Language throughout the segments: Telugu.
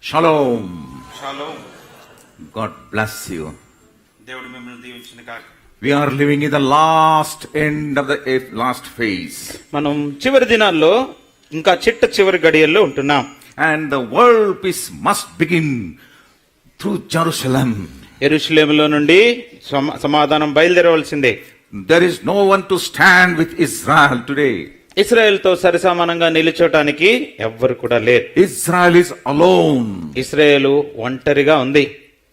Shalom. Shalom. God bless you. దేవుడు మిమ్మల్ని దీవించిన కాక. We are living in the last end of the last phase. మనం చివరి దినాల్లో ఇంకా చివరి గడియల్లో ఉంటున్నాం. And the world peace must begin through Jerusalem. యెరూషలేములో నుండి సమాధానం బయలుదేరవలసిందే. There is no one to stand with Israel today. ఇశ్రాయేలుతో సరిసమానంగా నిలిచోటానికి ఎవ్వరు కూడా లేరు. Israel is alone. ఇశ్రాయేలు ఒంటరిగా ఉంది.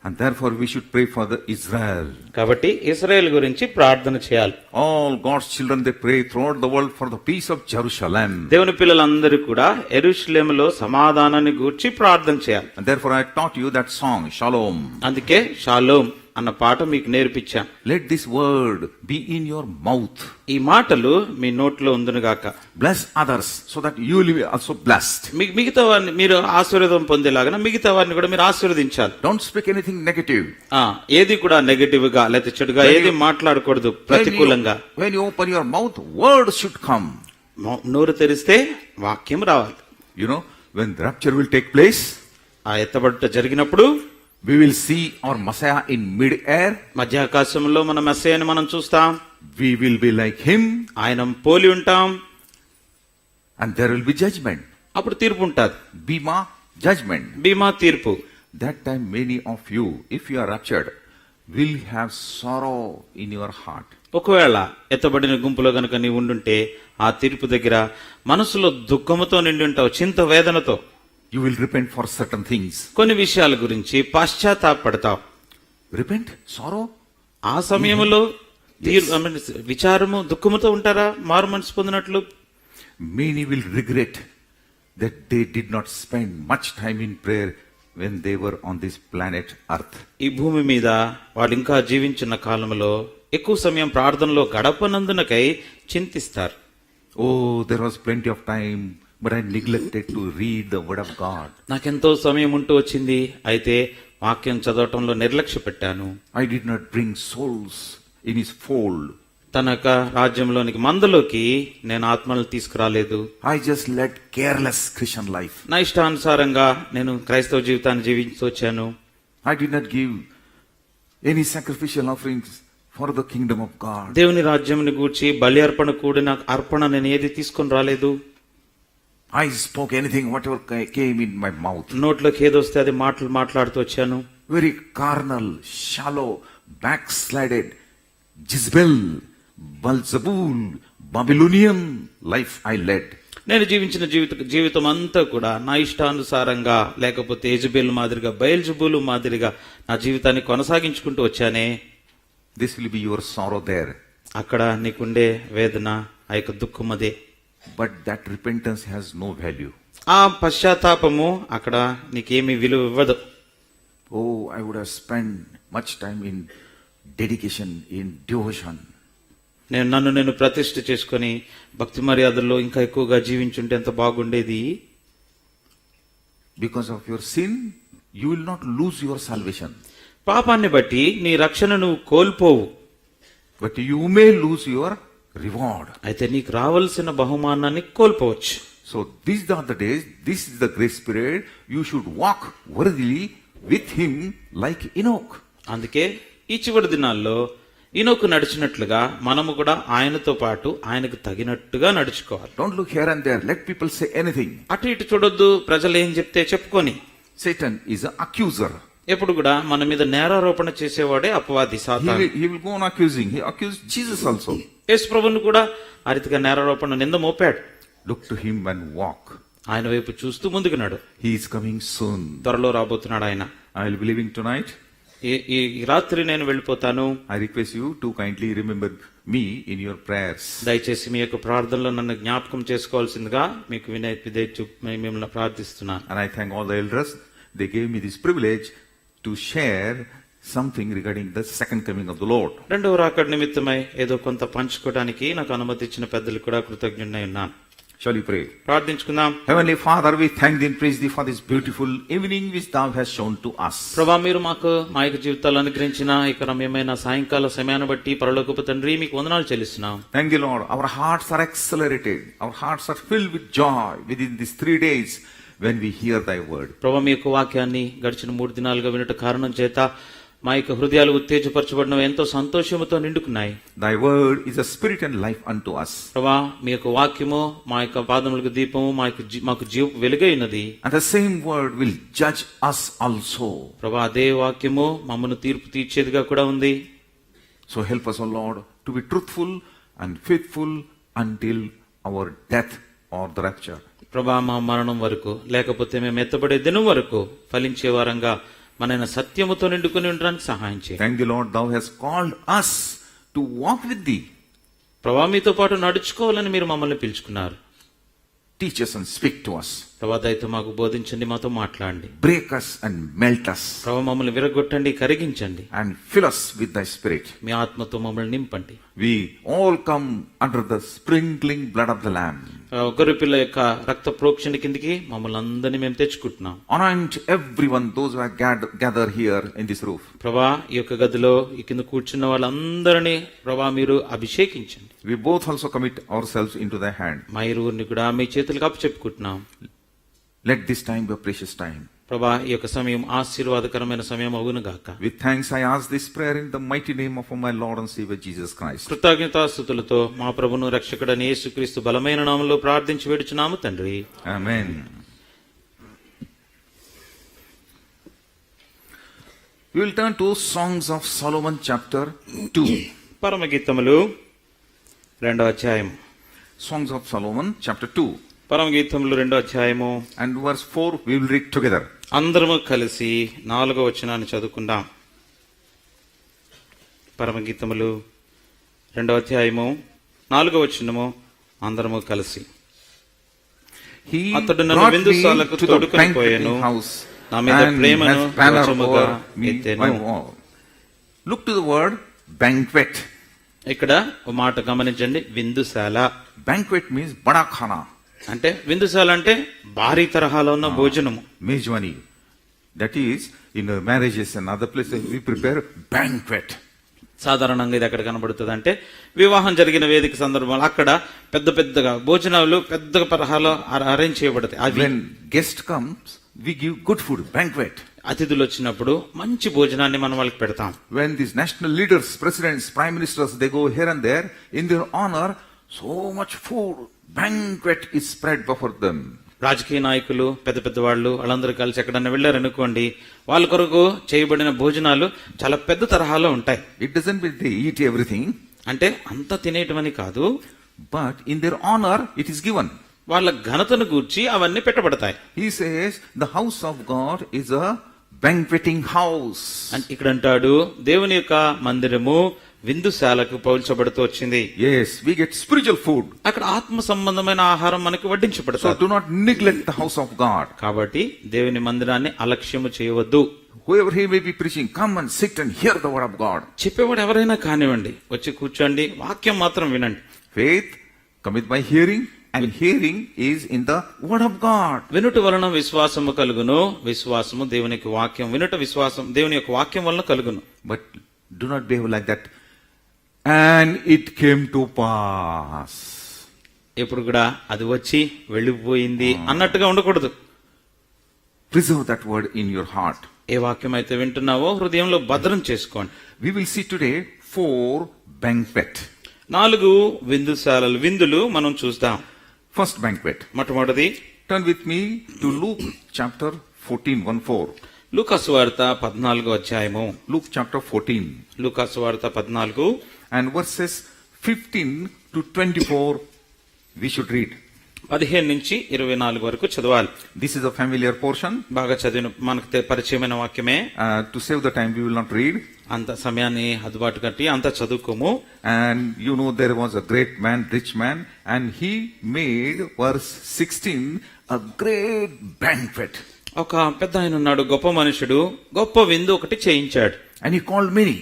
And therefore we should pray for the Israel. కాబట్టి ఇశ్రాయేలు గురించి ప్రార్థన చేయాలి. All God's children, they pray throughout the world for the peace of Jerusalem. దేవుని పిల్లలందరూ కూడా యెరూషలేములో సమాధానాన్ని గూర్చి ప్రార్థన చేయాలి. And therefore I taught you that song, Shalom. అందుకే షాలోం అన్న పాట మీకు నేర్పించాను. Let this word be in your mouth. ఈ మాటలు మీ నోట్లో ఉందునుగాక. Bless others so that you will be also blessed. మిగతా వారిని మీరు ఆశీర్వాదం పొందేలాగా మిగతా వారిని కూడా మీరు ఆశీర్వదించాలి. Don't speak anything negative. ఏది కూడా నెగటివ్ గా లేదా చెడుగా ఏది మాట్లాడకూడదు. ప్రతికూలంగా when you open your mouth, words should come. నోరు తెరిస్తే వాక్యం రావాలి. You know, when the rapture will take place, ఆ ఎత్తబడుట జరిగినప్పుడు we will see our Messiah in mid-air. మధ్యాకాశంలో మన మెస్సయ్యని మనం చూస్తాం. We will be like him. ఆయన పోలి ఉంటాం. And there will be judgment. అప్పుడు తీర్పు ఉంటుంది. Bima, judgment. బీమా తీర్పు. That time many of you, if you are raptured, will have sorrow in your heart. ఒకవేళ ఎత్తబడిన గుంపులో గనుక నీవు ఉండుంటే ఆ తీర్పు దగ్గర మనసులో దుఃఖముతో నిండి ఉంటావు, చింత వేదనతో. You will repent for certain things. కొన్ని విషయాల గురించి పశ్చాత్తాపడతావు. Repent? Sorrow? ఆ సమయంలో విచారము దుఃఖముతో ఉంటారా మారు మనసు పొందినట్లు? Many will regret that they did not spend much time in prayer when they were on this planet Earth. ఈ భూమి మీద వాళ్ళు ఇంకా జీవించిన కాలంలో ఎక్కువ సమయం ప్రార్థనలో గడపనందునకై చింతిస్తారు. Oh, there was plenty of time, but I neglected to read the word of God. నాకెంతో సమయం ఉంటూ వచ్చింది, అయితే వాక్యం చదవటంలో నిర్లక్ష్య పెట్టాను. I did not bring souls in his fold. తన యొక్క రాజ్యంలోనికి మందలోకి నేను ఆత్మలను తీసుకురాలేదు. I just led careless Christian life. నా ఇష్టానుసారంగా నేను క్రైస్తవ జీవితాన్ని జీవించి వచ్చాను. I did not give any sacrificial offerings for the kingdom of God. దేవుని రాజ్యంని గూర్చి బలి అర్పణ కూడిన అర్పణ నేను ఏది తీసుకొని రాలేదు. I spoke anything, whatever came in my mouth. నోట్లోకి ఏదొస్తే అది మాట్లాడుతూ వచ్చాను. Very carnal, shallow, backslided, Jezebel, Beelzebul, Babylonian life I led. నేను జీవించిన జీవితం అంతా కూడా నా ఇష్టానుసారంగా లేకపోతే యెజబెల్ మాదిరిగా బయల్జెబూలు మాదిరిగా నా జీవితాన్ని కొనసాగించుకుంటూ వచ్చానే. This will be your sorrow there. అక్కడ నీకుండే వేదన ఆ యొక్క దుఃఖం అదే. But that repentance has no value. ఆ పశ్చాత్తాపము అక్కడ నీకేమీ విలువ ఇవ్వదు. Oh, I would have spent much time in dedication, in devotion. నన్ను ప్రతిష్ఠ చేసుకుని భక్తి మర్యాదల్లో ఇంకా ఎక్కువగా జీవించుంటే ఎంత బాగుండేది. Because of your sin, you will not lose your salvation. పాపాన్ని బట్టి నీ రక్షణ నువ్వు కోల్పోవు. But you may lose your reward. అయితే నీకు రావాల్సిన బహుమానాన్ని కోల్పోవచ్చు. So these are the days, this is the grace period, you should walk worthily with him like Enoch. అందుకే ఈ చివరి దినాల్లో ఈనోకు నడిచినట్లుగా మనము కూడా ఆయనతో పాటు ఆయనకు తగినట్టుగా నడుచుకోవాలి. Don't look here and there, let people say anything. అటు ఇటు చూడొద్దు, ప్రజలు ఏం చెప్తే చెప్పుకొని. Satan is an accuser. ఎప్పుడు కూడా మన మీద నేరారోపణ చేసేవాడే అపవాది సాతాను. He will go on accusing. He accused Jesus also. యేసు ప్రభువును కూడా ఆ రీతిగా నేరారోపణ నింద Mopadu. Look to him and walk. ఆయన వైపు చూస్తూ ముందుకు నడు. He is coming soon. త్వరలో రాబోతున్నాడు ఆయన. I will be leaving tonight. ఈ రాత్రి నేను వెళ్ళిపోతాను. I request you to kindly remember me in your prayers. దయచేసి మీ యొక్క ప్రార్థనలో నన్ను జ్ఞాపకం చేసుకోవాల్సిందిగా మీకు మిమ్మల్ని ప్రార్థిస్తున్నాను. And I thank all the elders. They gave me this privilege to share something regarding the second coming of the Lord. రెండవ రాకడ నిమిత్తమై ఏదో కొంత పంచుకోవడానికి నాకు అనుమతి ఇచ్చిన పెద్దలు కూడా కృతజ్ఞుడై ఉన్నాను. Shall we pray? ప్రార్థించుకుందాం. Heavenly Father, we thank thee and praise thee for this beautiful evening which thou hast shown to us. ప్రభువా, మీరు మాకు మా యొక్క జీవితాలు అనుగ్రహించిన ఇక రమ్యమైన సాయంకాల సమయాన్ని బట్టి పరలోకపు తండ్రి మీకు వందనాలు చెల్లిస్తున్నాం. Thank you, Lord. Our hearts are accelerated. Our hearts are filled with joy within these 3 days when we hear thy word. ప్రభా మీ యొక్క వాక్యాన్ని గడిచిన 3 దినాలుగా వినట కారణం చేత మా యొక్క హృదయాలు ఉత్తేజపరచబడిన ఎంతో సంతోషముతో నిండుకున్నాయి. Thy word is a spirit and life unto us. ప్రభా మీ యొక్క వాక్యము మా యొక్క పాదములకు దీపము, మాకు జీవ వెలుగై ఉన్నది. And the same word will judge us also. ప్రభా అదే వాక్యము మమ్మను తీర్పు తీర్చేదిగా కూడా ఉంది. So help us, O Lord, to be truthful and faithful until our death or the rapture. ప్రభా మా మరణం వరకు లేకపోతే మేము ఎత్తబడే దినం వరకు ఫలించే వారంగా మనైన సత్యముతో నిండుకుని ఉండడానికి సహాయం చేయి. Thank the Lord, thou hast called us to walk with thee. ప్రభా మీతో పాటు నడుచుకోవాలని మీరు మమ్మల్ని పిలుచుకున్నారు. Teach us and speak to us. ప్రభా దయతో మాకు బోధించండి, మాతో మాట్లాడండి. Break us and melt us. ప్రభా మమ్మల్ని విరగొట్టండి, కరిగించండి. And fill us with thy spirit. మీ ఆత్మతో మమ్మల్ని నింపండి. We all come under the sprinkling blood of the Lamb. గొర్రె పిల్ల యొక్క రక్త ప్రోక్షణ కిందికి మమ్మల్ని అందరినీ మేము తెచ్చుకుంటున్నాం. Anoint everyone, those who are gathered here in this roof. ప్రభా ఈ యొక్క గదిలో ఈ కింద కూర్చున్న వాళ్ళందరినీ ప్రభా మీరు అభిషేకించండి. We both also commit ourselves into thy hand. మా ఇరువురిని కూడా మీ చేతులకు అప్పచెప్పుకుంటున్నాం. Let this time be a precious time. ప్రభా ఈ యొక్క సమయం ఆశీర్వాదకరమైన సమయం అవును గాక. With thanks I ask this prayer in the mighty name of my Lord and Savior Jesus Christ. కృతజ్ఞతాస్తుతులతో మా ప్రభును రక్షకుడైన యేసుక్రీస్తు బలమైన నామములో ప్రార్థించి వేడుచున్నాము తండ్రి. Amen. We will turn to Songs of Solomon chapter 2. పరమగీతములు 2వ అధ్యాయం. Songs of Solomon chapter 2. పరమగీతములు 2వ అధ్యాయము And verse 4 we will read together. అందరము కలిసి 4వ వచనాన్ని చదువుకుందాం. పరమగీతములు 2వ అధ్యాయము 4వ వచనము అందరము కలిసి. He అతడు నన్ను brought me విందుశాలకు to the తోడుకొని పోయెను. banqueting house నా మీద and ప్రేమను has banner కవచముగా over me ఎత్తెను. by wall. Look to the word banquet. ఇక్కడ ఒక మాట గమనించండి, విందుశాల Banquet means bada khana, అంటే విందుశాల అంటే భారీ తరహాలో ఉన్న భోజనము. mejwani. That is, in marriages and other places we prepare banquet. సాధారణంగా ఇది ఎక్కడ కనబడుతుంది అంటే వివాహం జరిగిన వేదిక సందర్భంలో అక్కడ పెద్ద పెద్దగా భోజనాలు పెద్ద తరహాలో అరేంజ్ చేయబడతాయి. అవి When guest comes, we give good food, banquet. అతిథులు వచ్చినప్పుడు మంచి భోజనాన్ని మనం వాళ్ళకి పెడతాం. When these national leaders, presidents, prime ministers, they go here and there, in their honor, so much food, banquet is spread before them. రాజకీయ నాయకులు పెద్ద పెద్ద వాళ్ళు వాళ్ళందరూ కలిసి ఎక్కడన్నా వెళ్ళారనుకోండి, వాళ్ళ కొరకు చేయబడిన భోజనాలు చాలా పెద్ద తరహాలో ఉంటాయి. It doesn't mean they eat everything, అంటే అంతా తినేయటమని కాదు, but in their honor it is given. వాళ్ళ ఘనతను గూర్చి అవన్నీ పెట్టబడతాయి. He says the house of God is a banqueting house. అంటే ఇక్కడ అంటాడు దేవుని యొక్క మందిరము విందుశాలకు పోల్చబడుతూ వచ్చింది. Yes, we get spiritual food. అక్కడ ఆత్మ సంబంధమైన ఆహారం మనకు So వడ్డించబడుతుంది. do not neglect the house of God. కాబట్టి దేవుని మందిరాన్ని అలక్ష్యము చేయవద్దు. Whoever he may be preaching, come and sit and hear the word of God. చెప్పేవాడు ఎవరైనా కానివ్వండి, వచ్చి కూర్చోండి, వాక్యం మాత్రం వినండి. Faith cometh by hearing, and hearing is in the word of God. వినుట వలన విశ్వాసము కలుగును, విశ్వాసము దేవునికి వాక్యం, వినుట విశ్వాసం దేవుని యొక్క వాక్యం వలన కలుగును. But do not behave like that. And it came to pass. ఎప్పుడు కూడా అది వచ్చి వెళ్ళిపోయింది అన్నట్టుగా ఉండకూడదు. Preserve that word in your heart. ఏ వాక్యం అయితే వింటున్నావో హృదయంలో భద్రం చేసుకోండి. We will see today 4 banquet. 4 విందుశాలలు, విందులు మనం చూద్దాం. First banquet. మొట్టమొదటిది Turn with me to Luke chapter 14, 1-4. లూకాసు వార్త 14వ అధ్యాయము. Luke chapter 14 లూకాసు వార్త 14 and verses 15 to 24 we should read. 15 నుంచి 24 వరకు చదవాలి. This is a familiar portion. బాగా చదివిన మనకు పరిచయమైన వాక్యమే. To save the time we will not read. అంత సమయాన్ని అదుబాటు కట్టి అంత చదువుకోము. And you know there was a great man, rich man, and he made, verse 16, a great banquet. ఒక పెద్ద ఆయన ఉన్నాడు, గొప్ప మనుషుడు, గొప్ప విందు ఒకటి చేయించాడు. And he called many.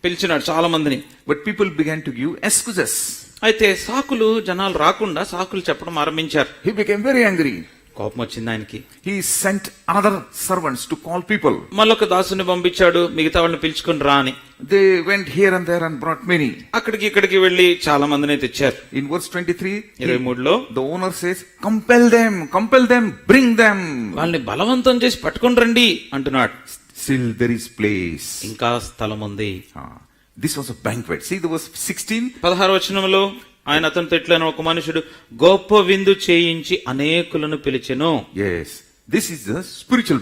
పిలిచినాడు చాలా మందిని. But people began to give excuses. అయితే సాకులు, జనాలు రాకుండా సాకులు చెప్పడం ఆరంభించారు. He became very angry. కోపం వచ్చింది ఆయనకి. He sent another servants to call people. మళ్ళొక దాసుని పంపించాడు, మిగతా వాళ్ళని పిలుచుకుని రా అని. They went here and there and brought many. అక్కడికి ఇక్కడికి వెళ్లి చాలా మందిని తెచ్చారు. In verse 23, 23లో the owner says, compel them, bring them. వాళ్ళని బలవంతం చేసి పట్టుకొని రండి అంటున్నాడు. Still there is place. ఇంకా స్థలం ఉంది. This was a banquet. See the verse 16. 16వ వచనంలో ఆయన అతనితో ఇట్లైన ఒక మనుషుడు గొప్ప విందు చేయించి అనేకులను పిలిచెను. Yes, this is the spiritual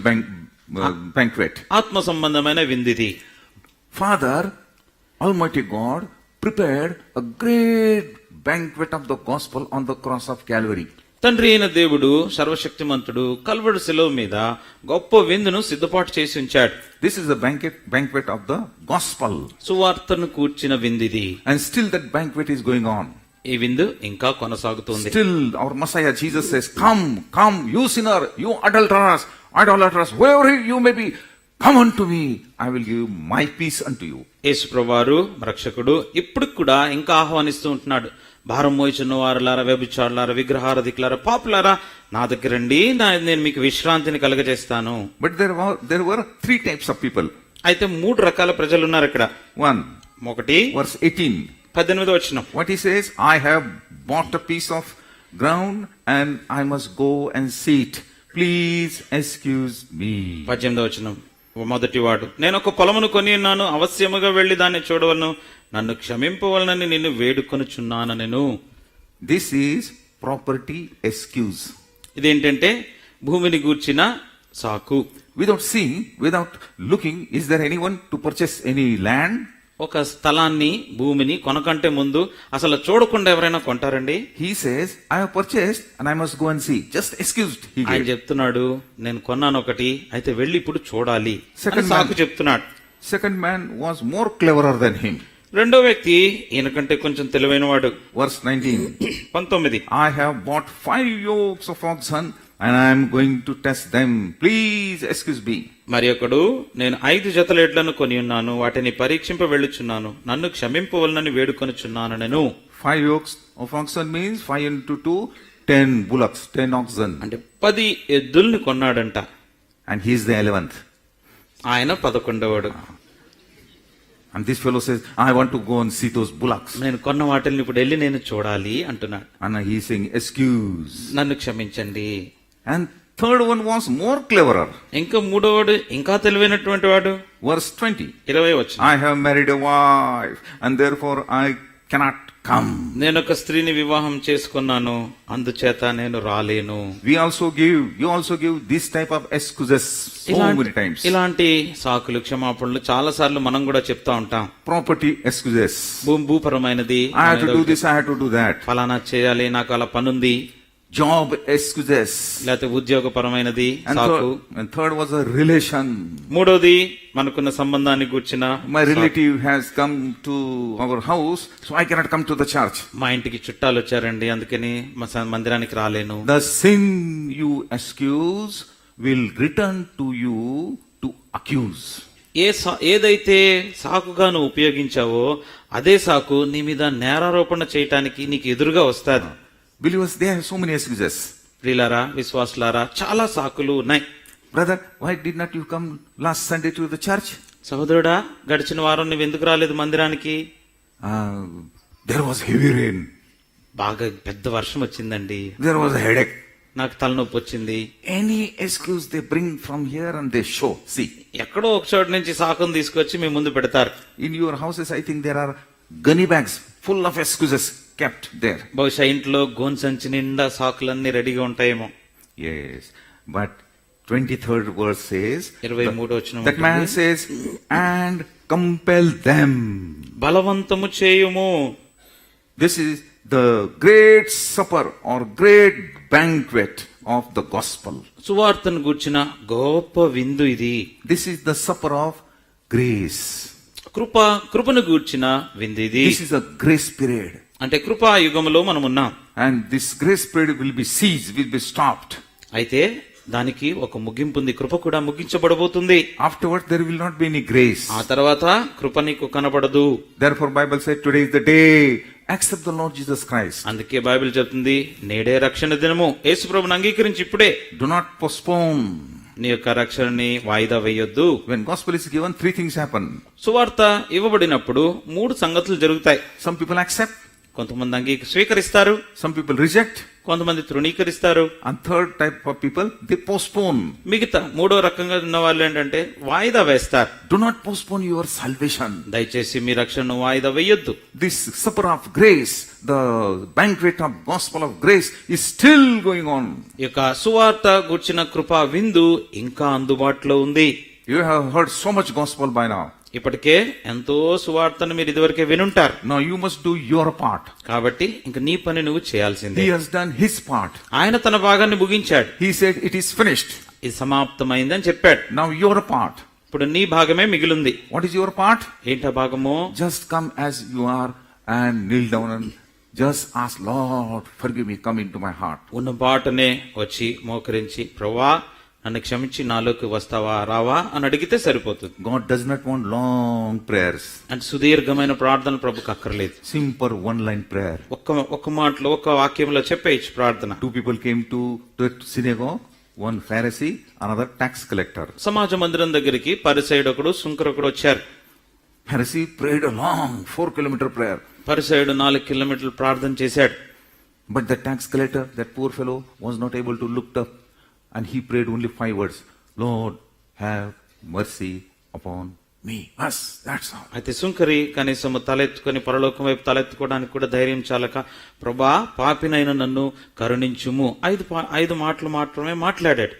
banquet. ఆత్మ సంబంధమైన విందిది. Father, Almighty God, prepared a great banquet of the gospel on the cross of Calvary. తండ్రి అయిన దేవుడు సర్వశక్తిమంతుడు కల్వరి శిలువ మీద గొప్ప విందును సిద్ధపాటు చేసి ఉంచాడు. This is the banquet of the gospel. సువార్తను కూర్చిన విందిది. And still that banquet is going on. ఈ విందు ఇంకా కొనసాగుతుంది. Still our Messiah Jesus says, come, you sinner, you idolaters, wherever you may be, come unto me, I will give my peace unto you. యేసు ప్రభువారు రక్షకుడు ఇప్పుడు కూడా ఇంకా ఆహ్వానిస్తూ ఉంటున్నాడు. భారం మోయిచున్న వారులారా, వ్యభిచారులారా, విగ్రహారాధికులారా, పాపులారా, నా దగ్గర రండి, నేను మీకు విశ్రాంతిని కలుగజేస్తాను. But there were three types of people. అయితే 3 రకాల ప్రజలు ఉన్నారు ఇక్కడ. ఒకటి verse 18. 18వ వచనం. What he says, I have bought a piece of ground and I must go and see it. Please excuse me. 18వ వచనం. మొదటి వాడు, నేను ఒక పొలమును కొని ఉన్నాను, అవశ్యముగా వెళ్లి దాన్ని చూడవలను, నన్ను క్షమింపవలనని నిన్ను వేడుకొనుచున్నాను నేను. This is property excuse. ఇదేంటంటే భూమిని గూర్చిన సాకు. Without seeing, without looking, is there anyone to purchase any land? ఒక స్థలాన్ని, భూమిని కొనకంటే ముందు అసలు చూడకుండా ఎవరైనా కొంటారండి? He says, I have purchased and I must go and see. Just excused. ఆయన చెప్తున్నాడు, నేను కొన్నాను ఒకటి, అయితే వెళ్ళి ఇప్పుడు చూడాలి. Second సాకు man. చెప్తున్నాడు. Second man was more cleverer than him. రెండో వ్యక్తి ఈయనకంటే కొంచెం తెలివైన వాడు. Verse 19. 19. I have bought 5 yokes of oxen and I am going to test them. Please excuse me. మరి ఒకడు, నేను 5 జతల ఎడ్లను కొని ఉన్నాను, వాటిని పరీక్షింప వెళ్ళుచున్నాను, నన్ను క్షమింపవలనని వేడుకొనుచున్నాను నేను. 5 yokes of oxen means 5 into 2, 10 bullocks, 10 oxen. అంటే 10 ఎద్దుల్ని కొన్నాడంట. And he is the 11th. ఆయన 11వాడు. And this fellow says, I want to go and see those bullocks. నేను కొన్న వాటిని ఇప్పుడు వెళ్ళి నేను చూడాలి అంటున్నాడు. And he is saying, excuse. నన్ను క్షమించండి. And third one was more cleverer. ఇంకా మూడోవాడు ఇంకా తెలివైనటువంటి వాడు. Verse 20. 20 వచనం. I have married a wife and therefore I cannot come. నేను ఒక స్త్రీని వివాహం చేసుకున్నాను, అందుచేత నేను రాలేను. You also give this type of excuses so many times. ఇలాంటి సాకులు, క్షమాపణలు చాలా సార్లు మనం కూడా చెప్తా ఉంటాం. Property excuses. భూపరమైనది, I have to do this, I have to do that. ఫలానా చేయాలి, నాకు అలా పనుంది. Job excuses. లేకపోతే ఉద్యోగపరమైనది సాకు. And third was a relation. మూడోది మనకున్న సంబంధాన్ని గూర్చిన My relative has come to our house, so I cannot come to the church. మా ఇంటికి చుట్టాలు వచ్చారండి, అందుకని మందిరానికి రాలేను. The sin you excuse will return to you to accuse. ఏదైతే సాకుగా నువ్వు ఉపయోగించావో అదే సాకు నీ మీద నేరారోపణ చేయటానికి నీకు ఎదురుగా వస్తాది. Believers, they have so many excuses. ప్రియులారా, విశ్వాసులారా, చాలా సాకులు ఉన్నాయి. Brother, why did not you come last Sunday to the church? సహోదరుడా, గడిచిన వారం నువ్వు ఎందుకు రాలేదు మందిరానికి? There was heavy rain. బాగా పెద్ద వర్షం వచ్చిందండి. There was a headache. నాకు తలనొప్పి వచ్చింది. Any excuse they bring from here and they show. See. ఎక్కడో ఒక చోటు నుంచి సాకును తీసుకొచ్చి మీ ముందు పెడతారు. In your houses, I think there are gunny bags full of excuses kept there. బహుశా ఇంట్లో గోన్సంచి నిండా సాకులన్నీ రెడీగా ఉంటాయేమో. Yes, but 23rd verse says, 23వ వచనం that man says, and compel them. బలవంతము చేయుము. This is the great supper or great banquet of the gospel. సువార్తను గూర్చిన గొప్ప విందు ఇది. This is the supper of grace. కృపను గూర్చిన విందు ఇది. This is a grace period. అంటే కృపా యుగములో మనం ఉన్నాం. And this grace period will be ceased, will be stopped. అయితే దానికి ఒక ముగింపు ఉంది. కృప కూడా ముగించబడబోతుంది. Afterward there will not be any grace. ఆ తర్వాత కృప నీకు కనబడదు. Therefore Bible said today is the day accept the Lord Jesus Christ. అందుకే బైబిల్ చెప్తుంది నేడే రక్షణ దినము, యేసు ప్రభువుని అంగీకరించి ఇప్పుడే. Do not postpone. నీ యొక్క రక్షణని వాయిదా వేయొద్దు. When gospel is given, three things happen. సువార్త ఇవ్వబడినప్పుడు 3 సంగతులు జరుగుతాయి. Some people accept, కొంతమంది స్వీకరిస్తారు, some people reject, కొంతమంది తృణీకరిస్తారు, and third type of people, they postpone. మిగతా 3వ రకంగా ఉన్న వాళ్ళు ఏంటంటే వాయిదా వేస్తారు. Do not postpone your salvation. దయచేసి మీ రక్షణను వాయిదా వేయొద్దు. This supper of grace, the banquet of gospel of grace is still going on. ఈ యొక్క సువార్త గూర్చిన కృపా విందు ఇంకా అందుబాటులో ఉంది. You have heard so much gospel by now. ఇప్పటికే ఎంతో సువార్తను మీరు ఇదివరకే వినుంటారు. Now you must do your part. కాబట్టి ఇంక నీ పని నువ్వు చేయాల్సిందే. He has done his part. ఆయన తన భాగాన్ని ముగించాడు. He said it is finished. ఇది సమాప్తమైందని చెప్పాడు. Now your part. ఇప్పుడు నీ భాగమే మిగిలింది. What is your part? ఏంటా భాగము? Just come as you are and kneel down and just ask, Lord, forgive me, come into my heart. ఉన్న బాటనే వచ్చి మోకరించి, ప్రభువా నన్ను క్షమించి నాలోకి వస్తావా రావా అని అడిగితే సరిపోతుంది. God does not want long prayers. అంటే సుదీర్ఘమైన ప్రార్థన ప్రభుకు అక్కర్లేదు. Simple one-line prayer. ఒక్క మాటలో ఒక్క వాక్యంలో చెప్పేయచ్చు ప్రార్థన. 2 people came to the synagogue, one Pharisee, another tax collector. సమాజ మందిరం దగ్గరికి పరిసయుడు ఒకడు సుంకరొకడు వచ్చారు. Pharisee prayed a long 4-kilometer prayer. పరిసయుడు 4 కిలోమీటర్లు ప్రార్థన చేశాడు. But the tax collector, that poor fellow, was not able to look up, and he prayed only 5 words. Lord, have mercy upon me. Bas, that's all. అయితే సుంకరి కనీసం తలెత్తుకొని పరలోకం వైపు తలెత్తుకోవడానికి కూడా ధైర్యం చాలక, ప్రభా పాపినైన నన్ను కరుణించుము 5 మాటలు మాత్రమే మాట్లాడాడు.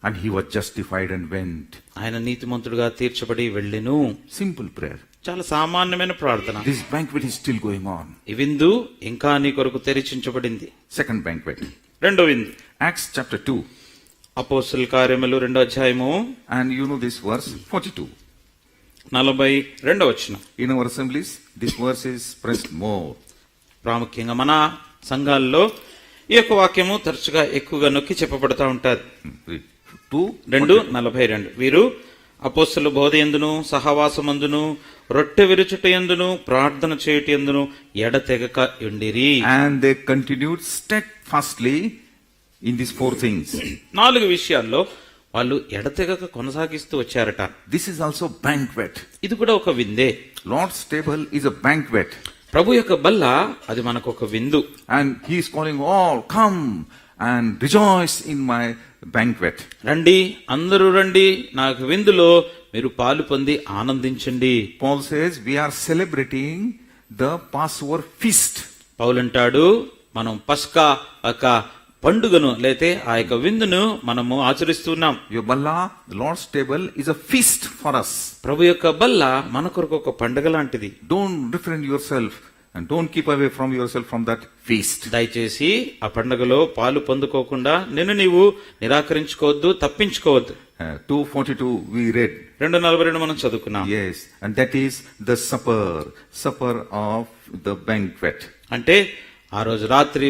And he was justified and went. ఆయన నీతిమంతుడుగా తీర్చబడి వెళ్ళెను. Simple prayer. చాలా సామాన్యమైన ప్రార్థన. This banquet is still going on. ఈ విందు ఇంకా నీ కొరకు తెరిచించబడింది. Second banquet. రెండో విందు Acts chapter 2. అపోస్తలుల కార్యములు 2వ అధ్యాయము. And you know this verse, 42. 42వ వచనం. In our assemblies, this verse is pressed more. ప్రాముఖ్యంగా మన సంఘాల్లో ఈ యొక్క వాక్యము తరచుగా ఎక్కువగా నొక్కి చెప్పబడుతూ ఉంటారు. 2:42 వీరు అపోస్తలుల బోధ యందును సహవాసమందును రొట్టె విరుచుట యందును ప్రార్థన చేయుట యందును ఎడతెగక ఉండిరి. And they continued steadfastly in these 4 things. 4 విషయాల్లో వాళ్ళు ఎడతెగక కొనసాగిస్తూ వచ్చారట. This is also banquet. ఇది కూడా ఒక విందే. Lord's table is a banquet. ప్రభు యొక్క బల్ల అది మనకు ఒక విందు. And he is calling all, come and rejoice in my banquet. రండి, అందరూ రండి, నాకు విందులో మీరు పాలు పొంది ఆనందించండి. Paul says we are celebrating the Passover feast. పౌలంటాడు మనం పస్కా ఒక పండుగను లేతే ఆ యొక్క విందును మనము ఆచరిస్తున్నాం. Your balla, the Lord's table, is a feast for us. ప్రభు యొక్క బల్ల మన కొరకు ఒక పండుగ లాంటిది. Don't refrain yourself and don't keep away from yourself from that feast. దయచేసి ఆ పండుగలో పాలు పొందుకోకుండా నిన్ను నీవు నిరాకరించుకోవద్దు, తప్పించుకోవద్దు. 2:42 we read. 2:42 మనం చదువుకున్నాం. Yes, and that is the supper of the banquet. అంటే ఆ రోజు రాత్రి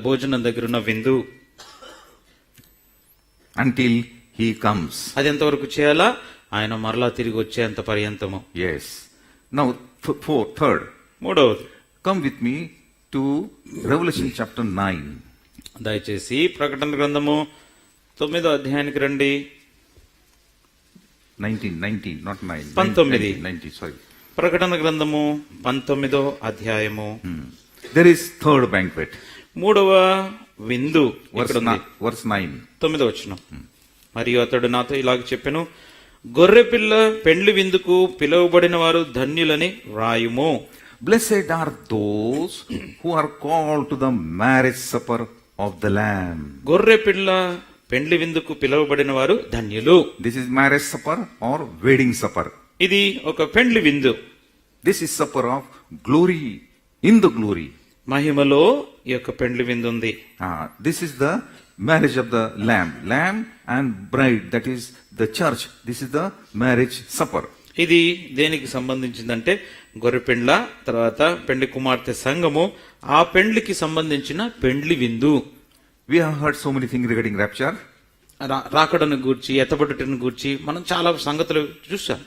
భోజనం దగ్గర ఉన్న విందు. Until he comes. అది ఎంతవరకు చేయాలా? ఆయన మరలా తిరిగి వచ్చేంత పర్యంతము. Yes. Now, third. మూడవది, Come with me to Revelation chapter 9. దయచేసి ప్రకటన గ్రంథము 9వ అధ్యాయానికి రండి. 19, not 9. 19. 90, sorry. ప్రకటన గ్రంథము 19వ అధ్యాయము. There is third banquet. మూడవ విందు ఇక్కడ ఉంది. Verse 9. 9వ వచనం. మరియు అతడు నాతో ఇలాగ చెప్పెను, గొర్రె పిల్ల పెండ్లి విందుకు పిలువబడిన వారు ధన్యులని వ్రాయుము. Blessed are those who are called to the marriage supper of the Lamb. గొర్రె పిల్ల పెండ్లి విందుకు పిలువబడిన వారు ధన్యులు. This is marriage supper or wedding supper. ఇది ఒక పెండ్లి విందు. This is supper of glory, in the glory. మహిమలో ఈ యొక్క పెండ్లి విందు ఉంది. This is the marriage of the Lamb and bride, that is the church. This is the marriage supper. ఇది దేనికి సంబంధించిందంటే గొర్రె పెండ్ల, తర్వాత పెండ్లి కుమార్తె సంఘము, ఆ పెండ్లికి సంబంధించిన పెండ్లి విందు. We have heard so many things regarding rapture. రాకడను గూర్చి, ఎత్తబడుటను గూర్చి మనం చాలా సంగతులు చూసాం.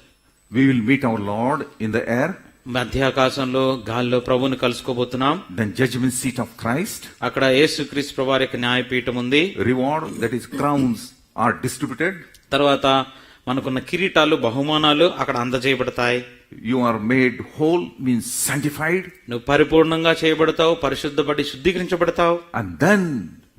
We will meet our Lord in the air. మధ్యాకాశంలో గాల్లో ప్రభువుని కలుసుకోబోతున్నాం. Then judgment seat of Christ, అక్కడ యేసుక్రీస్తు ప్రభువారి యొక్క న్యాయపీఠం ఉంది. reward, that is crowns, are distributed. తర్వాత మనకున్న కిరీటాలు, బహుమానాలు అక్కడ అందజేయబడతాయి. You are made whole, means sanctified. నువ్వు పరిపూర్ణంగా చేయబడతావు, పరిశుద్ధపడి శుద్ధీకరించబడతావు. And then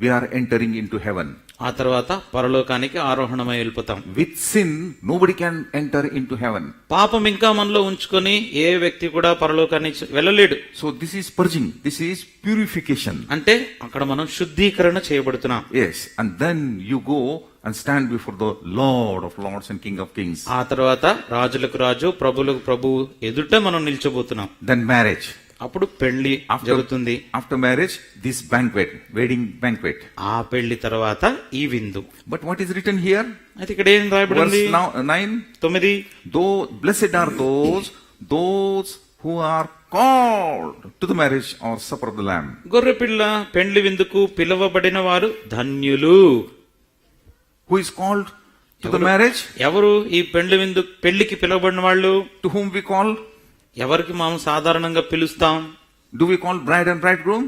we are entering into heaven. ఆ తర్వాత పరలోకానికి ఆరోహణమై వెళ్ళిపోతాం. With sin, nobody can enter into heaven. పాపం ఇంకా మనలో ఉంచుకొని ఏ వ్యక్తి కూడా పరలోకానికి వెళ్ళలేడు. So this is purging, this is purification. అంటే అక్కడ మనం శుద్ధీకరణ చేయబడుతున్నాం. Yes, and then you go and stand before the Lord of Lords and King of Kings. ఆ తర్వాత రాజులకు రాజు, ప్రభులకు ప్రభు ఎదుట మనం నిల్చోబోతున్నాం. Then marriage. అప్పుడు పెళ్లి జరుగుతుంది. After marriage, this banquet, wedding banquet. ఆ పెళ్లి తర్వాత ఈ విందు. But what is written here? అయితే ఇక్కడ ఏం రాయబడింది? Verse 9. 9. Though blessed are those who are called to the marriage or supper of the Lamb. గొర్రె పిల్ల పెండ్లి విందుకు పిలువబడిన వారు ధన్యులు. Who is called to the marriage? ఎవరు ఈ పెళ్లికి పిలువబడిన వాళ్ళు? To whom we call? ఎవరికి మనం సాధారణంగా పిలుస్తాం? Do we call bride and bridegroom?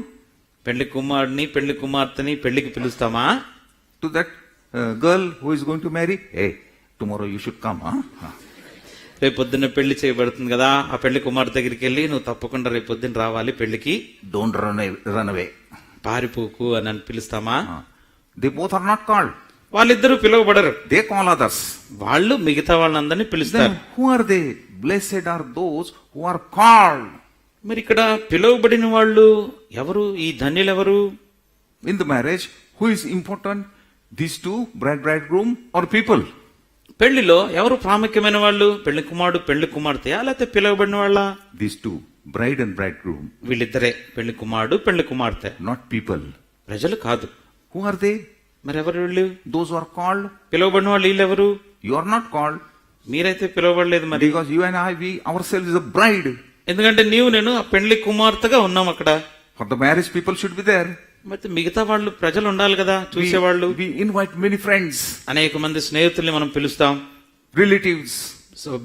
పెళ్లి కుమారుడిని, పెళ్లి కుమార్తెని పెళ్లికి పిలుస్తామా? To that girl who is going to marry? Hey, tomorrow you should come, huh? రేపు పొద్దున్న పెళ్లి చేయబడుతుంది కదా, ఆ పెళ్లి కుమార్తె దగ్గరికి వెళ్ళి నువ్వు తప్పకుండా రేపు పొద్దున్న రావాలి పెళ్లికి, Don't run away. పారిపోకు అని పిలుస్తామా? They both are not called. వాళ్ళిద్దరూ పిలువబడరు. They call others. వాళ్ళు మిగతా వాళ్ళందరినీ పిలుస్తారు. Then who are they? Blessed are those who are called. మరి ఇక్కడ పిలువబడిన వాళ్ళు ఎవరు? ఈ ధన్యులు ఎవరు? In the marriage, who is important? These two, bridegroom or people? పెళ్లిలో ఎవరు ప్రాముఖ్యమైన వాళ్ళు? పెళ్లి కుమారుడు, పెళ్లి కుమార్తె, లేకపోతే పిలువబడిన వాళ్ళ? These two, bride and bridegroom. వీళ్ళిద్దరే, పెళ్లి కుమారుడు, పెళ్లి కుమార్తె, Not people. ప్రజలు కాదు. Who are they? మరి ఎవరు వీళ్ళు? Those who are called. పిలువబడిన వాళ్ళు వీళ్ళెవరు? You are not called. మీరైతే పిలువబడలేదు. మరి Because you and I, we ourselves is a bride. ఎందుకంటే నీవు నేను ఆ పెళ్లి కుమార్తెగా ఉన్నాం అక్కడ. For the marriage, people should be there. మరి మిగతా వాళ్ళు ప్రజలు ఉండాలి కదా, చూసేవాళ్ళు. We invite many friends, అనేక మంది స్నేహితుల్ని మనం పిలుస్తాం, relatives,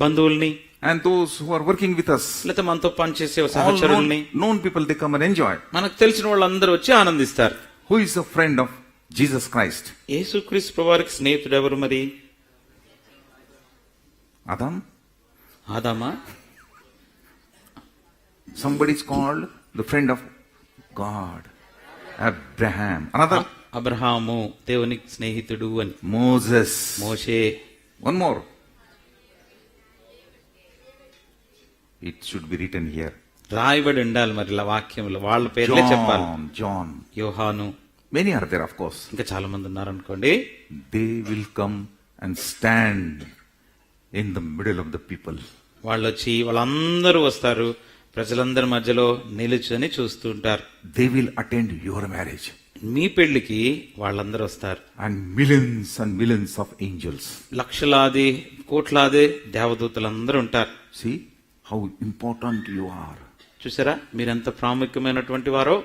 బంధువుల్ని, and those who are working with us. లేకపోతే మనతో పనిచేసే All సహచరుల్ని, known people, they come and enjoy. మనకు తెలిసిన వాళ్ళందరూ వచ్చి ఆనందిస్తారు. Who is a friend of Jesus Christ? యేసుక్రీస్తు ప్రభువారికి స్నేహితుడు ఎవరు మరి? Adam? ఆదామా? Somebody is called the friend of God. Abraham. Another? Abraham దేవునికి స్నేహితుడు అని. Moses. Moshe. One more. It should be written here. రాయబడి ఉండాలి మరి ఇలా వాక్యంలో, వాళ్ళ పేర్లే చెప్పాలి. John. యోహాను, Many are there, of course. ఇంకా చాలా మంది ఉన్నారు అనుకోండి. They will come and stand in the middle of the people. వాళ్ళు వచ్చి వాళ్ళందరూ వస్తారు, ప్రజలందరి మధ్యలో నిలుచొని చూస్తూ ఉంటారు. They will attend your marriage. మీ పెళ్లికి వాళ్ళందరూ వస్తారు. And millions of angels. లక్షలాది కోట్లాది దేవదూతలందరూ ఉంటారు. See how important you are. చూసారా మీరెంత ప్రాముఖ్యమైనటువంటి వారో?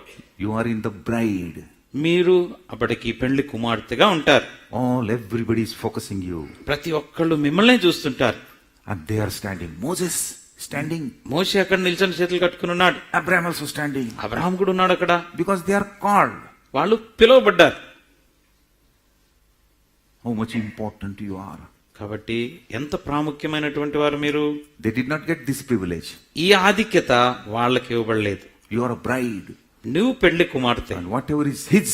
You are in the bride. మీరు అప్పటికి పెళ్లి కుమార్తెగా ఉంటారు. Everybody is focusing you. ప్రతి ఒక్కళ్ళు మిమ్మల్ని చూస్తుంటారు. And they are standing. Moses standing. మోషే అక్కడ నిల్చొని చేతులు కట్టుకుని ఉన్నాడు. Abraham also standing. అబ్రహాం కూడా ఉన్నాడు అక్కడ. Because they are called. వాళ్ళు పిలువబడ్డారు. How much important you are. కాబట్టి ఎంత ప్రాముఖ్యమైనటువంటి వారు మీరు. They did not get this privilege. ఈ ఆధిక్యత వాళ్ళకి ఇవ్వబడలేదు. You are a bride. నువ్వు పెళ్లి కుమార్తె. And whatever is his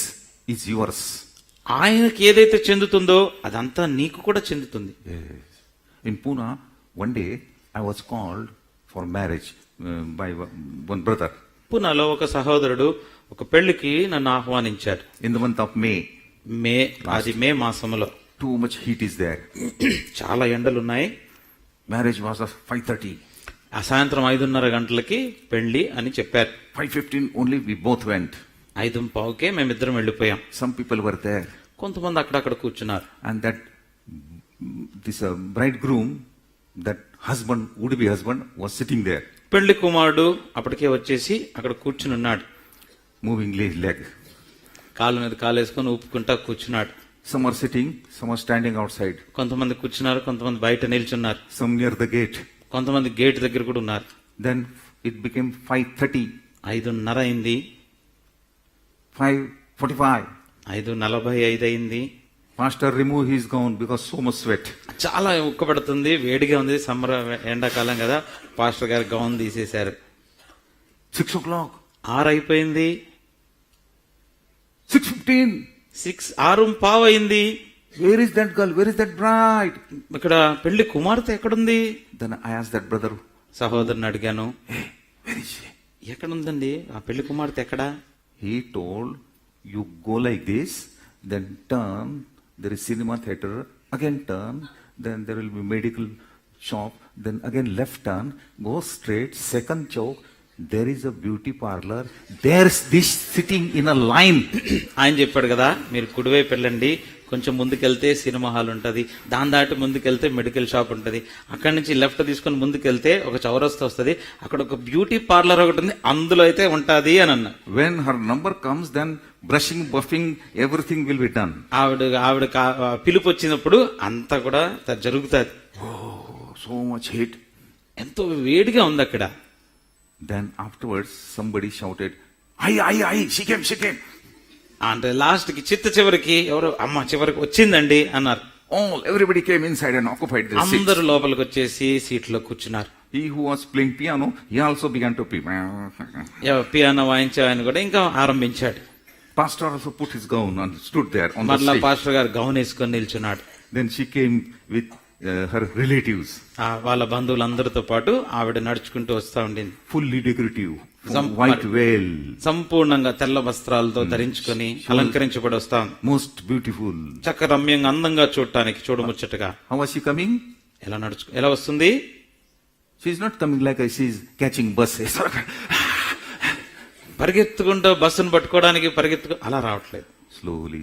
is yours. ఆయనకి ఏదైతే చెందుతుందో అదంతా నీకు కూడా చెందుతుంది. Yes. In Pune, one day I was called for marriage by one brother. పూనాలో ఒక సహోదరుడు ఒక పెళ్లికి నన్ను ఆహ్వానించాడు. In the month of May. అది మే మాసంలో. Too much heat is there. చాలా ఎండలున్నాయి. Marriage was at 5:30. ఆ సాయంత్రం 5:30 గంటలకి పెళ్లి అని చెప్పారు. 5:15 only we both went. 5:15కే మేమిద్దరం వెళ్ళిపోయాం. Some people were there. కొంతమంది అక్కడక్కడ కూర్చున్నారు. And that this bridegroom, that husband, would-be husband, was sitting there. పెళ్లి కుమారుడు అప్పటికే వచ్చేసి అక్కడ కూర్చుని ఉన్నాడు. Moving leg. కాళ్ళ మీద కాలేసుకొని ఊపుకుంటా కూర్చున్నాడు. Some are sitting, some are standing outside. కొంతమంది కూర్చున్నారు, కొంతమంది బయట నిల్చున్నారు. Some near the gate. కొంతమంది గేట్ దగ్గర కూడా ఉన్నారు. Then It became 5:30, 5:30 అయింది, 5:45. 5:45 అయింది. Pastor removed his gown because so much sweat. చాలా ఉక్కబడుతుంది, వేడిగా ఉంది, సమ్మర్ ఎండాకాలం కదా. పాస్టర్ గారు గౌన్ తీసేశారు. 6 o'clock, 6 అయిపోయింది, 6:15. 6:15 అయింది. Where is that girl? Where is that bride? ఇక్కడ పెళ్లి కుమార్తె ఎక్కడుంది? Then I asked that brother, సహోదరుని అడిగాను, hey, where is she? ఎక్కడుందండి ఆ పెళ్లి కుమార్తె ఎక్కడా? He told, you go like this, then turn, there is cinema theater, again turn, then there will be medical shop, then again left turn, go straight, second chowk, there is a beauty parlor, there's this sitting in a line. ఆయన చెప్పాడు కదా, మీరు కుడివైపు వెళ్ళండి, కొంచెం ముందుకెళ్తే సినిమా హాల్ ఉంటది, దాని దాటి ముందుకెళ్తే మెడికల్ షాప్ ఉంటది, అక్కడి నుంచి లెఫ్ట్ తీసుకుని ముందుకెళ్తే ఒక చౌరస్తా వస్తది, అక్కడ ఒక బ్యూటీ పార్లర్ ఒకటి ఉంది, అందులో అయితే ఉంటది అని అన్నా. When her number comes, then brushing, buffing, everything will be done. ఆవిడ పిలుపు వచ్చినప్పుడు అంతా కూడా జరుగుతుంది. Oh, so much heat. ఎంతో వేడిగా ఉంది అక్కడ. Then afterwards, somebody shouted, "Aye, she came. అంటే లాస్ట్ కి చివరికి ఎవరు అమ్మ చివరికి వచ్చిందండి అన్నారు. Everybody came inside and occupied their seats. అందరూ లోపలికి వచ్చేసి సీట్లో కూర్చున్నారు. He who was playing piano, he also began to play. Piano వాయించే ఆయన కూడా ఇంకా ఆరంభించాడు. Pastor also put his gown and stood there on the మరలా stage. పాస్టర్ గారు గౌన్ వేసుకొని నిల్చున్నాడు. Then she came with her relatives, వాళ్ళ బంధువులందరితో పాటు ఆవిడ నడుచుకుంటూ వస్తా ఉండింది. fully decorative, Some- white veil, సంపూర్ణంగా తెల్ల వస్త్రాలతో ధరించుకొని అలంకరించబడి వస్తా ఉంది. most beautiful. చక్క రమ్యంగా అందంగా చూడటానికి చూడముచ్చటగా. How was she coming? ఎలా వస్తుంది? She is not coming like she is catching bus. పరిగెత్తుకుంటూ బస్సును పట్టుకోవడానికి అలా రావట్లేదు. Slowly.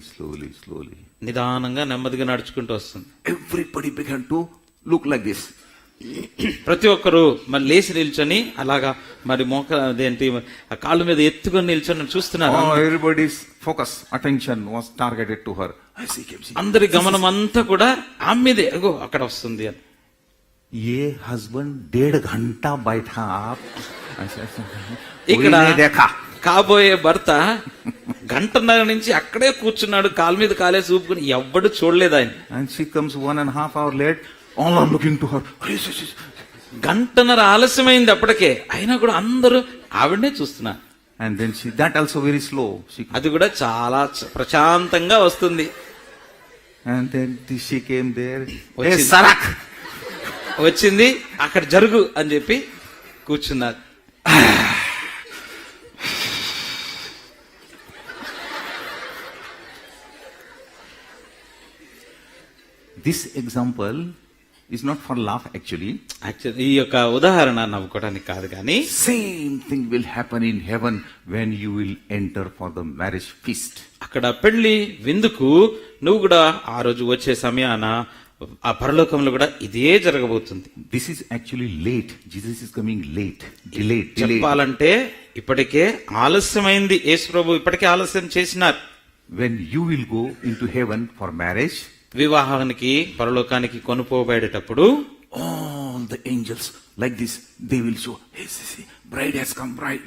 నిదానంగా నెమ్మదిగా నడుచుకుంటూ వస్తుంది. Everybody began to look like this. ప్రతి ఒక్కరు మరి లేచి నిల్చొని అలాగా మరి అదేంటి ఆ కాళ్ళ మీద ఎత్తుకొని నిల్చొని చూస్తున్నారు. Everybody's focus, attention was targeted to her. She came. అందరి గమనం అంతా కూడా ఆమె మీదే, అగో అక్కడ వస్తుంది అని. ये हस्बैंड 1.5 घंटा बैठा ఇక్కడ देखा. కాబోయే భర్త గంటన్నర నుంచి అక్కడే కూర్చున్నాడు, కాలు మీద కాలేసి ఊపుకుని, ఎవ్వడు చూడలేదు ఆయన. And she comes 1.5 hours late. All are looking to her. గంటన్నర ఆలస్యమైంది అప్పటికే, అయినా కూడా అందరూ ఆవిడనే చూస్తున్నారు. And then that also very slow. అది కూడా చాలా ప్రశాంతంగా వస్తుంది. And then she came there. Hey, Sarak! వచ్చింది, అక్కడ జరుగు అని చెప్పి కూర్చున్నారు. This example is not for laugh actually. ఈ యొక్క ఉదాహరణ నవ్వుకోవడానికి కాదు, కానీ Same thing will happen in heaven when you will enter for the marriage feast. అక్కడ పెళ్లి విందుకు నువ్వు కూడా ఆ రోజు వచ్చే సమయాన ఆ పరలోకంలో కూడా ఇదే జరగబోతుంది. This is actually late. Jesus is coming late. Delayed. చెప్పాలంటే ఇప్పటికే ఆలస్యమైంది. యేసు ప్రభు ఇప్పటికే ఆలస్యం చేసినారు. When you will go into heaven for marriage, వివాహానికి పరలోకానికి కొనుపోబడేటప్పుడు all the angels like this, they will show, hey, see, bride has come, bride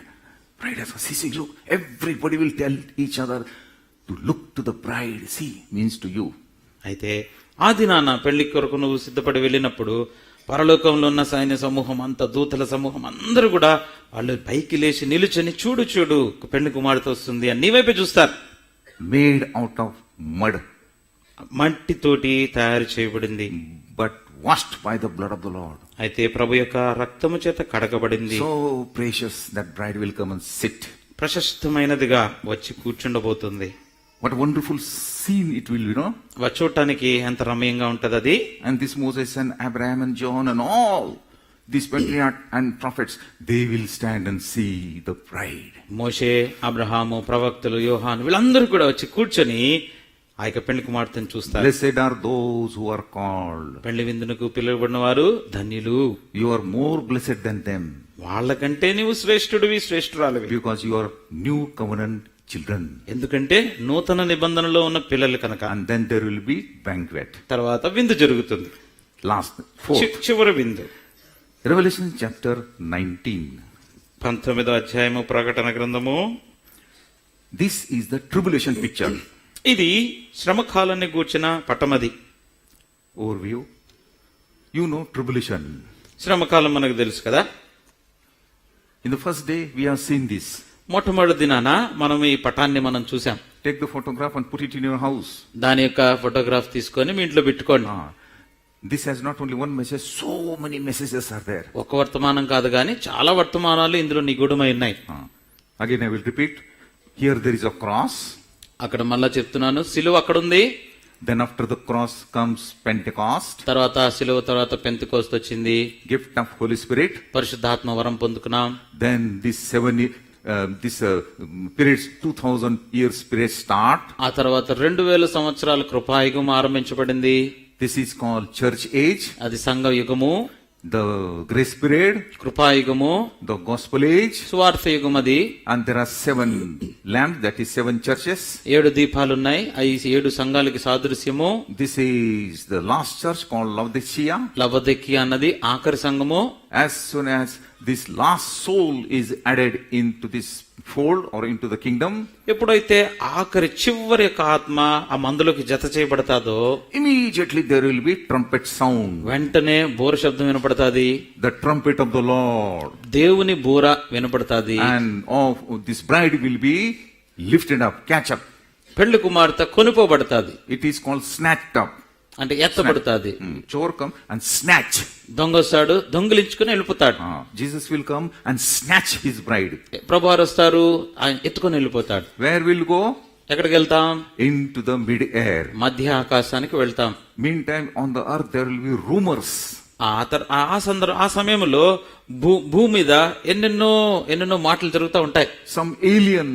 has come. See, look. Everybody will tell each other to look to the bride. See means to you. అయితే ఆ దినాన పెళ్లి కొరకు నువ్వు సిద్ధపడి వెళ్ళినప్పుడు పరలోకంలో ఉన్న సైన్య సమూహం అంతా, దూతల సమూహం అందరూ కూడా వాళ్ళు పైకి లేచి నిలుచొని చూడు పెళ్లి కుమార్తె వస్తుంది అని నీ వైపే చూస్తారు. Made out of mud, మట్టితోటి తయారు చేయబడింది, but washed by the blood of the Lord. అయితే ప్రభు యొక్క రక్తము చేత కడగబడింది. So precious, that bride will come and sit. ప్రశస్తమైనదిగా వచ్చి కూర్చుండబోతుంది. What a wonderful scene it will be, no? చూడటానికి ఎంత రమ్యంగా ఉంటది అది. And this Moses and Abraham and John and all these patriarchs and prophets, they will stand and see the bride. మోషే, అబ్రహాము, ప్రవక్తలు, యోహాను వీళ్ళందరూ కూడా వచ్చి కూర్చొని ఆ యొక్క పెళ్లి కుమార్తెను చూస్తారు. Blessed are those who are called. పెళ్లి విందునకు పిలువబడిన వారు ధన్యులు. You are more blessed than them. వాళ్ళకంటే నీవు శ్రేష్ఠుడివి, శ్రేష్ఠురాలివి. Because you are new covenant children. ఎందుకంటే నూతన నిబంధనలో ఉన్న పిల్లలు కనుక. And then there will be banquet. తర్వాత విందు జరుగుతుంది. Last, fourth. చివరి విందు. Revelation chapter 19. 19వ అధ్యాయము ప్రకటన గ్రంథము. This is the tribulation picture. ఇది శ్రమకాలాన్ని గూర్చిన పటమది. Overview. You know tribulation. శ్రమకాలం మనకు తెలుసు కదా. In the first day, we have seen this. మొట్టమొదటి దినాన మనం ఈ పటాన్ని మనం చూసాం. Take the photograph and put it in your house. దాని యొక్క ఫోటోగ్రాఫ్ తీసుకొని మీ ఇంట్లో పెట్టుకోండి. This has not only one message, so many messages are there. ఒక వర్తమానం కాదు గాని చాలా వర్తమానాలు ఇందులో నిగూఢమై ఉన్నాయి. Again, I will repeat. Here there is a cross. అక్కడ మళ్ళా చెప్తున్నాను, సిలువ అక్కడ ఉంది. Then after the cross comes Pentecost. తర్వాత సిలువ తర్వాత పెంతెకోస్తు వచ్చింది. Gift of Holy Spirit. పరిశుద్ధాత్మ వరం పొందుకున్నాం. Then this periods 2000 years period start. ఆ తర్వాత 2000 సంవత్సరాల కృపాయుగం ఆరంభించబడింది. This is called church age. అది సంఘ యుగము. The grace period. కృపాయుగము. The gospel age. సువార్త యుగం అది. And there are 7 lamps, that is 7 churches. 7 దీపాలున్నాయి. అవి 7 సంఘాలకి సాదృశ్యము. This is the last church called Laodicea. లవొదికీయ అన్నది ఆఖరి సంఘము. As soon as this last soul is added into this fold or into the kingdom, ఎప్పుడైతే ఆఖరి చివరి యొక్క ఆత్మ ఆ మందులోకి జత చేయబడతాదో immediately there will be trumpet sound. వెంటనే బూర శబ్దం వినపడతాది. The trumpet of the Lord. దేవుని బూర వినపడతాది. And of this bride will be lifted up, catch up. పెళ్లి కుమార్తె కొనుపోబడతాది. It is called snatched up. అంటే ఎత్తబడతాది. Chor come and snatch. దొంగ వస్తాడు, దొంగిలించుకుని వెళ్ళిపోతాడు. Jesus will come and snatch his bride. ప్రభువారు వస్తారు, ఆయన ఎత్తుకొని వెళ్ళిపోతాడు. Where will go? ఎక్కడికి వెళ్తాం? Into the mid-air. మధ్య ఆకాశానికి వెళ్తాం. Meantime, on the earth there will be rumors. ఆ సమయంలో భూమి మీద ఎన్నెన్నో మాటలు జరుగుతూ ఉంటాయి. Some alien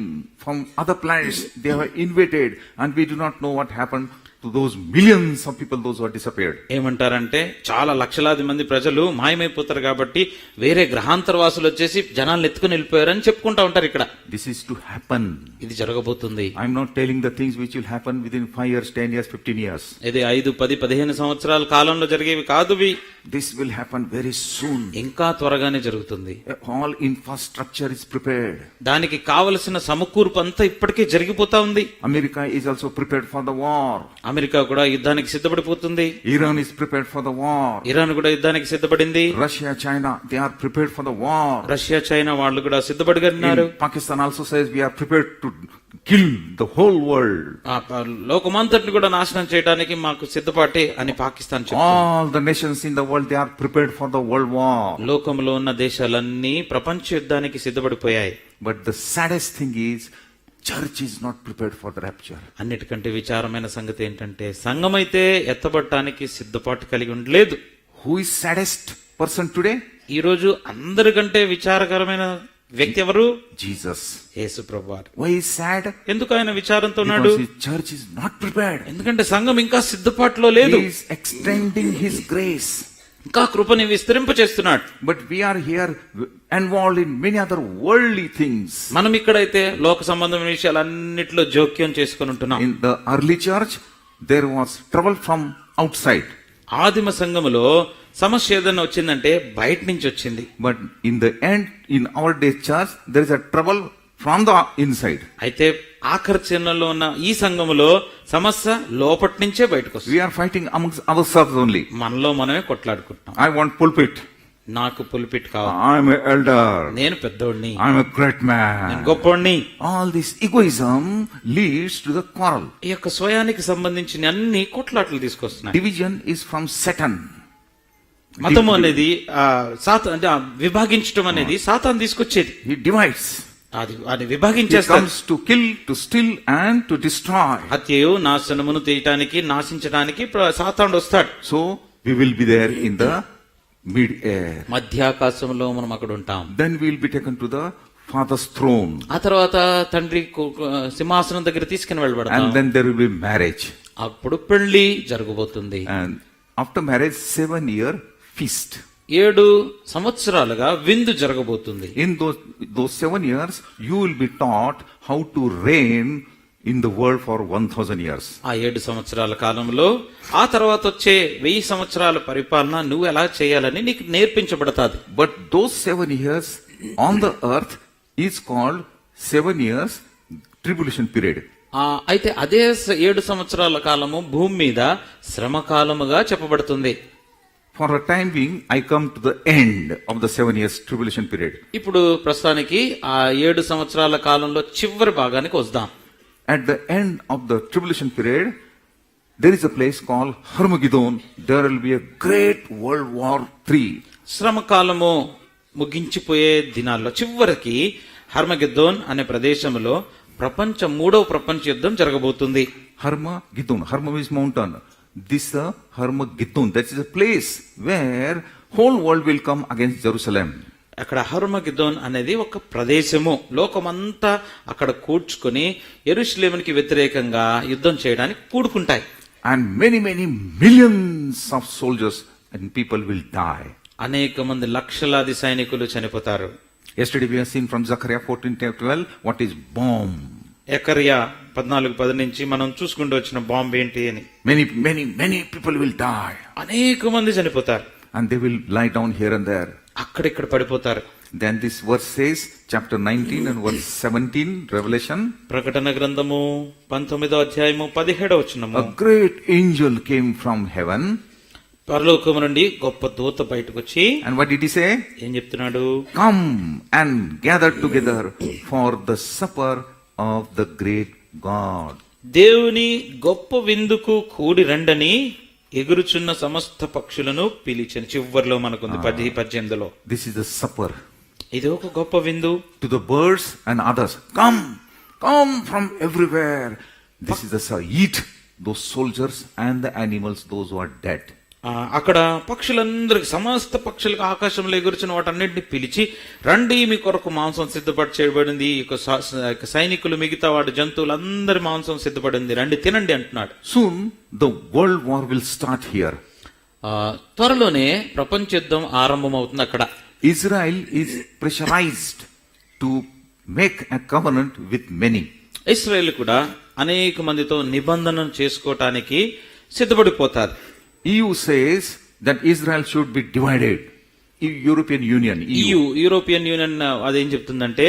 from other planets, they have invaded and we do not know what happened to those millions of people, those who are disappeared. ఏమంటారంటే చాలా లక్షలాది మంది ప్రజలు మాయమైపోతారు కాబట్టి వేరే గ్రహాంతరవాసులు వచ్చేసి జనాలను ఎత్తుకుని వెళ్ళిపోయారని చెప్పుకుంటా ఉంటారు ఇక్కడ. This is to happen. ఇది జరగబోతుంది. I am not telling the things which will happen within 5 years, 10 years, 15 years. ఇది 5, 10, 15 సంవత్సరాల కాలంలో జరిగేవి కాదువి. This will happen very soon. ఇంకా త్వరగానే జరుగుతుంది. All infrastructure is prepared. దానికి కావలసిన సమకూర్పు అంతా ఇప్పటికే జరిగిపోతా ఉంది. America is also prepared for the war. America కూడా యుద్ధానికి సిద్ధపడిపోతుంది. Iran is prepared for the war. Iran కూడా యుద్ధానికి సిద్ధపడింది. Russia, China, they are prepared for the war. Russia, China వాళ్ళు కూడా సిద్ధపడిగారు. Pakistan also says we are prepared to kill the whole world. లోకమంతటిని కూడా నాశనం చేయడానికి మాకు సిద్ధపాటే అని పాకిస్తాన్ చెప్తుంది. All the nations in the world, they are prepared for the world war. లోకంలో ఉన్న దేశాలన్నీ ప్రపంచ యుద్ధానికి సిద్ధపడిపోయాయి. But the saddest thing is, church is not prepared for the rapture. అన్నిటికంటే విచారమైన సంగతి ఏంటంటే సంఘమైతే ఎత్తబడటానికి సిద్ధపాటు కలిగి ఉండలేదు. Who is saddest person today? ఈ రోజు అందరికంటే విచారకరమైన వ్యక్తి ఎవరు? Jesus. యేసు ప్రభువారు. Why is sad? ఎందుకు ఆయన విచారంతో ఉన్నాడు? Because his church is not prepared. ఎందుకంటే సంఘం ఇంకా సిద్ధపాటులో లేదు. He is extending his grace. ఇంకా కృపని విస్తరింపచేస్తున్నాడు. But we are here involved in many other worldly things. మనం ఇక్కడైతే లోక సంబంధమైన విషయాలన్నిటిలో జోక్యం చేసుకుని ఉంటున్నాం. In the early church, there was trouble from outside. ఆదిమ సంఘములో సమస్య ఏదైనా వచ్చిందంటే బయట నుంచి వచ్చింది. But in the end, in our day church, there is a trouble from the inside. అయితే ఆఖరి చిన్నలో ఉన్న ఈ సంఘములో సమస్య లోపటి నుంచే బయటకు వస్తుంది. We are fighting amongst ourselves only. మనలో మనమే కొట్లాడుకుంటున్నాం. I want pulpit. నాకు పులిపిట్ కావాలి. I am an elder. నేను పెద్దోడిని. I am a great నేను man. గొప్పోడిని. All this egoism leads to the quarrel. ఈ యొక్క స్వయానికి సంబంధించిన అన్ని కొట్లాటలు తీసుకొస్తున్నాయి. Division is from Satan. మతము అనేది అంటే విభాగించడం అనేది సాతాను తీసుకొచ్చేది. He divides. అది He విభాగించేస్తాడు. comes to kill, to steal and to destroy. హత్యయు నాశనమును తీయటానికి నాశించడానికి సాతానుడు వస్తాడు. So we will be there in the mid-air. మధ్యాకాశంలో మనం అక్కడ ఉంటాం. Then we will be taken to the Father's throne. ఆ తర్వాత తండ్రి సింహాసనం దగ్గర తీసుకుని వెళ్ళబడతాం. And then there will be marriage. అప్పుడు పెళ్లి జరగబోతుంది. And after marriage, 7-year feast. 7 సంవత్సరాలుగా విందు జరగబోతుంది. In those 7 years, you will be taught how to reign in the world for 1000 years. ఆ 7 సంవత్సరాల కాలంలో ఆ తర్వాత వచ్చే 1000 సంవత్సరాల పరిపాలన నువ్వు ఎలా చేయాలని నీకు నేర్పించబడతాది. But those 7 years on the earth is called 7 years tribulation period. అయితే అదే 7 సంవత్సరాల కాలము భూమి మీద శ్రమ కాలముగా చెప్పబడుతుంది. For a time being, I come to the end of the 7 years tribulation period. ఇప్పుడు ప్రస్తుతానికి ఆ 7 సంవత్సరాల కాలంలో చివరి భాగానికి వద్దాం. At the end of the tribulation period, there is a place called Armageddon. There will be a great World War III. శ్రమ కాలము ముగించిపోయే దినాల్లో చివరికి హర్మగెద్దోన్ అనే ప్రదేశంలో మూడవ ప్రపంచ యుద్ధం జరగబోతుంది. Armageddon. Harma means mountain. This Armageddon. That is a place where whole world will come against Jerusalem. అక్కడ హర్మగెద్దోన్ అనేది ఒక ప్రదేశము. లోకమంతా అక్కడ కూర్చుకొని యెరూషలేముకి వ్యతిరేకంగా యుద్ధం చేయడానికి కూడుకుంటాయి. And many millions of soldiers and people will die. అనేక మంది లక్షలాది సైనికులు చనిపోతారు. Yesterday we have seen from Zechariah 14:12 what is bomb. ఎకర్యా 14:10 నుంచి మనం చూసుకుంటూ వచ్చిన బాంబు ఏంటి అని. Many people will die. అనేక మంది చనిపోతారు. And they will lie down here and there. అక్కడిక్కడ పడిపోతారు. Then this verse says, chapter 19 and verse 17, Revelation. ప్రకటన గ్రంథము 19వ అధ్యాయము 17వ వచనము. A great angel came from heaven. పరలోకము నుండి గొప్ప దూత బయటకు వచ్చి And what did he say? ఏం చెప్తున్నాడు? Come and gather together for the supper of the great God. దేవుని గొప్ప విందుకు కూడి రండని ఎగురుచున్న సమస్త పక్షులను పిలిచిన. చివర్లో మనకుంది 10-18లో. This is the supper. ఇది ఒక గొప్ప విందు. To the birds and others, come from everywhere. This is the eat those soldiers and the animals, those who are dead. అక్కడ పక్షులందరికి, సమస్త పక్షులకు, ఆకాశంలో ఎగురుచిన వాటన్నిటిని పిలిచి, రండి మీ కొరకు మాంసం సిద్ధపడి చేయబడింది. సైనికులు, మిగతా వాటి జంతువులందరి మాంసం సిద్ధపడింది, రండి తినండి అంటున్నాడు. Soon the world war will start here. త్వరలోనే ప్రపంచ యుద్ధం ఆరంభమవుతుంది అక్కడ. Israel is pressurized to make a covenant with many. ఇశ్రాయేలు కూడా అనేక మందితో నిబంధన చేసుకోవటానికి సిద్ధపడిపోతారు. EU says that Israel should be divided. European Union. European union అదేం చెప్తుందంటే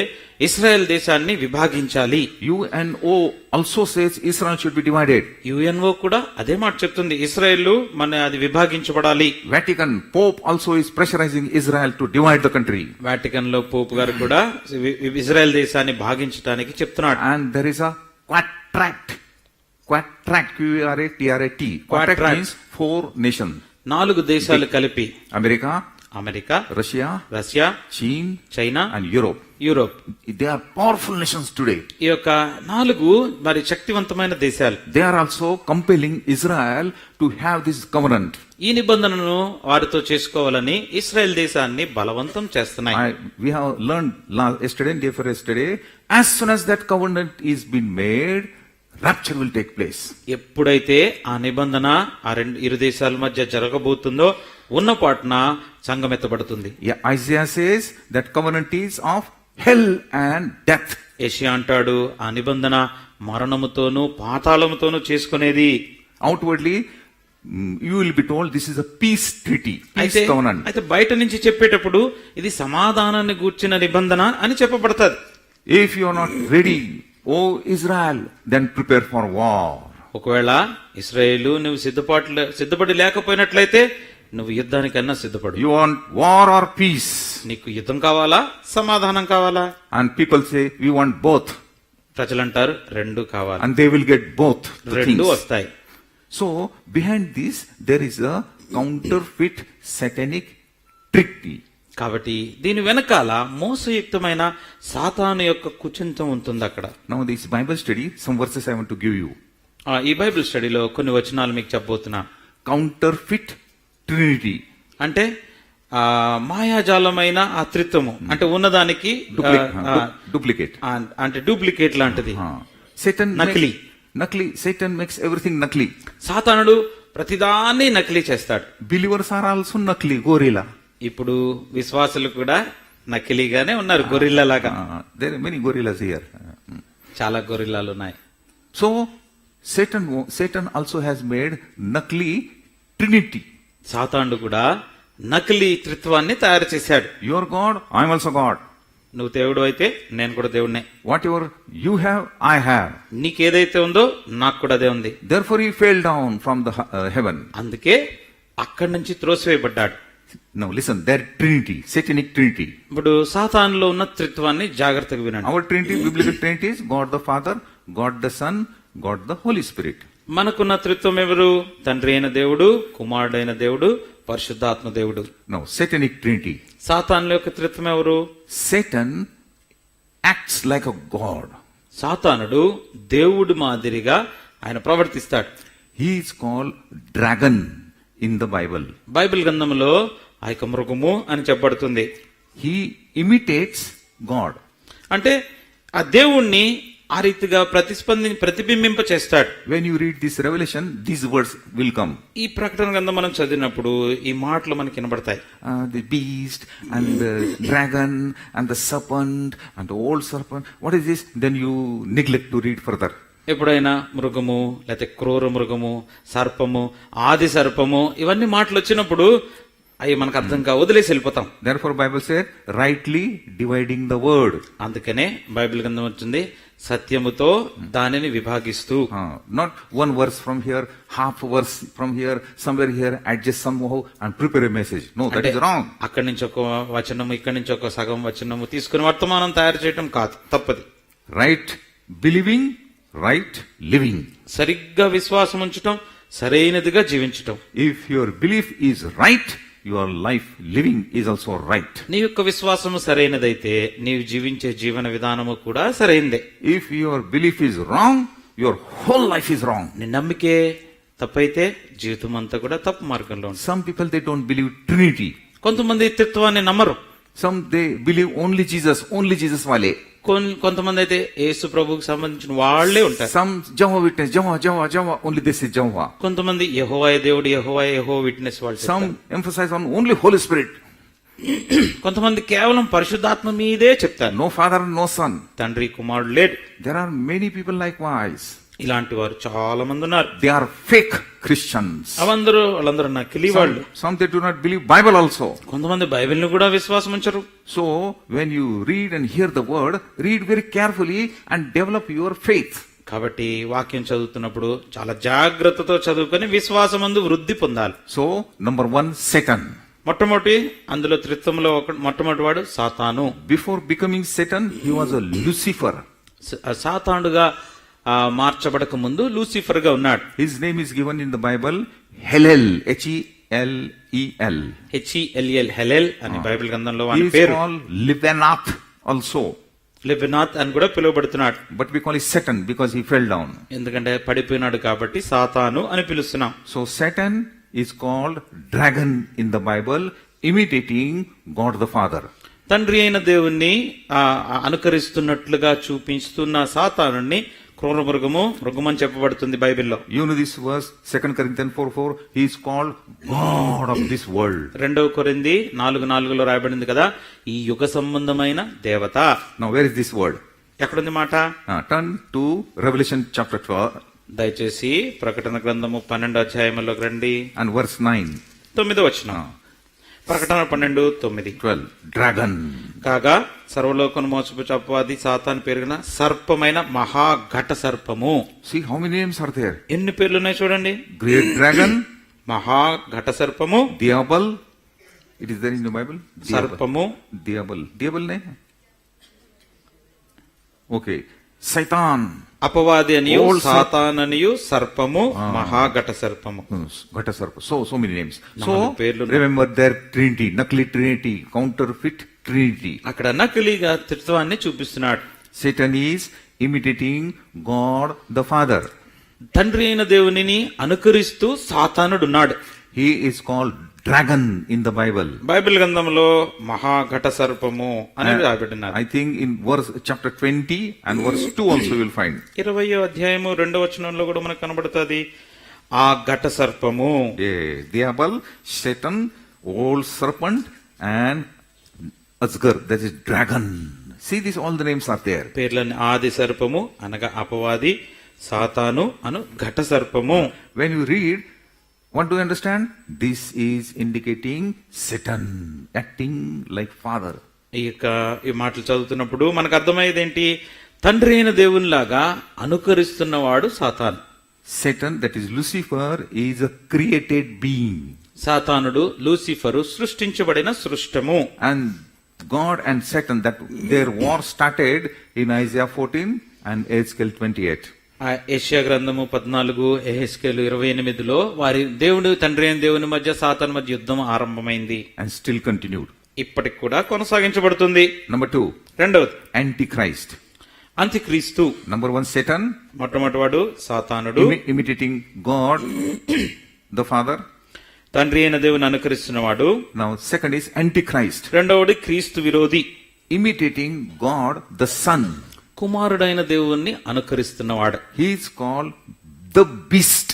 ఇస్రాయెల్ దేశాన్ని విభాగించాలి. UNO also says Israel should be divided. UNO కూడా అదే మాట చెప్తుంది, ఇస్రాయెల్ అది విభాగించబడాలి. Vatican Pope also is pressurizing Israel to divide the country. Vatican లో పోప్ గారు కూడా ఇజ్రాయెల్ దేశాన్ని భాగించడానికి చెప్తున్నాడు. And there is a quatract. QUARAT. Quatract means 4 nations. 4 దేశాలు కలిపి America, Russia, China and Europe. They are powerful nations today. ఈ యొక్క 4 మరి శక్తివంతమైన దేశాలు. They are also compelling Israel to have this covenant. ఈ నిబంధనను వారితో చేసుకోవాలని ఇశ్రాయేల్ దేశాన్ని బలవంతం చేస్తున్నాయి. We have learned yesterday, as soon as that covenant is been made, rapture will take place. ఎప్పుడైతే ఆ నిబంధన ఆ ఇరు దేశాల మధ్య జరగబోతుందో ఉన్న పాటున సంగమెత్తబడుతుంది. Isaiah says that covenant is of hell and death. యెషయా అంటాడు ఆ నిబంధన మరణముతోను పాతాళముతోను చేసుకునేది. Outwardly you will be told this is a peace treaty, peace covenant. అయితే బయట నుంచి చెప్పేటప్పుడు ఇది సమాధానాన్ని గూర్చిన నిబంధన అని చెప్పబడతది. If you are not ready, O Israel, then prepare for war. ఒకవేళ ఇశ్రాయేలు నువ్వు సిద్ధపడి లేకపోయినట్లయితే నువ్వు యుద్ధానికన్నా సిద్ధపడు. You want war or peace? నీకు యుద్ధం కావాలా, సమాధానం కావాలా? And people say we want both. ప్రజలంటారు రెండు కావాలి. And they will get both the రెండు things. వస్తాయి. So behind this there is a counterfeit satanic treaty. కాబట్టి దీని వెనకాల మోసయుక్తమైన సాతాను యొక్క కుచింతం ఉంటుంది అక్కడ. Now this Bible study, some verses I want to give you. ఈ బైబిల్ స్టడీలో కొన్ని వచనాలు మీకు చెప్పబోతున్నా. Counterfeit Trinity. అంటే మాయాజాలమైన ఆ త్రిత్వము, అంటే ఉన్నదానికి డూప్లికేట్, అంటే డూప్లికేట్ లాంటిది. నకిలీ. Satan makes everything నకిలీ. సాతానుడు ప్రతిదాన్ని నకిలీ చేస్తాడు. Believers are also నకిలీ, gorilla. ఇప్పుడు విశ్వాసులు కూడా నకిలీగానే ఉన్నారు, గొరిల్లా లాగా. There are many gorillas here. చాలా గొరిల్లాలు ఉన్నాయి. So Satan also has made నకిలీ Trinity. సాతానుడు కూడా నకిలీ త్రిత్వాన్ని తయారు చేశాడు. You are God, I am also God. నువ్వు దేవుడు అయితే నేను కూడా దేవుడినే. Whatever you have, I have. నీకేదైతే ఉందో నాకు కూడా అదే ఉంది. Therefore he fell down from the heaven. అందుకే అక్కడి నుంచి త్రోసివేయబడ్డాడు. Now listen, their Trinity, Satanic Trinity. ఇప్పుడు సాతానులో ఉన్న త్రిత్వాన్ని జాగ్రత్తగా వినండి. Our Trinity, biblical Trinity is God the Father, God the Son, God the Holy Spirit. మనకున్న త్రిత్వం ఎవరు? తండ్రి అయిన దేవుడు, కుమారుడైన దేవుడు, పరిశుద్ధాత్మ దేవుడు. Now Satanic Trinity. సాతానుల యొక్క త్రిత్వం ఎవరు? Satan acts like a god. సాతానుడు దేవుడి మాదిరిగా ఆయన ప్రవర్తిస్తాడు. He is called dragon in the Bible. Bible గ్రంథంలో ఆ యొక్క మృగము అని చెప్పబడుతుంది. He imitates God. అంటే ఆ దేవుణ్ణి ఆ రీతిగా ప్రతిబింబింప చేస్తాడు. When you read this revelation, these words will come. ఈ ప్రకటన గ్రంథం మనం చదివినప్పుడు ఈ మాటలు మనకి వినబడతాయి. The beast and the dragon and the serpent and the old serpent. What is this? Then you neglect to read further. ఎప్పుడైనా మృగము లేకపోతే క్రూర మృగము, సర్పము, ఆది సర్పము ఇవన్నీ మాటలు వచ్చినప్పుడు అవి మనకు అర్థం కా వదిలేసి వెళ్ళిపోతాం. Therefore Bible said, rightly dividing the word. అందుకనే బైబిల్ గ్రంథం వచ్చింది సత్యముతో దానిని విభాగిస్తూ. Not one verse from here, half verse from here, somewhere here, adjust somehow and prepare a message. No, that is wrong. అక్కడి నుంచి ఒక వచనము, ఇక్కడి నుంచి ఒక సగం వచనము తీసుకుని వర్తమానం తయారు చేయటం కాదు, తప్పది. Right believing, right living. సరిగ్గా విశ్వాసం ఉంచటం, సరైనదిగా జీవించటం. If your belief is right, your life living is also right. నీ యొక్క విశ్వాసము సరైనదైతే నీవు జీవించే జీవన విధానము కూడా సరైనదే. If your belief is wrong, your whole life is wrong. నీ నమ్మికే తప్పైతే జీవితం అంతా కూడా తప్పు మార్గంలో ఉంటుంది. Some people, they don't believe Trinity. కొంతమంది త్రిత్వాన్ని నమ్మరు. Some, they believe only Jesus wale. కొంతమంది అయితే యేసు ప్రభువుకు సంబంధించిన వాళ్లే ఉంటారు. Some Jehovah Witness, Jehovah, only this is Jehovah. కొంతమంది యెహోవాయే దేవుడు, యెహోవా విట్నెస్ వాళ్ళు. Some emphasize on only Holy Spirit. కొంతమంది కేవలం పరిశుద్ధాత్మ మీదే చెప్తారు. No Father, no Son. తండ్రి కుమారుడు లేడు. There are many people likewise. ఇలాంటి వారు చాలా మంది ఉన్నారు. They are fake Christians. వాళ్ళందరూ నకిలీ వాళ్ళు. Some they do not believe Bible also. కొంతమంది బైబిల్ని కూడా విశ్వాసం ఉంచరు. So when you read and hear the word, read very carefully and develop your faith. కాబట్టి వాక్యం చదువుతున్నప్పుడు చాలా జాగ్రత్తతో చదువుకొని విశ్వాసమందు వృద్ధి పొందాలి. So number 1, Satan. మొట్టమొదటి అందులో త్రిత్వంలో మొట్టమొదటి వాడు సాతాను. Before becoming Satan, he was a Lucifer. సాతానుగా మార్చబడక ముందు లూసిఫర్ గా ఉన్నాడు. His name is given in the Bible Hellel, H-E-L-E-L. H-E-L-E-L, హెలెల్ అని బైబిల్ గ్రంథంలో He వాని is పేరు. called Leviathan also. లెబెనాత్ అని కూడా పిలువబడుతున్నాడు. But we call it Satan because he fell down. ఎందుకంటే పడిపోయినాడు కాబట్టి సాతాను అని పిలుస్తున్నాం. So Satan is called dragon in the Bible, imitating God the Father. తండ్రి అయిన దేవుణ్ణి అనుకరిస్తున్నట్లుగా చూపిస్తున్న సాతానుని క్రూర మృగము అని చెప్పబడుతుంది బైబిల్లో. You know this verse, 2 Corinthians 4:4, he is called God of this world. 2 కొరింథీ 4:4 రాయబడింది కదా, ఈ యుగ సంబంధమైన దేవత. Now where is this word? ఎక్కడుంది మాట? Turn to Revelation chapter 12. దయచేసి ప్రకటన గ్రంథము 12వ అధ్యాయంలోకి రండి. And verse 9. 9వ వచనం. ప్రకటన 12:9. 12. Dragon. కాగా సర్వలోకను మోసపుచ్చు అపవాది సాతాను పెరిగిన సర్పమైన మహాఘట సర్పము. See how many names are there? ఎన్ని పేర్లు ఉన్నాయి చూడండి. Great dragon, మహాఘట సర్పము, Diabol. It is there in the Bible. సర్పము, Diabol ne? Okay. Satan. అపవాది అనియు సాతాననియు సర్పము, మహాఘట సర్పము. Ghata Sarpa. So many names. So పేర్లు. remember their Trinity, Nakli Trinity, counterfeit Trinity. అక్కడ నకిలీగా త్రిత్వాన్ని చూపిస్తున్నాడు. Satan is imitating God the Father. తండ్రి అయిన దేవునిని అనుకరిస్తూ సాతానుడున్నాడు. He is called dragon in the Bible. Bible గ్రంథంలో మహాఘట సర్పము అని రాయబడినారు. I think in chapter 20 and verse 2 also you will find. 20వ అధ్యాయము 2వ వచనంలో కూడా మనకు కనబడుతుంది ఆ ఘట సర్పము. Diabol, Satan, old serpent and Asgar, that is dragon. See this, all the names are there. పేర్లని ఆది సర్పము అనగా అపవాది, సాతాను అను ఘట సర్పము. When you read, what do you understand? This is indicating Satan acting like father. ఈ మాటలు చదువుతున్నప్పుడు మనకు అర్థమయ్యేది ఏంటి? తండ్రి అయిన దేవునిలాగా అనుకరిస్తున్నవాడు సాతాను. Satan, that is Lucifer, is a created being. సాతానుడు లూసిఫరు సృష్టించబడిన సృష్టము. And God and Satan, that their war started in Isaiah 14 and Ezekiel 28. ఆ యెషయా గ్రంథము 14, యెహెజ్కేలు 28లో వారి దేవుడు తండ్రి అయిన దేవుని మధ్య సాతాను మధ్య యుద్ధం ఆరంభమైంది. And still continued. ఇప్పటికి కూడా కొనసాగించబడుతుంది. Number 2, రెండవది Antichrist. అంత్యక్రీస్తు. Number 1, Satan, మొట్టమొదటివాడు సాతానుడు, imitating God, the Father. తండ్రి అయిన దేవుని అనుకరిస్తున్నవాడు. Now, second is Antichrist, రెండవది క్రీస్తు విరోధి, imitating God, the Son. కుమారుడైన దేవుణ్ణి అనుకరిస్తున్నవాడు. He is called the beast.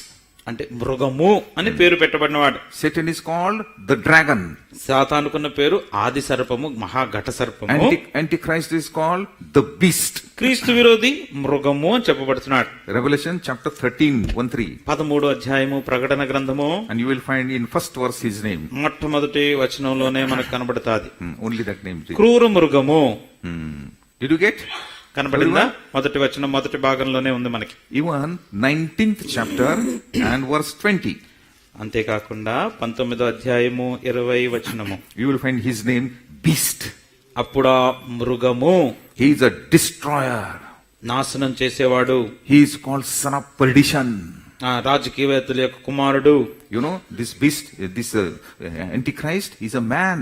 అంటే మృగము అని పేరు పెట్టబడినవాడు. Satan is called the dragon. సాతానుకున్న పేరు ఆది సర్పము, మహాఘట సర్పము. Antichrist is called the beast. క్రీస్తు విరోధి మృగము అని చెప్పబడుతున్నాడు. Revelation chapter 13, 1-3. 13వ అధ్యాయము ప్రకటన గ్రంథము. And you will find in first verse his name. మొట్టమొదటి వచనంలోనే మనకు కనబడుతాది. Only that name. క్రూర మృగము. Did you get? కనబడిందా? మొదటి వచనం మొదటి భాగంలోనే ఉంది మనకి. Even 19th chapter and verse 20. అంతేకాకుండా 19వ అధ్యాయము 20వ వచనము. You will find his name beast. అప్పుడా మృగము. He is a destroyer. నాశనం చేసేవాడు. He is called son of perdition. రాజకీయవేత్తల యొక్క కుమారుడు. You know, this beast, this Antichrist is a man.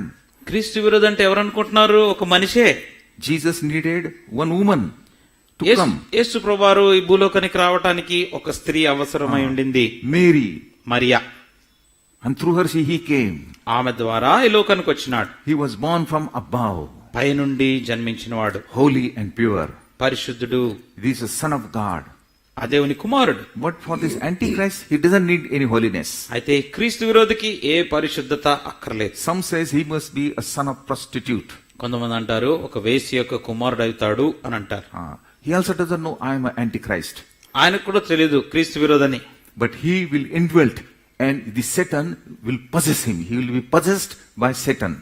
క్రీస్తు విరోధి అంటే ఎవరనుకుంటున్నారు? ఒక మనిషే. Jesus needed one woman to come. యేసు ప్రభువారు ఈ భూలోకానికి రావటానికి ఒక స్త్రీ అవసరమై ఉండింది, Mary. Mariya. And through her he came. ఆమె ద్వారా ఈ లోకానికి వచ్చినాడు. He was born from above. పైనుండి జన్మించినవాడు, Holy and pure. పరిశుద్ధుడు. He is a son of God. ఆ దేవుని కుమారుడు. But for this Antichrist, he doesn't need any holiness. అయితే క్రీస్తు విరోధికి ఏ పరిశుద్ధత అక్కర్లేదు. Some says he must be a son of prostitute. కొంతమంది అంటారు ఒక వేశ్య యొక్క కుమారుడు అవుతాడు అని అంటారు. He also doesn't know I am an Antichrist. ఆయనకు కూడా తెలియదు క్రీస్తు విరోధని. But he will indwelt and the Satan will possess him. He will be possessed by Satan.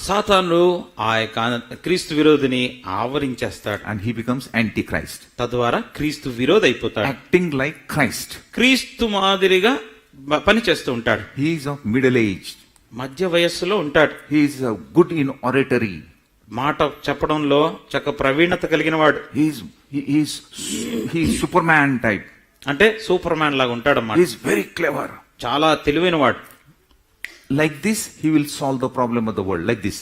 సాతాను ఆ యొక్క క్రీస్తు విరోధిని ఆవరించేస్తాడు. And he becomes Antichrist. తద్వారా క్రీస్తు విరోధి అయిపోతాడు. Acting like Christ. క్రీస్తు మాదిరిగా పని చేస్తూ ఉంటాడు. He is of middle age. మధ్య వయస్సులో ఉంటాడు. He is good in oratory. మాట చెప్పడంలో చక్క ప్రవీణత కలిగిన వాడు. He is Superman type. అంటే సూపర్ మ్యాన్ లాగా ఉంటాడు అన్నమాట. He is very clever. చాలా తెలివైన వాడు. Like this, he will solve the problem of the world. Like this.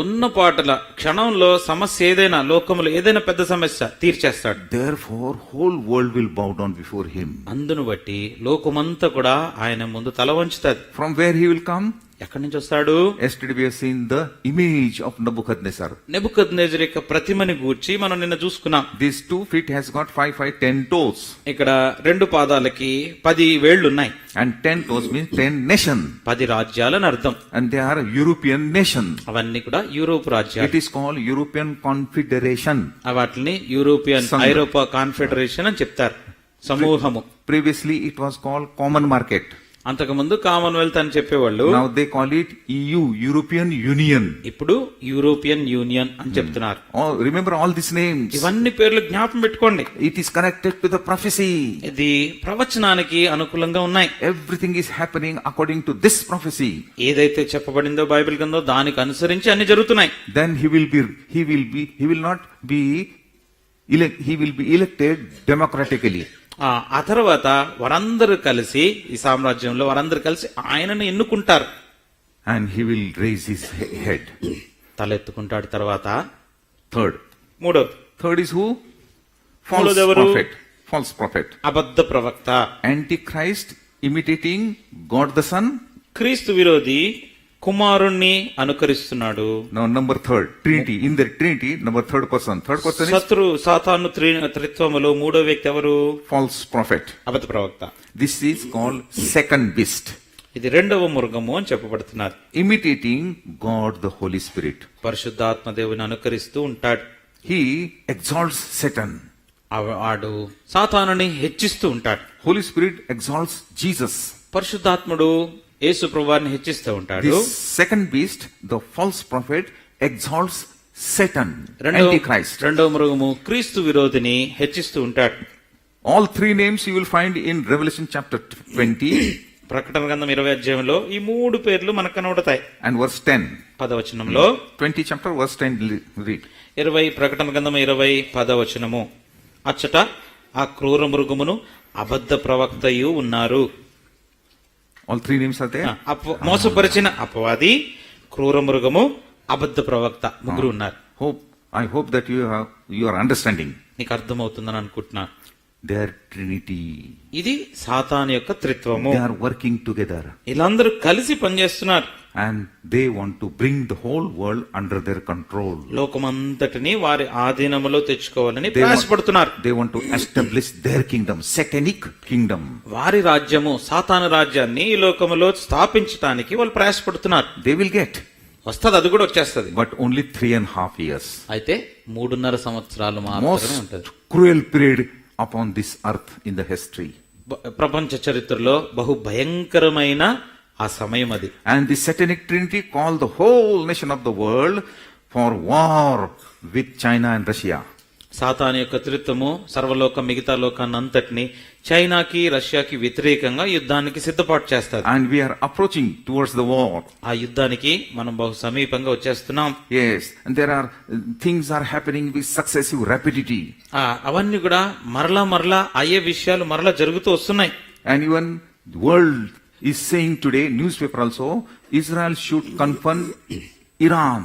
ఉన్న పాటల క్షణంలో సమస్య ఏదైనా, లోకంలో ఏదైనా పెద్ద సమస్య తీర్చేస్తాడు. Therefore, whole world will bow down before him. అందును బట్టి లోకమంతా కూడా ఆయన ముందు తల వంచుతాది. From where he will come? ఎక్కడి నుంచి వస్తాడు? Yesterday we have seen the image of Nebuchadnezzar. నెబుకద్నెజరు యొక్క ప్రతిమని గూర్చి మనం నిన్న చూసుకున్నాం. These 2 feet has got 10 toes. ఇక్కడ 2 పాదాలకి 10 వేళ్లు ఉన్నాయి. And 10 toes means 10 nations. 10 రాజ్యాలని అర్థం. And they are European nations. అవన్నీ కూడా యూరోప్ రాజ్యాలు. It is called European Confederation. వాటిని యూరోపియన్ ఐరోపా కాన్ఫెడరేషన్ అని చెప్తారు, సమూహము. Previously it was called Common Market. అంతకుముందు కామన్వెల్త్ అని చెప్పేవాళ్ళు. Now they call it EU, European Union. ఇప్పుడు యూరోపియన్ యూనియన్ అని చెప్తున్నారు. Remember all these names. ఇవన్నీ పేర్లు జ్ఞాపకం పెట్టుకోండి. It is connected to the prophecy. ఇది ప్రవచనానికి అనుకూలంగా ఉన్నాయి. Everything is happening according to this prophecy. ఏదైతే చెప్పబడిందో బైబిల్ గ్రంథంలో దానికి అనుసరించి అన్ని జరుగుతున్నాయి. Then he will not be elected democratically. ఆ తర్వాత వారందరూ కలిసి, ఈ సామ్రాజ్యంలో వారందరూ కలిసి ఆయనను ఎన్నుకుంటారు. And he will raise his head. తలెత్తుకుంటాడు. తర్వాత మూడోది. Third is who? False prophet. అబద్ధ ప్రవక్త. Antichrist imitating God the Son. క్రీస్తు విరోధి కుమారుణ్ణి అనుకరిస్తున్నాడు. Now number 3, Trinity. In the Trinity, number 3rd person. Third person is సాతాను త్రిత్వములో మూడో వ్యక్తి ఎవరు? false prophet. అబద్ధ ప్రవక్త. This is called second beast. ఇది రెండవ మృగము అని చెప్పబడుతున్నారు. Imitating God the Holy Spirit. పరిశుద్ధాత్మ దేవుని అనుకరిస్తూ ఉంటాడు. He exalts Satan. వాడు సాతానుని హెచ్చిస్తూ ఉంటాడు. Holy Spirit exalts Jesus. పరిశుద్ధాత్ముడు యేసు ప్రభువారిని హెచ్చిస్తూ ఉంటాడు. This second beast, the false prophet, exalts Satan, రెండవ Antichrist. రెండవ మృగము క్రీస్తు విరోధిని హెచ్చిస్తూ ఉంటాడు. All three names you will find in Revelation chapter 20 ప్రకటన గ్రంథం 20 అధ్యాయంలో ఈ మూడు పేర్లు మనకు కనబడతాయి. and verse 10. 10వ వచనంలో 20 chapter verse 10 read. 20 ప్రకటన గ్రంథం 20 10వ వచనము. అచ్చట ఆ క్రూర మృగమును అబద్ధ ప్రవక్తయు ఉన్నారు. All three names are there. మోసపరిచిన అపవాది, క్రూర మృగము, అబద్ధ ప్రవక్త ముగ్గురు ఉన్నారు. I hope that you are understanding. నీకు అర్థమవుతుందని అనుకుంటున్నా. Their trinity. ఇది సాతాను యొక్క త్రిత్వము. They are working together. వీళ్ళందరూ కలిసి పనిచేస్తున్నారు. And they want to bring the whole world under their control. లోకమంతటిని వారి ఆధీనములో తెచ్చుకోవాలని ప్రయాసపడుతున్నారు. They want to establish their kingdom, satanic kingdom. వారి రాజ్యము, సాతాను రాజ్యాన్ని ఈ లోకములో స్థాపించడానికి వాళ్ళు ప్రయాసపడుతున్నారు. They will get. వస్తది, అది కూడా వచ్చేస్తది. But only 3.5 years. అయితే 3.5 సంవత్సరాలు మాత్రమే ఉంటది. Most cruel period upon this earth in the history. ప్రపంచ చరిత్రలో బహు భయంకరమైన ఆ సమయం అది. And the satanic trinity called the whole nation of the world for war with China and Russia. సాతాను యొక్క త్రిత్వము సర్వలోక మిగతా లోకాన్ని అంతటిని చైనాకి రష్యాకి వ్యతిరేకంగా యుద్ధానికి సిద్ధపాటు చేస్తారు. And we are approaching towards the war. ఆ యుద్ధానికి మనం బహు సమీపంగా వచ్చేస్తున్నాం. Yes, and there are things are happening with successive rapidity. అవన్నీ కూడా మరలా అయ్యే విషయాలు మరలా జరుగుతూ వస్తున్నాయి. And even the world is saying today, newspaper also, Israel should confront Iran.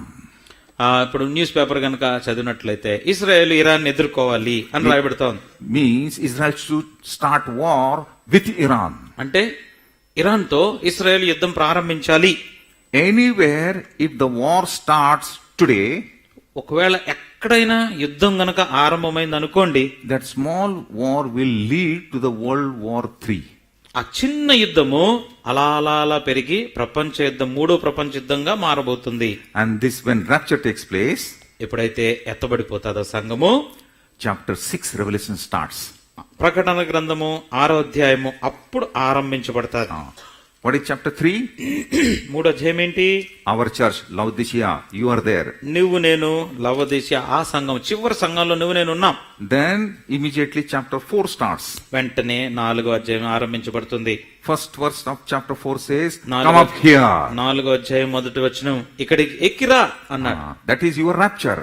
ఇప్పుడు న్యూస్ పేపర్ కనుక చదివినట్లయితే ఇజ్రాయెల్ ఇరాన్ ఎదుర్కోవాలి అని రాయబడుతోంది. Means Israel should start war with Iran. అంటే ఇరాన్ తో ఇజ్రాయెల్ యుద్ధం ప్రారంభించాలి. Anywhere if the war starts today, ఒకవేళ ఎక్కడైనా యుద్ధం గనక ఆరంభమైంది అనుకోండి, that small war will lead to the World War III. ఆ చిన్న యుద్ధము అలా పెరిగి ప్రపంచ యుద్ధం, మూడో ప్రపంచ యుద్ధంగా మారబోతుంది. And this when rapture takes place, ఎప్పుడైతే ఎత్తబడిపోతుందో సంఘము, chapter 6 Revelation starts. ప్రకటన గ్రంథము 6వ అధ్యాయము అప్పుడు ఆరంభించబడతాది. What is chapter 3? 3వ అధ్యాయం ఏంటి? Our church, Laodicea, you are there. నువ్వు నేను లవోదికయ, ఆ సంఘం చివరి సంఘంలో నువ్వు నేను ఉన్నాం. Then immediately chapter 4 starts. వెంటనే 4వ అధ్యాయం ఆరంభించబడుతుంది. First verse of chapter 4 says, come up here. 4వ అధ్యాయం మొదటి వచనం, ఇక్కడికి ఎక్కిరా అన్నాడు. That is your rapture.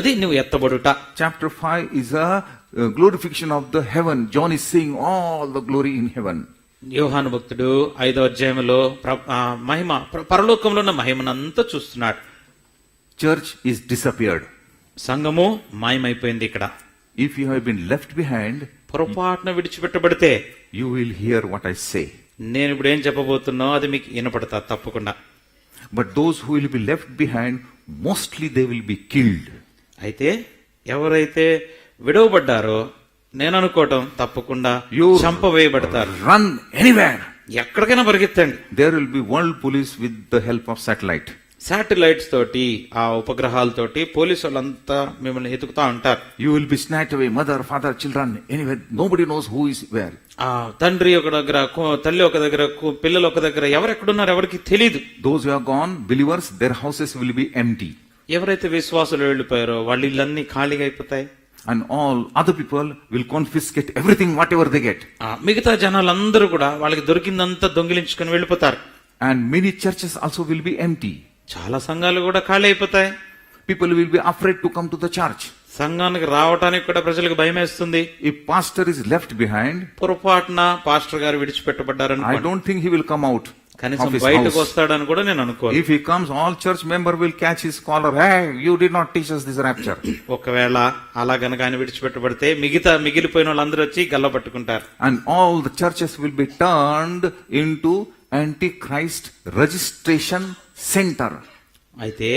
అది నువ్వు ఎత్తబడుట. Chapter 5 is a glorification of the heaven. John is seeing all the glory in heaven. యోహాను భక్తుడు 5వ అధ్యాయంలో మహిమ, పరలోకంలో ఉన్న మహిమనంతా చూస్తున్నాడు. Church is disappeared. సంఘము మాయమైపోయింది. ఇక్కడ If you have been left behind, పొరపాటున విడిచిపెట్టబడితే you will hear what I say. నేను ఇప్పుడు ఏం చెప్పబోతున్నా అది మీకు వినపడతా తప్పకుండా. But those who will be left behind, mostly they will be killed. అయితే ఎవరైతే విడవబడ్డారో నేను అనుకోవటం తప్పకుండా చంపవేయబడతారు. Run anywhere. ఎక్కడికైనా పరిగెత్తండి. There will be world police with the help of satellite. Satellites తోటి, ఆ ఉపగ్రహాలతోటి పోలీసు వాళ్ళంతా మిమ్మల్ని ఎతుకుతా ఉంటారు. You will be snatched away, mother, father, children, anywhere. Nobody knows who is where. తండ్రి ఒక దగ్గర, తల్లి ఒక దగ్గర, పిల్లలు ఒక దగ్గర, ఎవరెక్కడున్నారు ఎవరికి తెలియదు. Those who are gone, believers, their houses will be empty. ఎవరైతే విశ్వాసులు వెళ్లిపోయారో వాళ్ళ ఇళ్ళన్నీ ఖాళీగా అయిపోతాయి. And all other people will confiscate everything, whatever they get. మిగతా జనాలందరూ కూడా వాళ్ళకి దొరికిందంతా దొంగిలించుకుని వెళ్ళిపోతారు. And many churches also will be empty. చాలా సంఘాలు కూడా ఖాళీ అయిపోతాయి. People will be afraid to come to the church. సంఘానికి రావటానికి కూడా ప్రజలకు భయం వేస్తుంది. If pastor is left behind, పొరపాటున పాస్టర్ గారు విడిచిపెట్టబడ్డారని I don't think he will come out. కనీసం బయటకు వస్తాడని కూడా నేను అనుకోను. If he comes, all church member will catch his collar. Hey, you did not teach us this rapture. ఒకవేళ అలా గనక ఆయన విడిచిపెట్టబడితే మిగిలిపోయిన వాళ్ళందరూ వచ్చి గల్ల పట్టుకుంటారు. And all the churches will be turned into Antichrist registration center. అయితే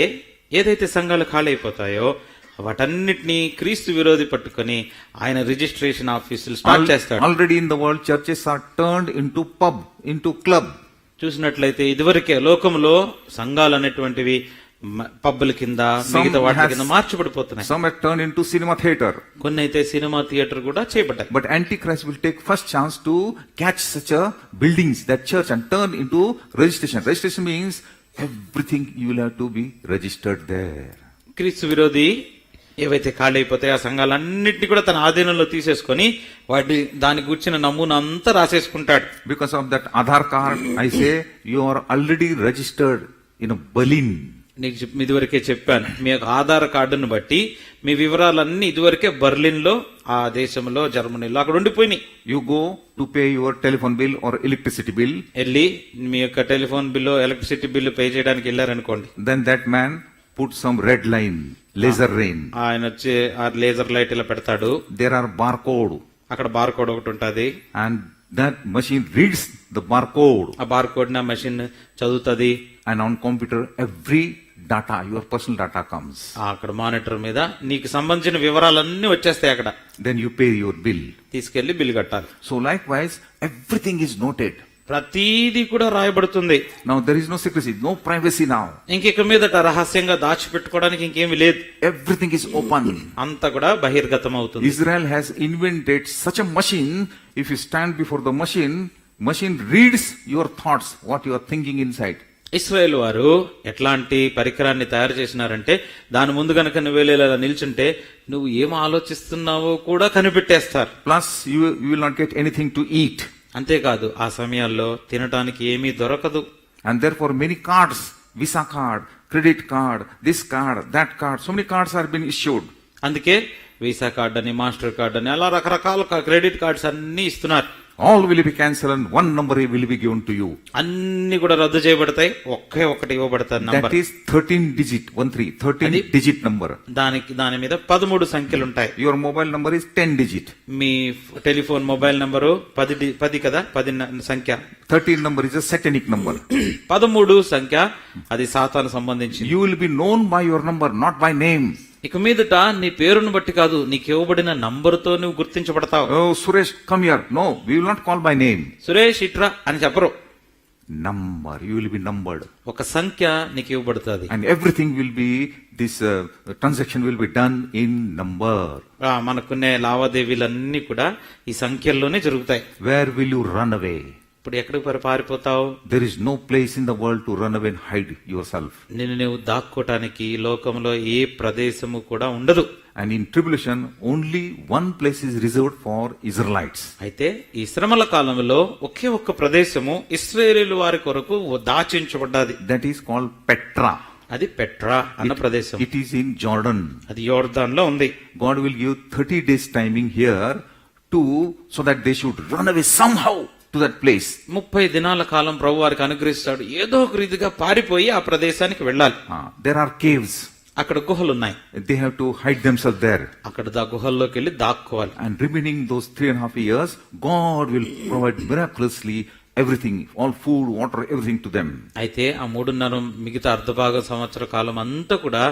ఏదైతే సంఘాలు ఖాళీ అయిపోతాయో వాటన్నిటినీ క్రీస్తు విరోధి పట్టుకొని ఆయన రిజిస్ట్రేషన్ ఆఫీసులు స్టార్ట్ చేస్తాడు. Already in the world, churches are turned into pub, into club. చూసినట్లయితే ఇదివరకే లోకంలో సంఘాలు అనేటువంటివి పబ్బుల కింద, మిగతా వాటి కింద మార్చబడిపోతున్నాయి. Some are turned into cinema theater. కొన్ని అయితే సినిమా థియేటర్ కూడా చేయబడ్డాయి. But Antichrist will take first chance to catch such a buildings, that church, and turn into registration. Registration means everything you will have to be registered there. క్రీస్తు విరోధి ఏవైతే ఖాళీ అయిపోతాయో ఆ సంఘాలన్నింటినీ కూడా తన ఆధీనంలో తీసేసుకొని దాని గురించిన నమూనా అంతా రాసేసుకుంటాడు. Because of that Aadhaar card, I say you are already registered in a Berlin. నీకు ఇదివరకే చెప్పాను, మీ యొక్క ఆధార్ కార్డును బట్టి మీ వివరాలన్నీ ఇదివరకే బర్లిన్ లో, ఆ దేశంలో, జర్మనీలో అక్కడ ఉండిపోయినాయి. You go to pay your telephone bill or electricity bill. వెళ్ళి మీ యొక్క telephone bill, electricity bill pay చేయడానికి వెళ్ళారనుకోండి. Then that man put some red line, laser line. ఆయన వచ్చి ఆ లేజర్ లైట్ ఇలా పెడతాడు. There are barcode. అక్కడ బార్ కోడ్ ఒకటి ఉంటది. And that machine reads the barcode. ఆ బార్ కోడ్ నా మెషిన్ చదువుతుంది. And on computer, every data, your personal data comes. అక్కడ మానిటర్ మీద నీకు సంబంధించిన వివరాలన్నీ వచ్చేస్తాయి అక్కడ. Then you pay your bill. తీసుకెళ్లి బిల్ కట్టాలి. So likewise, everything is noted. ప్రతీది కూడా రాయబడుతుంది. Now there is no secrecy, no privacy now. ఇంక మీదట రహస్యంగా దాచిపెట్టుకోవడానికి ఇంకేమీ లేదు. Everything is open. అంతా కూడా బహిర్గతం అవుతుంది. Israel has invented such a machine. If you stand before the machine reads your thoughts, what you are thinking inside. ఇశ్రాయేలు వారు ఎట్లాంటి పరికరాన్ని తయారు చేసినారంటే దాని ముందు గనక నువ్వు ఇలా నిల్చుంటే నువ్వు ఏం ఆలోచిస్తున్నావో కూడా కనిపెట్టేస్తారు. Plus you will not get anything to eat. అంతేకాదు ఆ సమయాల్లో తినటానికి ఏమీ దొరకదు. And therefore many cards, Visa card, credit card, this card, that card, so many cards are being issued. అందుకే వీసా కార్డ్ అని, మాస్టర్ కార్డ్ అని, అలా రకరకాల క్రెడిట్ కార్డ్స్ అన్ని ఇస్తున్నారు. All will be cancelled and one number will be given to you. అన్ని కూడా రద్దు చేయబడతాయి, ఒకే ఒకటి ఇవ్వబడతాయి number. That is 13 digit number. దాని మీద 13 సంఖ్యలు ఉంటాయి. Your mobile number is 10 digit. Me telephone mobile number 10 కదా, 10 సంఖ్య. 13 number is a satanic number. 13 సంఖ్య అది సాతాను సంబంధించి. You will be known by your number, not by name. ఇక మీదట నీ పేరును బట్టి కాదు, నీకు ఇవ్వబడిన నంబరుతో నువ్వు గుర్తించబడతావు. Oh, Suresh, come here. No, we will not call by name. Suresh ఇట్రా అని చెప్పరు. Number, you will be numbered. ఒక సంఖ్య నీకు ఇవ్వబడుతుంది. And everything will be, this transaction will be done in number. మనకునే లావాదేవీలన్నీ కూడా ఈ సంఖ్యల్లోనే జరుగుతాయి. Where will you run away? ఇప్పుడు ఎక్కడికి పారిపోతావు? There is no place in the world to run away and hide yourself. నిన్ను నువ్వు దాక్కోటానికి లోకంలో ఏ ప్రదేశము కూడా ఉండదు. And in tribulation, only one place is reserved for Israelites. అయితే ఈ శ్రమల కాలంలో ఒకే ఒక్క ప్రదేశము ఇశ్రాయేలు వారి కొరకు దాచించబడ్డది. That is called Petra. అది పెట్రా అన్న ప్రదేశం. It is in Jordan. అది యోర్దాన్ లో ఉంది. God will give 30 days timing here so that they should run away somehow to that place. 30 దినాల కాలం ప్రభు వారికి అనుగ్రహిస్తాడు. ఏదో ఒక రీతిగా పారిపోయి ఆ ప్రదేశానికి వెళ్ళాలి. There are caves. అక్కడ గుహలు ఉన్నాయి. They have to hide themselves there. అక్కడ గుహల్లోకి వెళ్ళి దాక్కోవాలి. And remaining those 3.5 years, God will provide miraculously everything, all food, water, everything to them. అయితే ఆ 3.5 మిగతా అర్ధభాగం సంవత్సర కాలం అంతా కూడా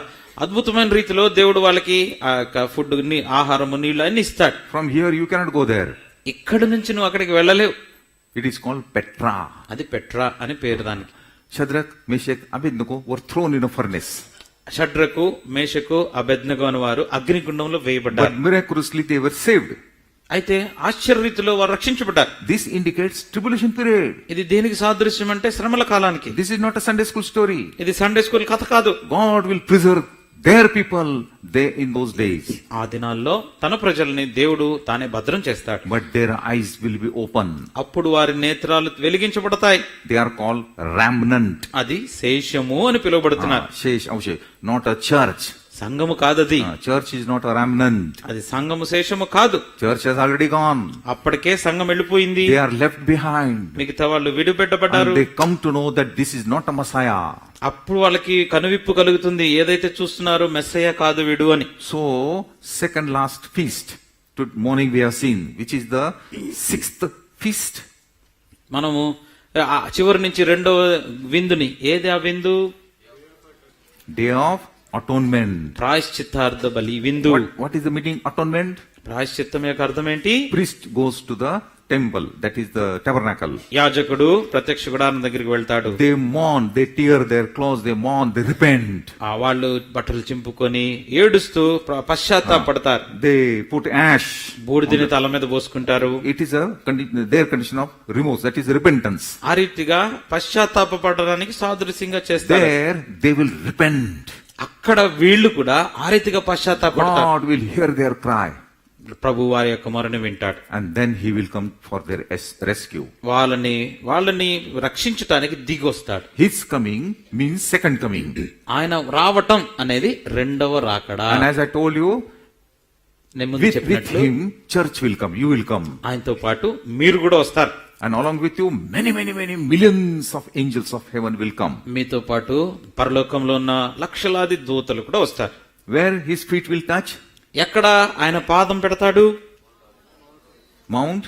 అద్భుతమైన రీతిలో దేవుడు వాళ్ళకి ఫుడ్, ఆహారము, నీళ్లు అన్ని ఇస్తాడు. From here you cannot go there. ఇక్కడి నుంచి నువ్వు అక్కడికి వెళ్ళలేవు. It is called Petra. అది పెట్రా అని పేరు దానికి. Shadrach, Meshach, Abednego were thrown in a furnace. షడ్రకు, మేషకు, అబేద్నెగో అనే వారు అగ్నిగుండంలో వేయబడ్డారు. But miraculously they were saved. అయితే ఆశ్చర్యరీతిలో వారు రక్షించబడ్డారు. This indicates tribulation period. ఇది దేనికి సాదృశ్యం అంటే శ్రమల కాలానికి. This is not a Sunday school story. ఇది సండే స్కూల్ కథ కాదు. God will preserve their people in those days. ఆ దినాల్లో తన ప్రజల్ని దేవుడు తానే భద్రం చేస్తాడు. But their eyes will be open. అప్పుడు వారి నేత్రాలు వెలిగించబడతాయి. They are called remnant. అది శేషము అని పిలువబడుతున్నారు. Not a church. సంఘము కాదది. Church is not a remnant. అది సంఘము శేషము కాదు. Church has already gone. అప్పటికే సంఘం వెళ్ళిపోయింది. They are left behind. మిగతా వాళ్ళు విడిపెట్టబడ్డారు. And they come to know that this is not a Messiah. అప్పుడు వాళ్ళకి కనువిప్పు కలుగుతుంది, ఏదైతే చూస్తున్నారో మెస్సయ్య కాదు వీడు అని. So second last feast to morning we have seen, which is the 6th feast. మనము చివరి నుంచి రెండవ విందుని, ఏది ఆ విందు? Day of Atonement. ప్రాయశ్చిత్తార్థ బలి విందు. What is the meaning atonement? ప్రాయశ్చిత్తం యొక్క అర్థం ఏంటి? Priest goes to the temple, that is the tabernacle. యాజకుడు ప్రత్యక్ష గుడారం దగ్గరికి వెళ్తాడు. They mourn, they tear their clothes, they mourn, they repent. వాళ్ళు బట్టలు చింపుకొని ఏడుస్తూ పశ్చాత్తాపడతారు. They put ash. బూడిదని తల మీద పోసుకుంటారు. It is their condition of remorse, that is repentance. ఆ రీతిగా పశ్చాత్తాపడడానికి సాదృశ్యంగా చేస్తారు. There they will repent. అక్కడ వీళ్ళు కూడా ఆ రీతిగా పశ్చాత్తాపడతారు. God will hear their cry ప్రభు వారి యొక్క మొరని వింటాడు. and then he will come for their rescue. వాళ్ళని రక్షించటానికి దిగి వస్తాడు. His coming means second coming. ఆయన రావటం అనేది రెండవ రాకడా. And as I told you, నేను ముందు with చెప్పినట్లు him church will come, you will come. ఆయనతో పాటు మీరు కూడా వస్తారు. And along with you, many millions of angels of heaven will come. మీతో పాటు పరలోకంలో ఉన్న లక్షలాది దూతలు కూడా వస్తారు. Where his feet will touch? ఎక్కడ ఆయన పాదం పెడతాడు? Mount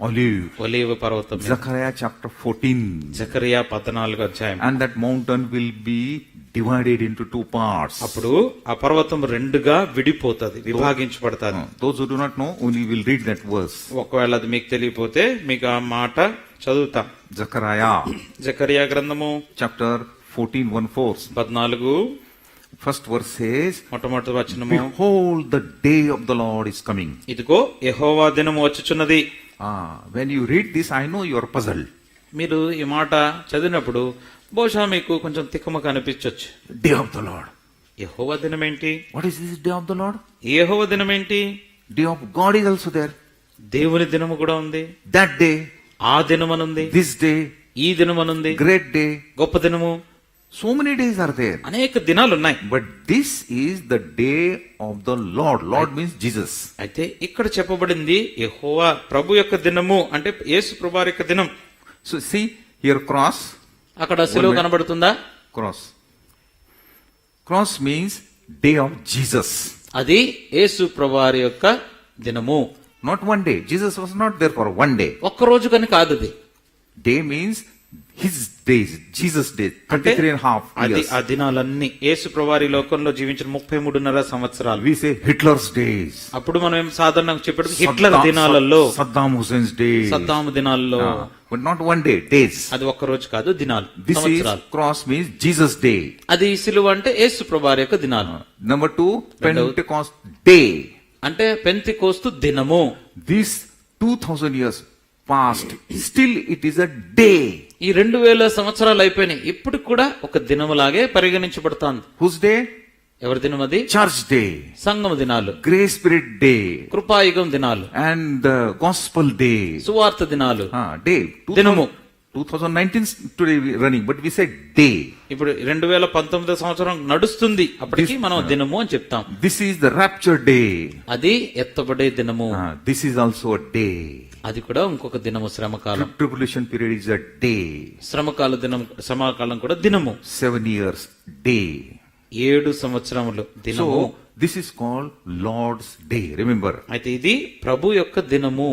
Olive. ఒలీవ పర్వతం మీద. Zechariah chapter 14. జకరియా 14వ అధ్యాయం. And that mountain will be divided into two parts. అప్పుడు ఆ పర్వతం రెండుగా విడిపోతుంది, విభాగించబడతాది. Those who do not know, only will read that verse. ఒకవేళ అది మీకు తెలియపోతే మీకు ఆ మాట చదువుతాం. Zechariah జకరియా గ్రంథము chapter 14, 1-4. 14 First verse says, మొట్టమొదటి వచనము, behold, the day of the Lord is coming. ఇదిగో యెహోవా దినము వచ్చుచున్నది. When you read this, I know you are puzzled. మీరు ఈ మాట చదివినప్పుడు బహుశా మీకు కొంచెం తిక్కమక అనిపించవచ్చు. Day of the Lord. యెహోవా దినం ఏంటి? What is this day of the Lord? యెహోవా దినం ఏంటి? Day of God is also there. దేవుని దినము కూడా ఉంది. That day, ఆ దినమనుంది, this day, ఈ దినమనుంది, great day. గొప్ప దినము. So many days are there. అనేక దినాలు ఉన్నాయి. But this is the day of the Lord. Lord means Jesus. అయితే ఇక్కడ చెప్పబడింది యెహోవా ప్రభు యొక్క దినము, అంటే యేసు ప్రభువారి యొక్క దినం. So see here cross. అక్కడ సిలువ కనబడుతుందా? Cross. Cross means day of Jesus. అది యేసు ప్రభువారి యొక్క దినము. Not one day. Jesus was not there for one day. ఒక్క రోజు కని కాదు అది. Day means his days, Jesus days, 33.5 అది years. ఆ దినాలన్నీ యేసు ప్రభువారి లోకంలో జీవించిన 33.5 సంవత్సరాలు. We say Hitler's days. అప్పుడు మనం ఏం సాధారణంగా చెప్పేది హిట్లర్ దినాలలో, Saddam Hussein's days. సద్దాము దినాల్లో. But not one day, days. అది ఒక్క రోజు కాదు, దినాలు, This is సంవత్సరాలు. cross means Jesus day. అది సిలువ అంటే యేసు ప్రభువారి యొక్క దినాలు. Number 2, Pentecost day. అంటే పెంతెకోస్తు దినము. This 2000 years past, still it is a day. ఈ 2000 సంవత్సరాలు అయిపోయినాయి, ఇప్పుడు కూడా ఒక దినములాగే పరిగణించబడుతోంది. Whose day? ఎవరి దినం అది? Church day. సంఘం దినాలు, Grace Spirit day. కృపాయుగం దినాలు, And the Gospel day. సువార్త దినాలు. Day. దినము. 2019 today running, but we said day. ఇప్పుడు 2019 సంవత్సరం నడుస్తుంది, అప్పటికి మనం దినము అని చెప్తాం. This is the rapture day. అది ఎత్తబడే దినము. This is also a day. అది కూడా ఇంకొక దినము, శ్రమకాలం. Tribulation period is a day. శ్రమకాల దినం, శ్రమకాలం కూడా దినము. 7 years day. 7 సంవత్సరములు దినము. So this is called Lord's day. Remember. అయితే ఇది ప్రభు యొక్క దినము.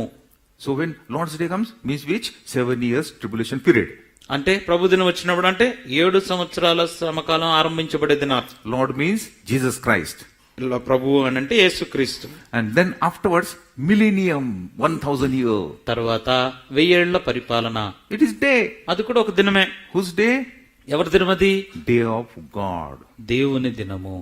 So when Lord's day comes, means which? 7 years tribulation period. అంటే ప్రభు దినం వచ్చినప్పుడు అంటే 7 సంవత్సరాల శ్రమకాలం ఆరంభించబడే దినాలు. Lord means Jesus Christ. ఇలా ప్రభు అని అంటే యేసుక్రీస్తు. And then afterwards, millennium, 1000 year. తర్వాత 1000 ఏళ్ల పరిపాలన. It is day. అది కూడా ఒక దినమే. Whose day? ఎవరి దినం అది? Day of God. దేవుని దినము.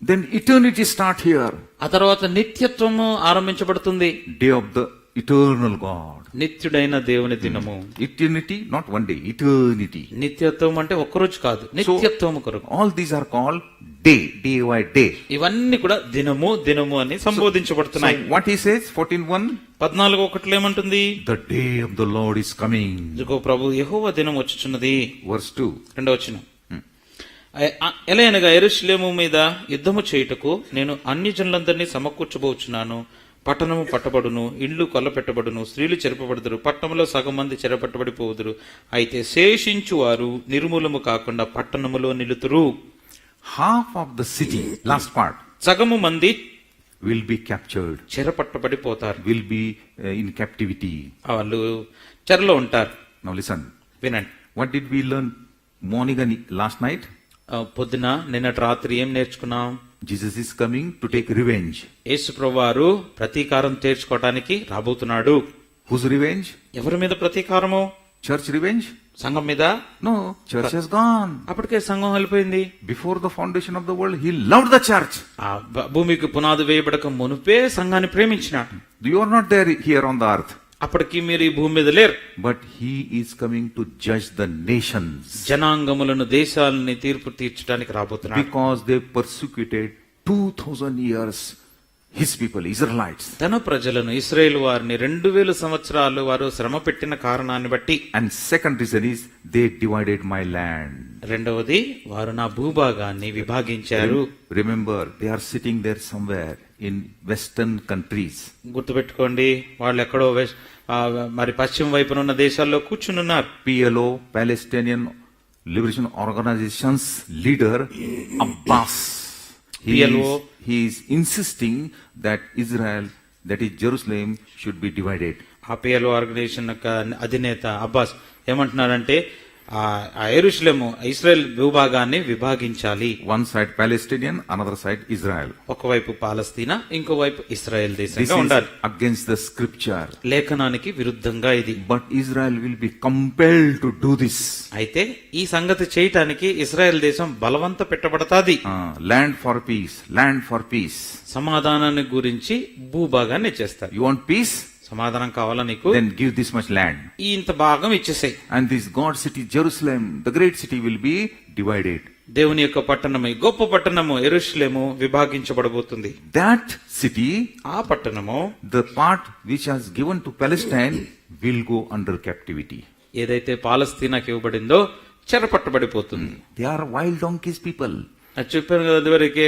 Then eternity start here. ఆ తర్వాత నిత్యత్వము ఆరంభించబడుతుంది. Day of the eternal God. నిత్యుడైన దేవుని దినము. Eternity, not one day, eternity. నిత్యత్వం అంటే ఒక్కరోజు కాదు, నిత్యత్వము కొరకు. All these are called day, day. ఇవన్నీ కూడా దినము దినము అని సంబోధించబడుతున్నాయి. So what he says, 14:1, 14:1 ఏమంటుంది? the day of the Lord is coming. ఇదిగో ప్రభు యెహోవా దినం వచ్చుచున్నది. Verse 2. రెండవ వచనం. ఎలయనగా యెరూషలేము మీద యుద్ధము చేయుటకు నేను అన్ని జనులందరినీ సమకూర్చబోచున్నాను. పట్టణము పట్టబడును, ఇళ్ళు కొల్లపెట్టబడును, స్త్రీలు చెరపబడుదురు, పట్టణంలో సగం మంది చెరపట్టబడిపోవుదురు. అయితే శేషించు వారు నిర్మూలము కాకుండా పట్టణములో నిలుతురు. Half of the city, last part, సగము మంది will be captured, చెరపట్టబడిపోతారు, will be in captivity. వాళ్ళు చెరలో ఉంటారు. Now listen, వినండి. what did we learn morning and last night? పొద్దున నిన్నటి రాత్రి ఏం నేర్చుకున్నాం? Jesus is coming to take revenge. యేసు ప్రభువారు ప్రతీకారం తీర్చుకోవటానికి రాబోతున్నాడు. Whose revenge? ఎవరి మీద ప్రతీకారము? Church revenge? సంఘం మీద? No, church has gone. అప్పటికే సంఘం వెళ్ళిపోయింది. Before the foundation of the world, he loved the church. ఆ భూమికి పునాది వేయబడక మునుపే సంఘాన్ని ప్రేమించినాడు. You are not there here on the earth. అప్పటికి మీరు ఈ భూమి మీద లేరు. But he is coming to judge the nations జనాంగములను, దేశాలని తీర్పు తీర్చడానికి రాబోతున్నాడు. because they persecuted 2000 years his people, Israelites. తన ప్రజలను, ఇశ్రాయేలు వారిని 2000 సంవత్సరాలు వారు శ్రమ పెట్టిన కారణాన్ని బట్టి. And second reason is they divided my land. రెండవది, వారు నా భూభాగాన్ని విభాగించారు. Remember, they are sitting there somewhere in western countries. గుర్తుపెట్టుకోండి, వాళ్ళు ఎక్కడో మరి పశ్చిమ వైపున ఉన్న దేశాల్లో కూర్చునున్నారు. PLO, Palestinian Liberation Organization's leader, Abbas. PLO. He is insisting that Israel, that is Jerusalem, should be divided. ఆ PLO ఆర్గనైజేషన్ యొక్క అధినేత అబ్బాస్ ఏమంటున్నారంటే ఆ యెరూషలేము, ఇశ్రాయేల్ భూభాగాన్ని విభాగించాలి. One side Palestinian, another side Israel. ఒకవైపు పాలస్తీనా, ఇంకోవైపు ఇశ్రాయేల్ This దేశంగా is ఉండాలి. against the scripture. లేఖనానికి విరుద్ధంగా ఇది. But Israel will be compelled to do this. అయితే ఈ సంగతి చేయటానికి ఇశ్రాయేల్ దేశం బలవంత పెట్టబడతాది. Land for peace, land for peace. సమాధానాన్ని గురించి భూభాగాన్ని ఇచ్చేస్తారు. You want peace? సమాధానం కావాలా నీకు? Then give this much land. ఇంత భాగం ఇచ్చేసాయి. And this God city, Jerusalem, the great city, will be divided. దేవుని యొక్క పట్టణము, ఈ గొప్ప పట్టణము యెరూషలేము విభాగించబడబోతుంది. That city, ఆ పట్టణము, the part which has given to Palestine, will go under captivity. ఏదైతే పాలస్తీనాకి ఇవ్వబడిందో చెరపట్టబడిపోతుంది. They are wild donkeys people. అది చెప్పాను కదా ఇదివరకే,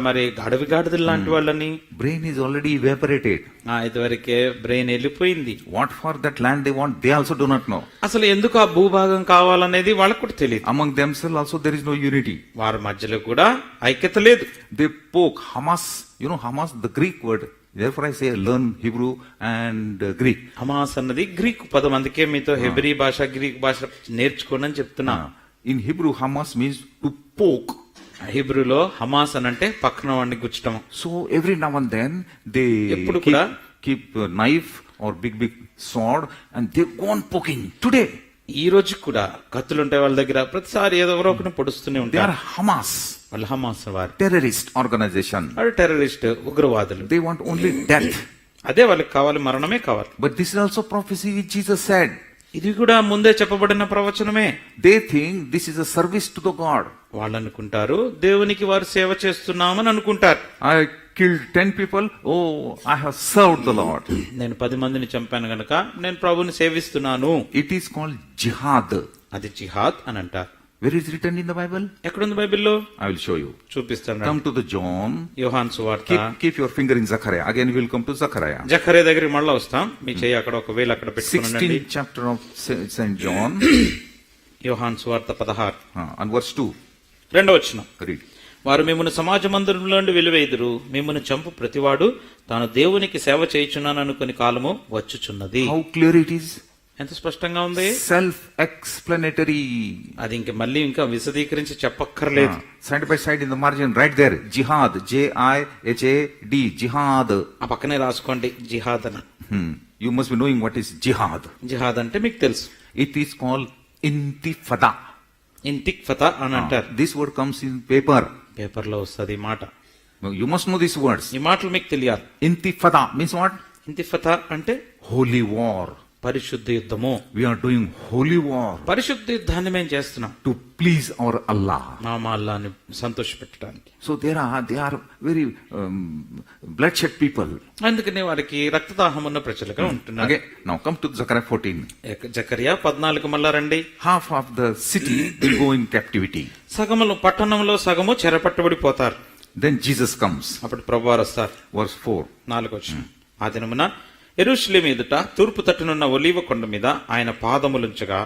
మరి అడవి గాడిదలు లాంటి వాళ్ళని. Brain is already evaporated. ఇదివరకే బ్రెయిన్ వెళ్ళిపోయింది. What for that land they want, they also do not know. అసలు ఎందుకు ఆ భూభాగం కావాలనేది వాళ్ళకు కూడా తెలియదు. Among themselves also there is no unity. వారి మధ్యలో కూడా ఐక్యత లేదు. They poke Hamas, you know Hamas, the Greek word. Therefore I say learn Hebrew and Greek. Hamas అన్నది గ్రీకు పదం, అందుకే మీతో హెబ్రీ భాష, గ్రీక్ భాష నేర్చుకోండి అని చెప్తున్నా. In Hebrew, Hamas means to poke. హిబ్రూలో హమాస్ అని అంటే పక్కన వాడిని గుచ్చటం. So every now and then they ఎప్పుడు కూడా keep a knife or big sword and they go on poking. Today ఈ రోజు కూడా కత్తులు ఉంటాయి వాళ్ళ దగ్గర, ప్రతిసారి ఏదో ఒకరిని పొడుస్తూనే they ఉంటారు. are Hamas, వాళ్ళు హమాస్ వారు terrorist organization. వాళ్ళు టెర్రరిస్ట్, ఉగ్రవాదులు. They want only death. అదే వాళ్ళకి కావాలి, మరణమే కావాలి. But this is also prophecy which Jesus said. ఇది కూడా ముందే చెప్పబడిన ప్రవచనమే. They think this is a service to the God. వాళ్ళు అనుకుంటారు దేవునికి వారు సేవ చేస్తున్నామని అనుకుంటారు. I killed 10 people. Oh, I have served the Lord. నేను 10 మందిని చంపాను గనక నేను ప్రభుని సేవిస్తున్నాను. It is called jihad. అది జిహాద్ అని అంటారు. Where is written in the Bible? ఎక్కడుంది బైబిల్లో? I will show you. చూపిస్తాను. Come to the John. యోహాను సువార్త. Keep your finger in Zechariah. Again we will come to Zechariah. జకర్యా దగ్గరికి మళ్ళా వస్తాం. మీ చెయ్యి అక్కడ ఒకవేళ అక్కడ పెట్టుకోనండి. 16th chapter of St. John. యోహాను సువార్త 16 and verse 2. రెండవ వచనం. Read. వారు మిమ్మును సమాజ మందిరంలో నుండి వెలివేయుదురు, మిమ్మును చంపు ప్రతివాడు తాను దేవునికి సేవ చేయుచున్నాను అనుకుని కాలము వచ్చుచున్నది. How clear it is. ఎంత స్పష్టంగా ఉంది. Self-explanatory. అది ఇంక మళ్ళీ ఇంకా విశదీకరించి చెప్పక్కర్లేదు. Side by side in the margin, right there. Jihad. Jihad. Jihad. ఆ పక్కనే రాసుకోండి జిహాద్ అని. You must be knowing what is jihad. జిహాద్ అంటే మీకు తెలుసు. It is called intifada. ఇంతిక్ఫతా అని అంటారు. This word comes in paper. Paper లో వస్తుంది ఈ మాట. You must know these words. ఈ మాటలు మీకు తెలియాలి. Intifada means what? ఇంతిఫతా అంటే Holy war. పరిశుద్ధ యుద్ధము. We are doing holy war పరిశుద్ధ యుద్ధాన్ని మేము చేస్తున్నాం to please our Allah. మా అల్లాహ్ని సంతోషపెట్టడానికి. So they are very bloodshed people. అందుకనే వారికి రక్తదాహం ఉన్న ప్రజలుగా ఉంటున్నారు. Okay, now come to Zechariah 14. జకర్యా 14 మళ్ళా రండి. Half of the city will go in captivity. సగములు పట్టణంలో సగము చెరపట్టబడిపోతారు. Then Jesus comes. అప్పుడు ప్రభువారు వస్తారు. Verse 4. 4వ వచనం. ఆ దినమున యెరూషలేము ఎదుట తూర్పు తట్టునున్న ఒలీవ కొండ మీద ఆయన పాదములుంచగా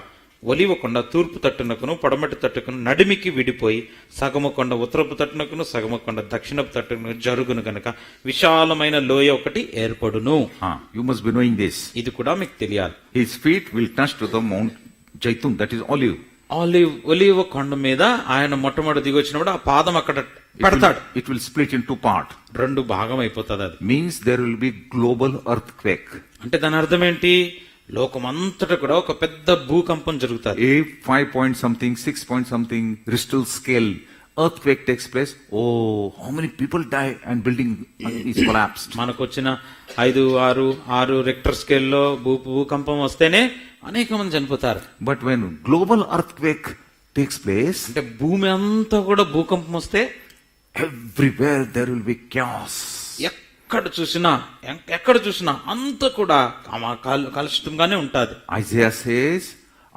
ఒలీవ కొండ తూర్పు తట్టునకును పడమటి తట్టుకును నడిమికి విడిపోయి సగము కొండ ఉత్తరపు తట్టునకును సగము కొండ దక్షిణపు తట్టును జరుగును గనక విశాలమైన లోయ ఒకటి ఏర్పడును. You must be knowing this. ఇది కూడా మీకు తెలియాలి. His feet will touch to the Mount Jaitun, that is olive. ఒలీవ కొండ మీద ఆయన మొట్టమొదటి దిగి వచ్చినప్పుడు ఆ పాదం అక్కడ పెడతాడు. It will split into part. 2 భాగం అయిపోతుంది. అది Means there will be global earthquake. అంటే దాని అర్థం ఏంటి? లోకమంతటా కూడా ఒక పెద్ద భూకంపం జరుగుతుంది. 5 point something, 6 point something Richter scale earthquake takes place, oh, how many people die and building is collapsed. మనకు వచ్చిన 5, 6 రిక్టర్ స్కేల్లో భూకంపం వస్తేనే అనేక మంది చనిపోతారు. But when global earthquake takes place, అంటే భూమి అంతా కూడా భూకంపం వస్తే everywhere there will be chaos. ఎక్కడ చూసినా అంతా కూడా కలుషితంగానే ఉంటాది. Isaiah says,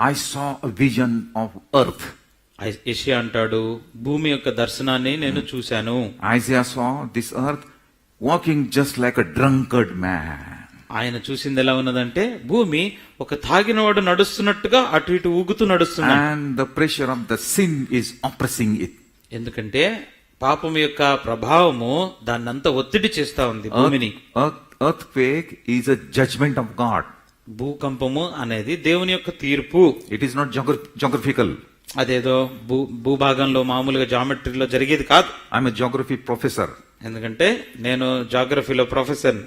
I saw a vision of earth. యెషయా అంటాడు, భూమి యొక్క దర్శనాన్ని నేను చూశాను. Isaiah saw this earth walking just like a drunkard man. ఆయన చూసింది ఎలా ఉన్నదంటే భూమి ఒక తాగినవాడు నడుస్తున్నట్టుగా అటు ఇటు ఊగుతూ నడుస్తున్నాడు. And the pressure of the sin is oppressing it. ఎందుకంటే పాపం యొక్క ప్రభావము దాన్నంతా ఒత్తిడి చేస్తా ఉంది భూమిని. Earthquake is a judgment of God. భూకంపము అనేది దేవుని యొక్క తీర్పు. It is not geographical. అదేదో భూభాగంలో మామూలుగా జామెట్రీలో జరిగేది కాదు. I'm a geography professor. ఎందుకంటే నేను జాగ్రఫీలో professor.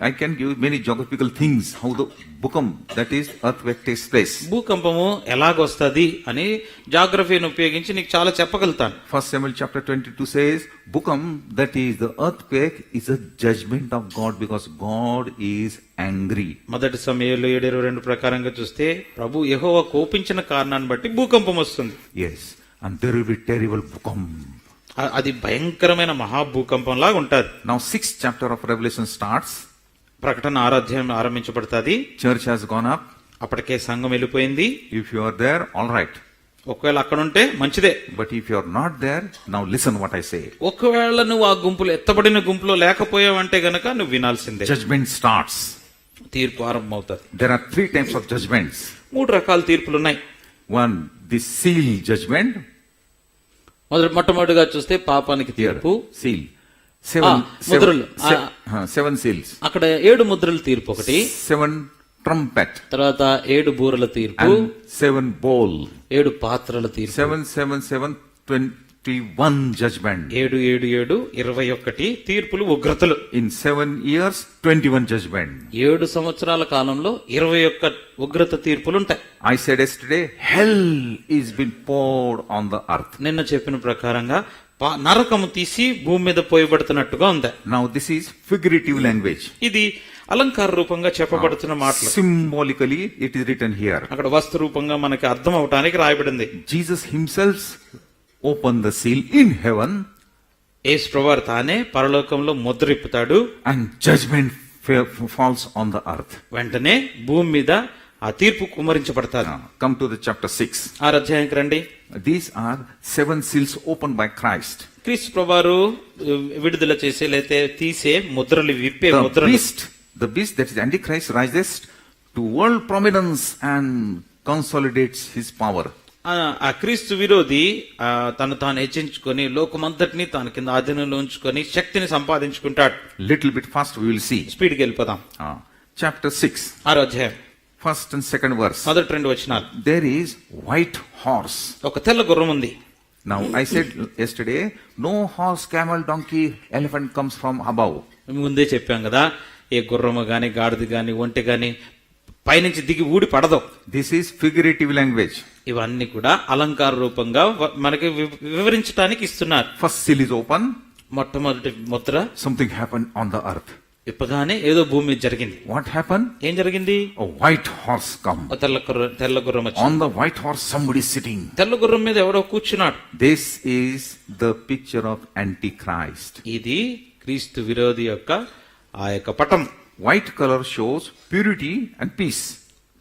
I can give many geographical things how the bhukam, that is earthquake, takes place. భూకంపము ఎలాగొస్తది అని జాగ్రఫీని ఉపయోగించి నీకు చాలా చెప్పగలుగుతాను. 1 Samuel chapter 22 says, bhukam, that is the earthquake, is a judgment of God because God is angry. మొదటి సమయంలో 7:22 ప్రకారంగా చూస్తే ప్రభు యెహోవా కోపించిన కారణాన్ని బట్టి భూకంపం వస్తుంది. Yes, and there will be terrible bhukam. అది భయంకరమైన మహాభూకంపం లాగా ఉంటది. Now 6th chapter of Revelation starts. ప్రకటన 6వ అధ్యాయం ఆరంభించబడుతుంది. Church has gone up. అప్పటికే సంఘం వెళ్ళిపోయింది. If you are there, all right. ఒకవేళ అక్కడ ఉంటే మంచిదే. But if you are not there, now listen what I say. ఒకవేళ నువ్వు ఆ గుంపులో ఎత్తబడిన గుంపులో లేకపోయావంటే గనక నువ్వు వినాల్సిందే. Judgment starts. తీర్పు ఆరంభమవుతుంది. There are 3 types of judgments. 3 రకాల తీర్పులు ఉన్నాయి. One, the seal judgment. మొట్టమొదటిగా చూస్తే పాపానికి తీర్పు. Seal. ముద్రలు. 7 seals. అక్కడ 7 ముద్రల తీర్పు ఒకటి. 7 trumpet. తర్వాత 7 బూరల తీర్పు. And 7 bowl. 7 పాత్రల తీర్పు. 7, 7, 7, 21 judgment. 7, 7, 7, 21 తీర్పులు, ఉగ్రతలు. In 7 years, 21 judgment. 7 సంవత్సరాల కాలంలో 21 ఉగ్రత తీర్పులు ఉంటాయి. I said yesterday, hell is been poured on the earth. నిన్న చెప్పిన ప్రకారంగా నరకము తీసి భూమి మీద పోయబడుతున్నట్టుగా ఉంది. Now this is figurative language. ఇది అలంకార రూపంగా చెప్పబడుతున్న మాటలు. Symbolically, it is written here. అక్కడ వస్తు రూపంగా మనకి అర్థం అవటానికి రాయబడింది. Jesus himself opened the seal in heaven. యేసు ప్రభువు తానే పరలోకంలో ముద్రిప్పుతాడు. And judgment falls on the earth. వెంటనే భూమి మీద ఆ తీర్పు కుమ్మరించబడతారు. Come to the chapter 6. 6వ అధ్యాయానికి రండి. These are 7 seals opened by Christ. క్రీస్తు ప్రభువారు విడుదల చేసే లేతే తీసే ముద్రలు, విప్పే ముద్రలు. The beast that is Antichrist rises to world prominence and consolidates his power. ఆ క్రీస్తు విరోధి తను తాను హెచ్చించుకొని లోకమంతటిని తన కింద ఆధీనంలో ఉంచుకొని శక్తిని సంపాదించుకుంటాడు. Little bit fast we will see. స్పీడ్కి వెళ్ళిపోదాం. Chapter 6. 6వ అధ్యాయం 1st and 2nd verse. మొదటి 2 వచనాలు. There is white horse. ఒక తెల్ల గుర్రం ఉంది. Now I said yesterday, no horse, camel, donkey, elephant comes from above. ముందే చెప్పాం కదా, ఏ గుర్రము గాని గాడిద గాని ఒంటె గాని పైనుంచి దిగి ఊడి పడదు. This is figurative language. ఇవన్నీ కూడా అలంకార రూపంగా మనకి వివరించడానికి ఇస్తున్నారు. First seal is open. మొట్టమొదటి Mudra. Something happened on the earth. ఇప్పగానే ఏదో భూమి మీద జరిగింది. What happened? ఏం జరిగింది? A white horse come. తెల్ల గుర్రం వచ్చింది. On the white horse somebody is sitting. తెల్ల గుర్రం మీద ఎవరో కూర్చున్నాడు. This is the picture of Antichrist. ఇది క్రీస్తు విరోధి యొక్క ఆ యొక్క పటం. White color shows purity and peace.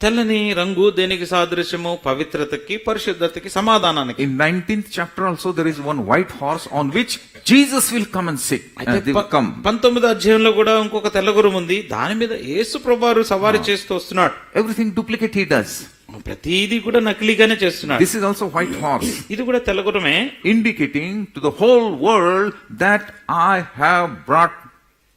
తెల్లని రంగు దేనికి సాదృశ్యము? పవిత్రతకి, పరిశుద్ధతకి, సమాధానానికి. In 19th chapter also there is one white horse on which Jesus will come and sit. They will come. 19వ అధ్యాయంలో కూడా ఇంకొక తెల్ల గుర్రం ఉంది. దాని మీద యేసు ప్రభువారు సవారీ చేస్తూ వస్తున్నాడు. Everything duplicate he does. ప్రతిదీ కూడా నకిలీగానే చేస్తున్నాడు. This is also white horse. ఇది కూడా తెల్ల గుర్రమే. Indicating to the whole world that I have brought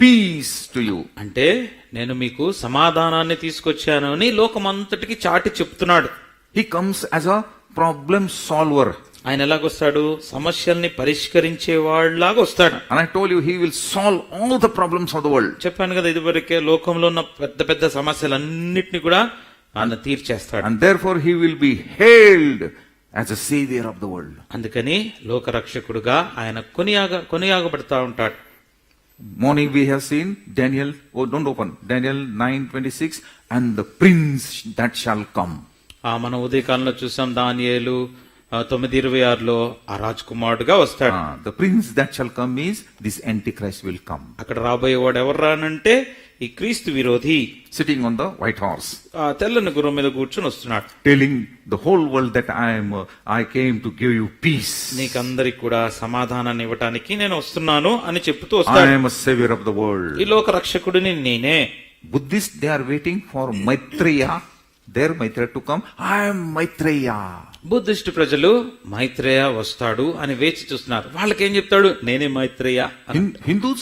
peace to you. అంటే నేను మీకు సమాధానాన్ని తీసుకొచ్చాను అని లోకమంతటికి చాటి చెప్తున్నాడు. He comes as a problem solver. ఆయన ఎలాగొస్తాడు? సమస్యల్ని పరిష్కరించేవాళ్ళలాగా వస్తాడు. And I told you he will solve all the problems of the world. చెప్పాను కదా ఇదివరకే, లోకంలో ఉన్న పెద్ద పెద్ద సమస్యలన్నిటిని కూడా ఆయన తీర్చేస్తాడు. And therefore he will be hailed as a savior of the world. అందుకని లోకరక్షకుడుగా ఆయన కొనియాగబడతా ఉంటాడు. Morning we have seen Daniel, don't open, Daniel 9:26, and the prince that shall come. మన ఉదయకాలంలో చూసాం దానియేలు 9:26లో ఆ రాజకుమారుడుగా వస్తాడు. The prince that shall come means this antichrist will come. అక్కడ రాబోయేవాడు ఎవరు రానంటే ఈ క్రీస్తు విరోధి Sitting on the white horse, ఆ తెల్లని గుర్రం మీద కూర్చొని వస్తున్నాడు. telling the whole world that I came to give you peace. నీకందరికి కూడా సమాధానాన్ని ఇవ్వటానికి నేను వస్తున్నాను అని చెప్తూ I వస్తాడు. am a savior of the world. ఈ లోక రక్షకుడిని నేనే. Buddhists, they are waiting for Maitreya, their Maitreya to come. I am Maitreya. Buddhist ప్రజలు మైత్రేయ వస్తాడు అని వేచి చూస్తున్నారు. వాళ్ళకేం చెప్తాడు? నేనే Maitreya. Hindus,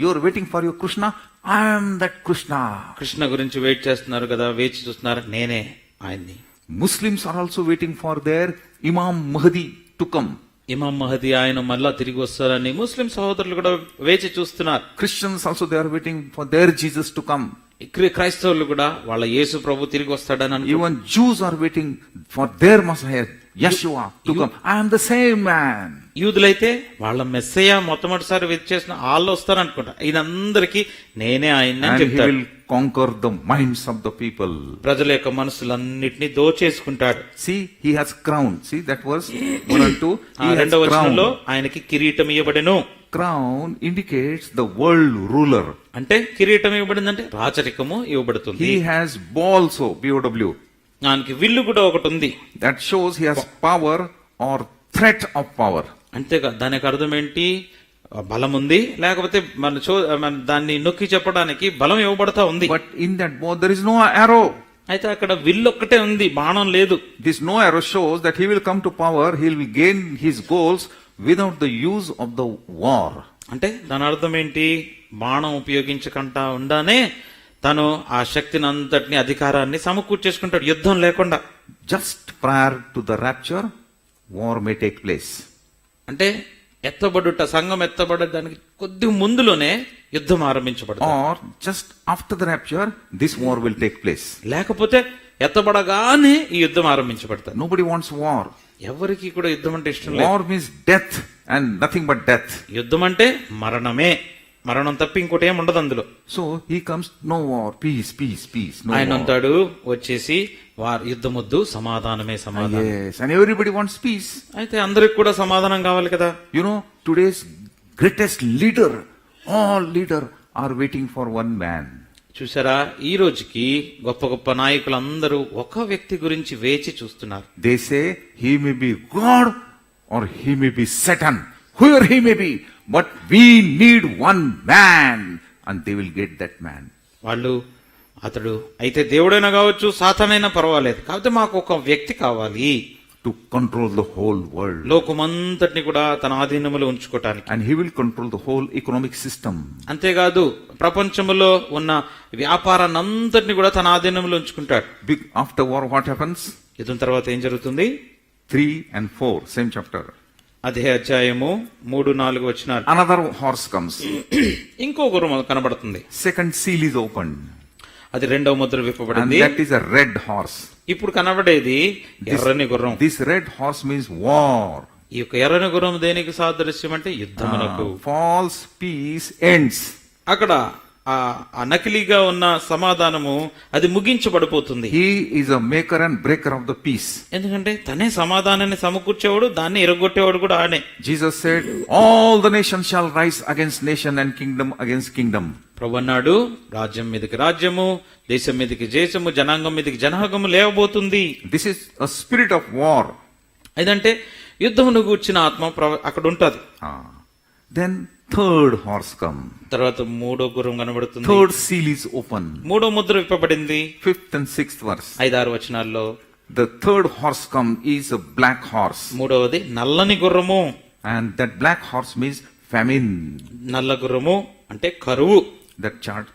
you are waiting for your Krishna. I am that Krishna. Krishna గురించి వెయిట్ చేస్తున్నారు కదా, వేచి చూస్తున్నారు. నేనే ఆయన్ని. Muslims are also waiting for their Imam Mahdi to come. ఇమాం మహదీ ఆయన మళ్ళా తిరిగి వస్తారని ముస్లిం సహోదరులు కూడా వేచి చూస్తున్నారు. Christians also, they are waiting for their Jesus to come. క్రైస్తవులు కూడా వాళ్ళ యేసు ప్రభు తిరిగి వస్తాడని అనుకుంటున్నారు. Even Jews are waiting for their Messiah, Yeshua, to come. I am the same man. యూదులైతే వాళ్ళ మెస్సయ్య మొట్టమొదటిసారి చేసిన వాళ్ళు వస్తారనుకుంటా. ఈయనందరికీ నేనే ఆయన్ని అని And he చెప్తాడు. will conquer the minds of the people. ప్రజల యొక్క మనసులన్నిటినీ దోచేసుకుంటాడు. See, he has crown. See that verse 1 and 2. He has రెండవ వచనంలో crown. ఆయనకి కిరీటం ఇవ్వబడెను. Crown indicates the world ruler. అంటే కిరీటం ఇవ్వబడిందంటే రాచరికము ఇవ్వబడుతుంది. He has ball also, BOW. ఆయనకి విల్లు కూడా ఒకటి ఉంది. That shows he has power or threat of power. అంతేగా దానికి అర్థం ఏంటి? బలం ఉంది, లేకపోతే మన దాన్ని నొక్కి చెప్పడానికి బలం ఇవ్వబడతా ఉంది. But in that bow there is no arrow. అయితే అక్కడ విల్లు ఒక్కటే ఉంది, బాణం లేదు. This no arrow shows that he will come to power, he will gain his goals without the use of the war. అంటే దాని అర్థం ఏంటి? బాణం ఉపయోగించకుండా ఉండానే తను ఆ శక్తిని అంతటిని అధికారాన్ని సమకూర్చేసుకుంటాడు యుద్ధం లేకుండా. Just prior to the rapture, war may take place. అంటే సంఘం ఎత్తబడడానికి కొద్ది ముందులోనే యుద్ధం ఆరంభించబడుతుంది. Or just after the rapture, this war will take place. లేకపోతే ఎత్తబడగానే ఈ యుద్ధం ఆరంభించబడతారు. Nobody wants war. ఎవరికి కూడా యుద్ధం అంటే ఇష్టం లేదు. War means death and nothing but death. యుద్ధం అంటే మరణమే, మరణం తప్పి ఇంకోటి ఏం ఉండదు అందులో. So he comes, no war, peace, peace, peace, no ఆయన war. అంటాడు వచ్చేసి యుద్ధం వద్దు, సమాధానమే సమాధానం. Yes, and everybody wants peace. అయితే అందరికి కూడా సమాధానం కావాలి కదా. You know, today's greatest leader, all leader are waiting for one man. చూసారా, ఈ రోజుకి గొప్ప గొప్ప నాయకులందరూ ఒక వ్యక్తి గురించి వేచి చూస్తున్నారు. They say he may be God or he may be Satan, whoever he may be, but we need one man, and they will get that man. వాళ్ళు అతడు అయితే దేవుడైనా కావచ్చు, సాతానైనా పర్వాలేదు, కాకపోతే మాకు ఒక వ్యక్తి కావాలి To control the whole world. లోకమంతటిని కూడా తన ఆధీనంలో ఉంచుకోవటానికి. And he will control the whole economic system. అంతేకాదు ప్రపంచంలో ఉన్న వ్యాపారాన్ని అంతటిని కూడా తన ఆధీనంలో ఉంచుకుంటాడు. After war, what happens? యుద్ధం తర్వాత ఏం జరుగుతుంది? 3 and 4, same chapter. అదే అధ్యాయము 3-4 వచనాలు. Another horse comes. ఇంకో గుర్రం కనబడుతుంది. Second seal is opened. అది రెండవ Mudra And విప్పబడింది. that is a red horse. ఇప్పుడు కనబడేది ఎర్రని గుర్రం. This red horse means war. ఈ యొక్క ఎర్రని గుర్రం దేనికి సాదృశ్యం అంటే యుద్ధమునకు. False peace ends. అక్కడ ఆ నకిలీగా ఉన్న సమాధానము అది ముగించబడిపోతుంది. He is a maker and breaker of the peace. ఎందుకంటే తనే సమాధానాన్ని సమకూర్చేవాడు, దాన్ని ఎరగొట్టేవాడు కూడా ఆనే. Jesus said, all the nations shall rise against nation and kingdom against kingdom. ప్రభు అన్నాడు, రాజ్యం మీదకి రాజ్యము, దేశం మీదకి దేశము, జనాంగం మీదకి జనాంగము లేవబోతుంది. This is a spirit of war. ఇదంటే యుద్ధమును గూర్చిన ఆత్మ అక్కడ ఉంటది. Then third horse come. తర్వాత మూడో గుర్రం కనబడుతుంది. Third seal is open. మూడో Mudra విప్పబడింది. 5th and 6th verse. 5-6 వచనాల్లో The third horse come is a black horse. మూడవది నల్లని గుర్రము. And that black horse means famine. నల్ల గుర్రము అంటే కరువు. That chart,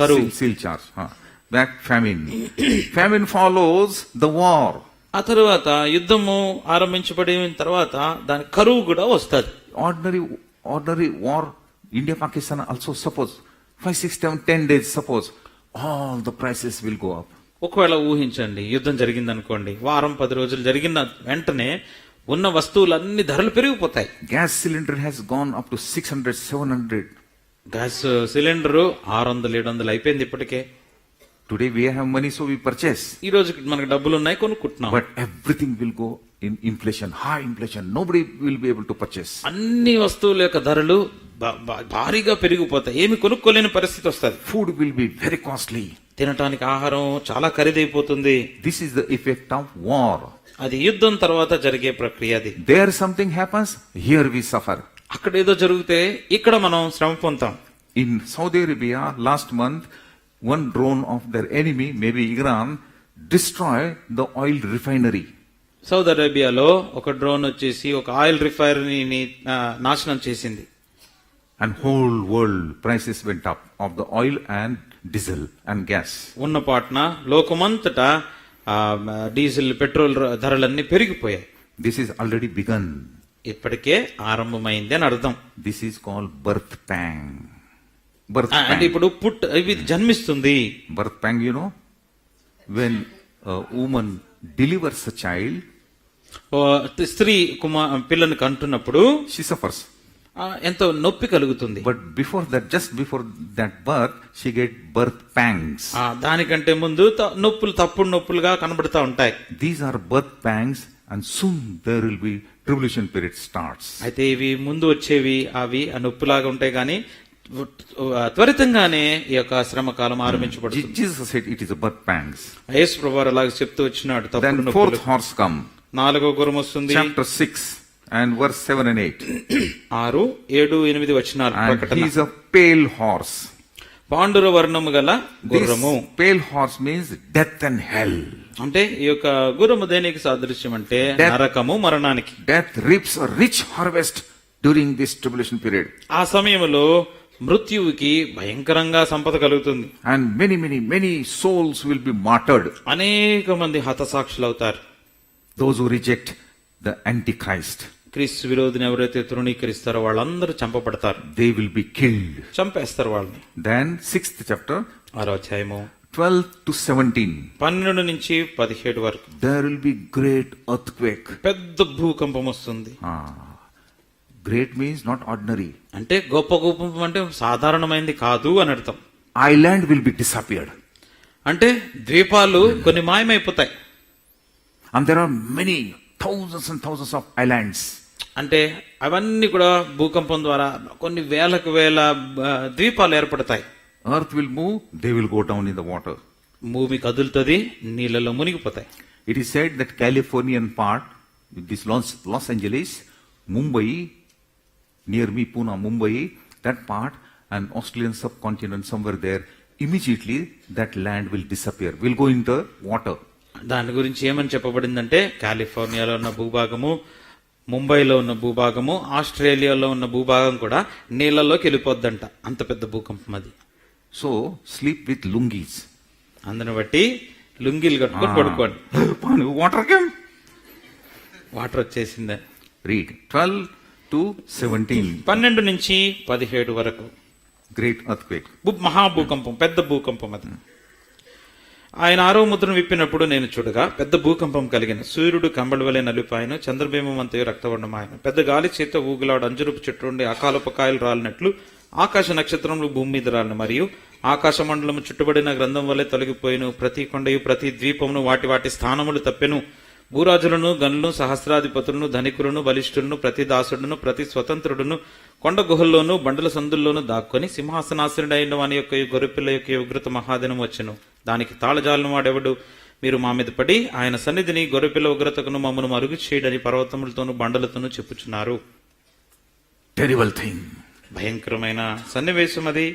కరువు. seal chart. Black famine. Famine follows the war. ఆ తర్వాత యుద్ధము ఆరంభించబడిన తర్వాత దాని కరువు కూడా వస్తుంది. Ordinary war, India, Pakistan also, suppose 5, 6, 7, 10 days, suppose all the prices will go up. ఒకవేళ ఊహించండి, యుద్ధం జరిగిందనుకోండి, వారం 10 రోజులు జరిగిన వెంటనే ఉన్న వస్తువులన్నీ ధరలు పెరిగిపోతాయి. Gas cylinder has gone up to 600, 700. Gas cylinder 600, 700 అయిపోయింది ఇప్పటికే. Today we have money, so we purchase. ఈ రోజు మనకు డబ్బులు ఉన్నాయి, కొనుక్కుంటున్నాం. But everything will go in inflation, high inflation. Nobody will be able to purchase. అన్ని వస్తువుల యొక్క ధరలు భారీగా పెరిగిపోతాయి. ఏమి కొనుక్కోలేని పరిస్థితి వస్తుంది. Food will be very costly. తినటానికి ఆహారం చాలా ఖరీదైపోతుంది. This is the effect of war. అది యుద్ధం తర్వాత జరిగే ప్రక్రియ. అది There something happens, here we suffer. అక్కడ ఏదో జరిగితే ఇక్కడ మనం శ్రమ పొందుతాం. In Saudi Arabia, last month, one drone of their enemy, maybe Iran, destroyed the oil refinery. Saudi అరేబియాలో ఒక డ్రోన్ వచ్చేసి ఒక ఆయిల్ రిఫైనరీని నాశనం చేసింది. And whole world prices went up of the oil and diesel and gas. ఉన్న పాటన లోకమంతటా డీజిల్, పెట్రోల్ ధరలన్నీ పెరిగిపోయాయి. This is already begun. ఇప్పటికే ఆరంభమైంది అని అర్థం. This is called birth pang. Birth అంటే pang. ఇప్పుడు ఇవి జన్మిస్తుంది. Birth pang, you know, when a woman delivers a child, ఓ స్త్రీ పిల్లని కంటున్నప్పుడు she suffers. ఎంతో నొప్పి కలుగుతుంది. But before that, just before that birth, she get birth pangs. దానికంటే ముందు నొప్పులు తప్పుడు నొప్పులుగా కనబడుతూ ఉంటాయి. These are birth pangs, and soon there will be tribulation period starts. అయితే ఇవి ముందు వచ్చేవి, అవి ఆ నొప్పులాగా ఉంటాయి, కానీ త్వరితంగానే ఈ యొక్క శ్రమ కాలం ఆరంభించబడుతుంది. Jesus said it is a birth pangs. యేసు ప్రభువారు అలాగే చెప్తూ వచ్చినాడు. తప్పుడు Then నొప్పులు. fourth horse come. 4వ గుర్రం వస్తుంది. Chapter 6 and verse 7 and 8. 6, 7, 8 వచనాలు And ప్రకటన. he is a pale horse. పాండుర వర్ణము గల This గుర్రము. pale horse means death and hell. అంటే ఈ యొక్క గుర్రము దేనికి సాదృశ్యం అంటే Death. నరకము, మరణానికి. Death reaps a rich harvest during this tribulation period. ఆ సమయంలో మృత్యువుకి భయంకరంగా సంపద కలుగుతుంది. And many souls will be martyred. అనేక మంది హతసాక్షులు అవుతారు. Those who reject the Antichrist, క్రీస్తు విరోధిని ఎవరైతే తృణీకరిస్తారో వాళ్ళందరూ చంపబడతారు. they will be killed. చంపేస్తారు వాళ్ళని. Then 6th chapter, 6వ అధ్యాయము 12 to 17. 12 నుంచి 17 వరకు There will be great earthquake. పెద్ద భూకంపం వస్తుంది. Great means not ordinary. అంటే గొప్ప భూకంపం అంటే సాధారణమైనది కాదు అని అర్థం. Island will be disappeared. అంటే ద్వీపాలు కొన్ని మాయమైపోతాయి. And there are many thousands and thousands of islands. అంటే అవన్నీ కూడా భూకంపం ద్వారా కొన్ని వేలకు వేల ద్వీపాలు ఏర్పడతాయి. Earth will move, they will go down in the water. భూమి కదులుతుంది, నీళ్ళలో మునిగిపోతాయి. It is said that Californian part, this Los Angeles, Mumbai, near me, Pune, Mumbai, that part, and Australian subcontinent somewhere there, immediately that land will disappear, will go into water. దాని గురించి ఏమని చెప్పబడిందంటే కాలిఫోర్నియాలో ఉన్న భూభాగము, ముంబైలో ఉన్న భూభాగము, ఆస్ట్రేలియాలో ఉన్న భూభాగం కూడా నీళ్లలోకి వెళ్ళిపోద్దంట. అంత పెద్ద భూకంపం అది. So, sleep with lungis. అందుని బట్టి లుంగీలు కట్టుకొని పడుకోండి. Water came. వాటర్ వచ్చేసిందే. Read 12 to 17. 12 నుంచి 17 వరకు Great earthquake. మహాభూకంపం, పెద్ద భూకంపం అది. ఆయన 6వ ముద్రను విప్పినప్పుడు నేను చూడగా పెద్ద భూకంపం కలిగిన. సూర్యుడు కంబళి వలె నలుపాయను, చంద్రబింబం అంతయు రక్తవర్ణమాయను. పెద్ద గాలి చేత ఊగులాడు అంజురపు చెట్టు నుండి అకాలపు కాయలు రాలినట్లు ఆకాశ నక్షత్రములు భూమి మీద రాలిన. మరియు ఆకాశ మండలము చుట్టుబడిన గ్రంథం వలె తొలగిపోయిను. ప్రతి కొండయు ప్రతి ద్వీపమును వాటి స్థానములు తప్పెను. భూరాజులను, గనులను, సహస్రాధిపతులను, ధనికులను, బలిష్ఠులను, ప్రతి దాసుడును, ప్రతి స్వతంత్రుడును కొండ గుహల్లోనూ బండల సందుల్లోనూ దాక్కొని సింహాసనాసనుడైన వాని యొక్క గొర్రెపిల్ల యొక్క ఉగ్రత మహాదినం వచ్చెను. దానికి తాళజాలను వాడెవడు? మీరు మా మీద పడి ఆయన సన్నిధిని, గొర్రెపిల్ల ఉగ్రతకును మమ్మను మరుగు చేయడని పర్వతములతోనూ బండలతోనూ చెప్పుచున్నారు. Terrible thing. భయంకరమైన సన్నివేశం అది.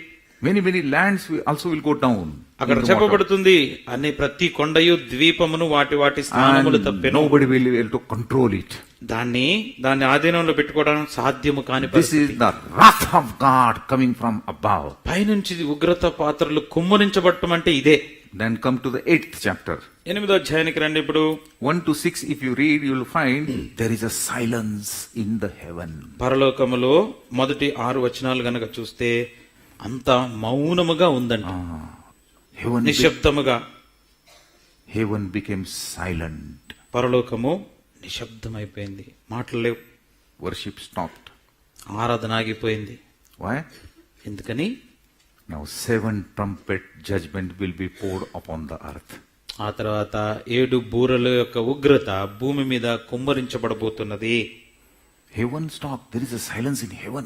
Many lands also will go down. అక్కడ చెప్పబడుతుంది అన్ని ప్రతి కొండయు ద్వీపమును వాటి స్థానములు తప్పెను. Nobody will be able to control it. దాన్ని ఆధీనంలో పెట్టుకోవడం సాధ్యము కాని This is the wrath of God coming from above. పైనుంచి ఉగ్రత పాత్రలు కుమ్మరించబడటం అంటే ఇదే. Then come to the 8th chapter. 8వ అధ్యాయానికి రండి. ఇప్పుడు 1 to 6, if you read, you will find there is a silence in the heaven. పరలోకములో మొదటి 6 వచనాలు గనక చూస్తే అంత మౌనముగా ఉందంట. Heaven నిశ్శబ్దముగా. heaven became silent. పరలోకము నిశ్శబ్దమైపోయింది, మాటలు లేవు, Worship stopped. ఆరాధన ఆగిపోయింది. Why? ఎందుకని? Now 7 trumpet judgment will be poured upon the earth. ఆ తర్వాత 7 బూరల యొక్క ఉగ్రత భూమి మీద కుమ్మరించబడబోతున్నది. Heaven stopped. There is a silence in heaven.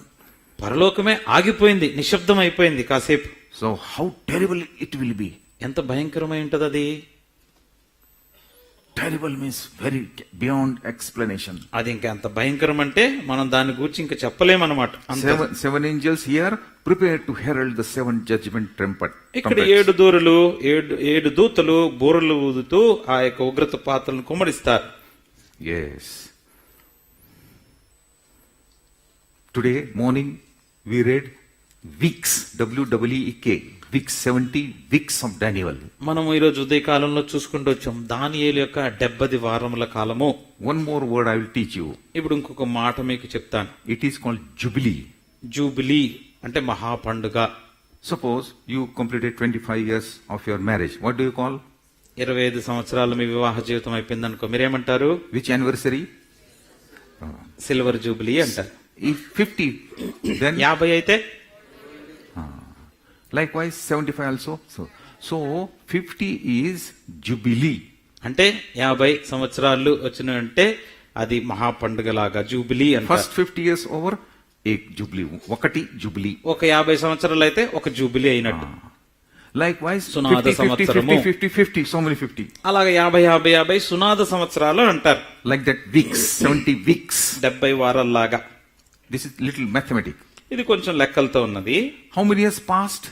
పరలోకమే ఆగిపోయింది, నిశ్శబ్దం అయిపోయింది కాసేపు. So how terrible it will be. ఎంత భయంకరమై ఉంటది అది. Terrible means very beyond explanation. అది ఇంకా ఎంత భయంకరం అంటే మనం దాని గురించి ఇంకా చెప్పలేమన్నమాట. Seven angels here prepare to herald the 7 judgment trumpet. ఇక్కడ 7 దూరలు, 7 దూతలు బూరలు ఊదుతూ ఆ యొక్క ఉగ్రత పాత్రలను కుమ్మరిస్తారు. Yes. Today morning we read weeks, W-E-E-K, weeks 70 weeks of Daniel. మనం ఈ రోజు ఉదయ కాలంలో చూసుకుంటూ వచ్చాం దానియేలు యొక్క 70 వారముల కాలము. One more word I will teach you. ఇప్పుడు ఇంకొక మాట మీకు చెప్తాను. It is called Jubilee. Jubilee అంటే మహా పండుగ. Suppose you completed 25 years of your marriage. What do you call? 25 సంవత్సరాలు మీ వివాహ జీవితం అయిపోయింది అనుకో, మీరేమంటారు? Which anniversary? సిల్వర్ జూబిలీ అంటారు. If 50, then 50 అయితే likewise 75 also. So 50 is Jubilee. అంటే 50 సంవత్సరాలు వచ్చినంటే అది మహా పండుగ లాగా జూబిలీ అంటారు. First 50 years over, ek Jubilee. ఒకటి Jubilee. ఒక 50 సంవత్సరాలు అయితే ఒక జూబిలీ అయినట్టు. Likewise, సునాద 50, 50, సంవత్సరము. 50, 50, 50, so many 50. అలాగే 50 సునాద సంవత్సరాలు అంటారు. Like that weeks, 70 weeks. 70 వారాల్లాగా. This is little mathematic. ఇది కొంచెం లెక్కలతో ఉన్నది. How many years passed?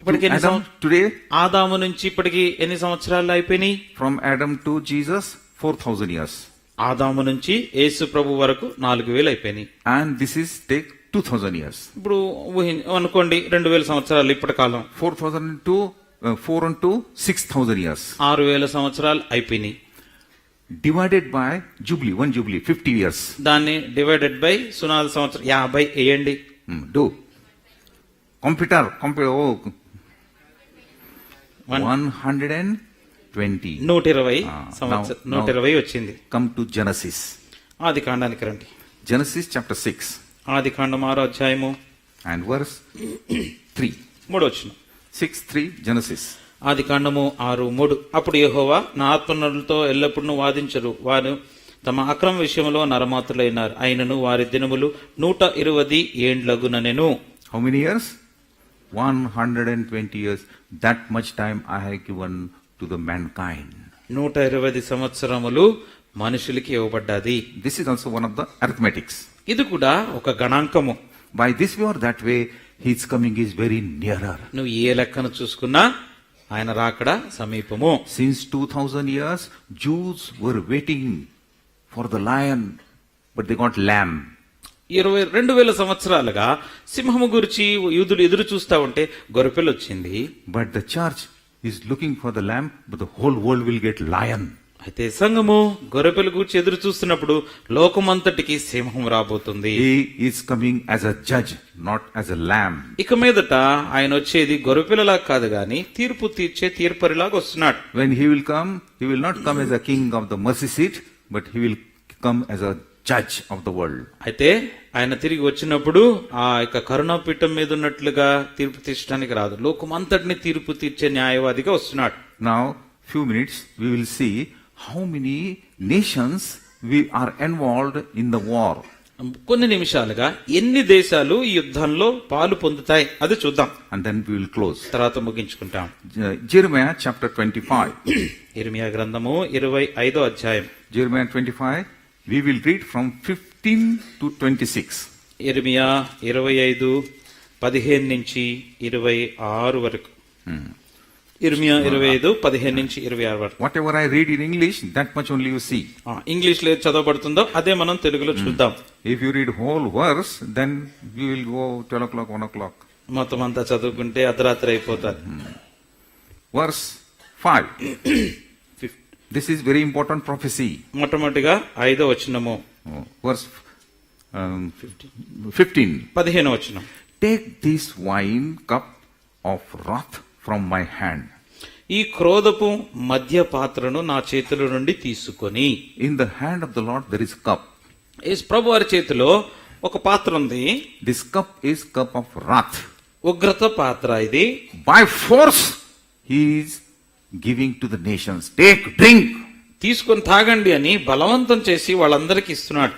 ఇప్పటికి ఎన్ని Adam today? ఆదాము నుంచి ఇప్పటికి ఎన్ని సంవత్సరాలు అయిపోయినాయి? From Adam to Jesus, 4,000 years. ఆదాము నుంచి యేసు ప్రభు వరకు 4000 అయిపోయినాయి. And this is take 2,000 years. ఇప్పుడు అనుకోండి 2000 సంవత్సరాలు ఇప్పటి కాలం. 4,000 into 4 into 6,000 years. 6000 సంవత్సరాలు అయిపోయినాయి. Divided by Jubilee, one Jubilee, 50 years. దాన్ని డివైడెడ్ బై సునాద సంవత్సరం 50 వేయండి. Do. Computer, oh, 120. 120 సంవత్సరం, 120 వచ్చింది. Come to Genesis. ఆది కాండానికి రండి. Genesis chapter 6 ఆది కాండం 6వ అధ్యాయము and verse 3. 3వ వచనం. 6:3 Genesis. ఆది కాండము 6:3. అప్పుడు యెహోవా నా ఆత్మనులతో ఎల్లప్పుడూ వాదించరు, వారు తమ అక్రమ విషయంలో నరమాతులైనారు, అయినను వారి దినములు 120 ఏండ్లగుననెను. How many years? 120 years. That much time I have given to the mankind. 120 సంవత్సరములు మనుషులకి ఇవ్వబడ్డది. This is also one of the arithmetics. ఇది కూడా ఒక గణాంకము. By this way or that way, his coming is very nearer. నువ్వు ఏ లెక్కను చూసుకున్నా ఆయన రాకడ సమీపము. Since 2000 years, Jews were waiting for the lion, but they got lamb. 2000 సంవత్సరాలుగా సింహము గురించి యూదులు ఎదురు చూస్తా ఉంటే గొర్రెపిల్ల వచ్చింది. But the church is looking for the lamb, but the whole world will get lion. అయితే సంఘము గొర్రెపిల్ల గురించి ఎదురు చూస్తున్నప్పుడు లోకమంతటికి సింహం రాబోతుంది. He is coming as a judge, not as a lamb. ఇక మీదట ఆయన వచ్చేది గొర్రెపిల్లలా కాదు గాని తీర్పు తీర్చే తీర్పరిలాగా వస్తున్నాడు. When he will come, he will not come as a king of the mercy seat, but he will come as a judge of the world. అయితే ఆయన తిరిగి వచ్చినప్పుడు ఆ యొక్క కరుణాపీఠం మీద ఉన్నట్లుగా తీర్పు తీర్చడానికి రాదు, లోకమంతటిని తీర్పు తీర్చే న్యాయవాదిగా వస్తున్నాడు. Now, few minutes, we will see how many nations we are involved in the war. కొన్ని నిమిషాలుగా ఎన్ని దేశాలు ఈ యుద్ధంలో పాలు పొందుతాయి అది చూద్దాం. And then we will close. తర్వాత ముగించుకుంటాం. Jeremiah chapter 25. ఇర్మియా గ్రంథము 25వ అధ్యాయం. Jeremiah 25, we will read from 15 to 26. ఇర్మియా 25:15 నుంచి 26 వరకు. ఇర్మియా 25:15 నుంచి 26 వరకు. Whatever I read in English, that much only you see. English లో చదవబడుతుందో అదే మనం తెలుగులో చూద్దాం. If you read whole verse, then you will go 12 o'clock, 1 o'clock. మొత్తం అంతా చదువుకుంటే అర్ధరాత్రి అయిపోతారు. Verse 5. This is very important prophecy. మొట్టమొదటిగా 5వ వచనము. Verse 15. 15వ వచనం. Take this wine cup of wrath from my hand. ఈ క్రోధపు మధ్య పాత్రను నా చేతుల నుండి తీసుకొని. In the hand of the Lord there is cup. యేసు ప్రభు వారి చేతిలో ఒక పాత్ర ఉంది. This cup is cup of wrath. ఉగ్రత పాత్ర ఇది. By force he is giving to the nations. Take, drink. తీసుకొని తాగండి అని బలవంతం చేసి వాళ్ళందరికీ ఇస్తున్నాడు.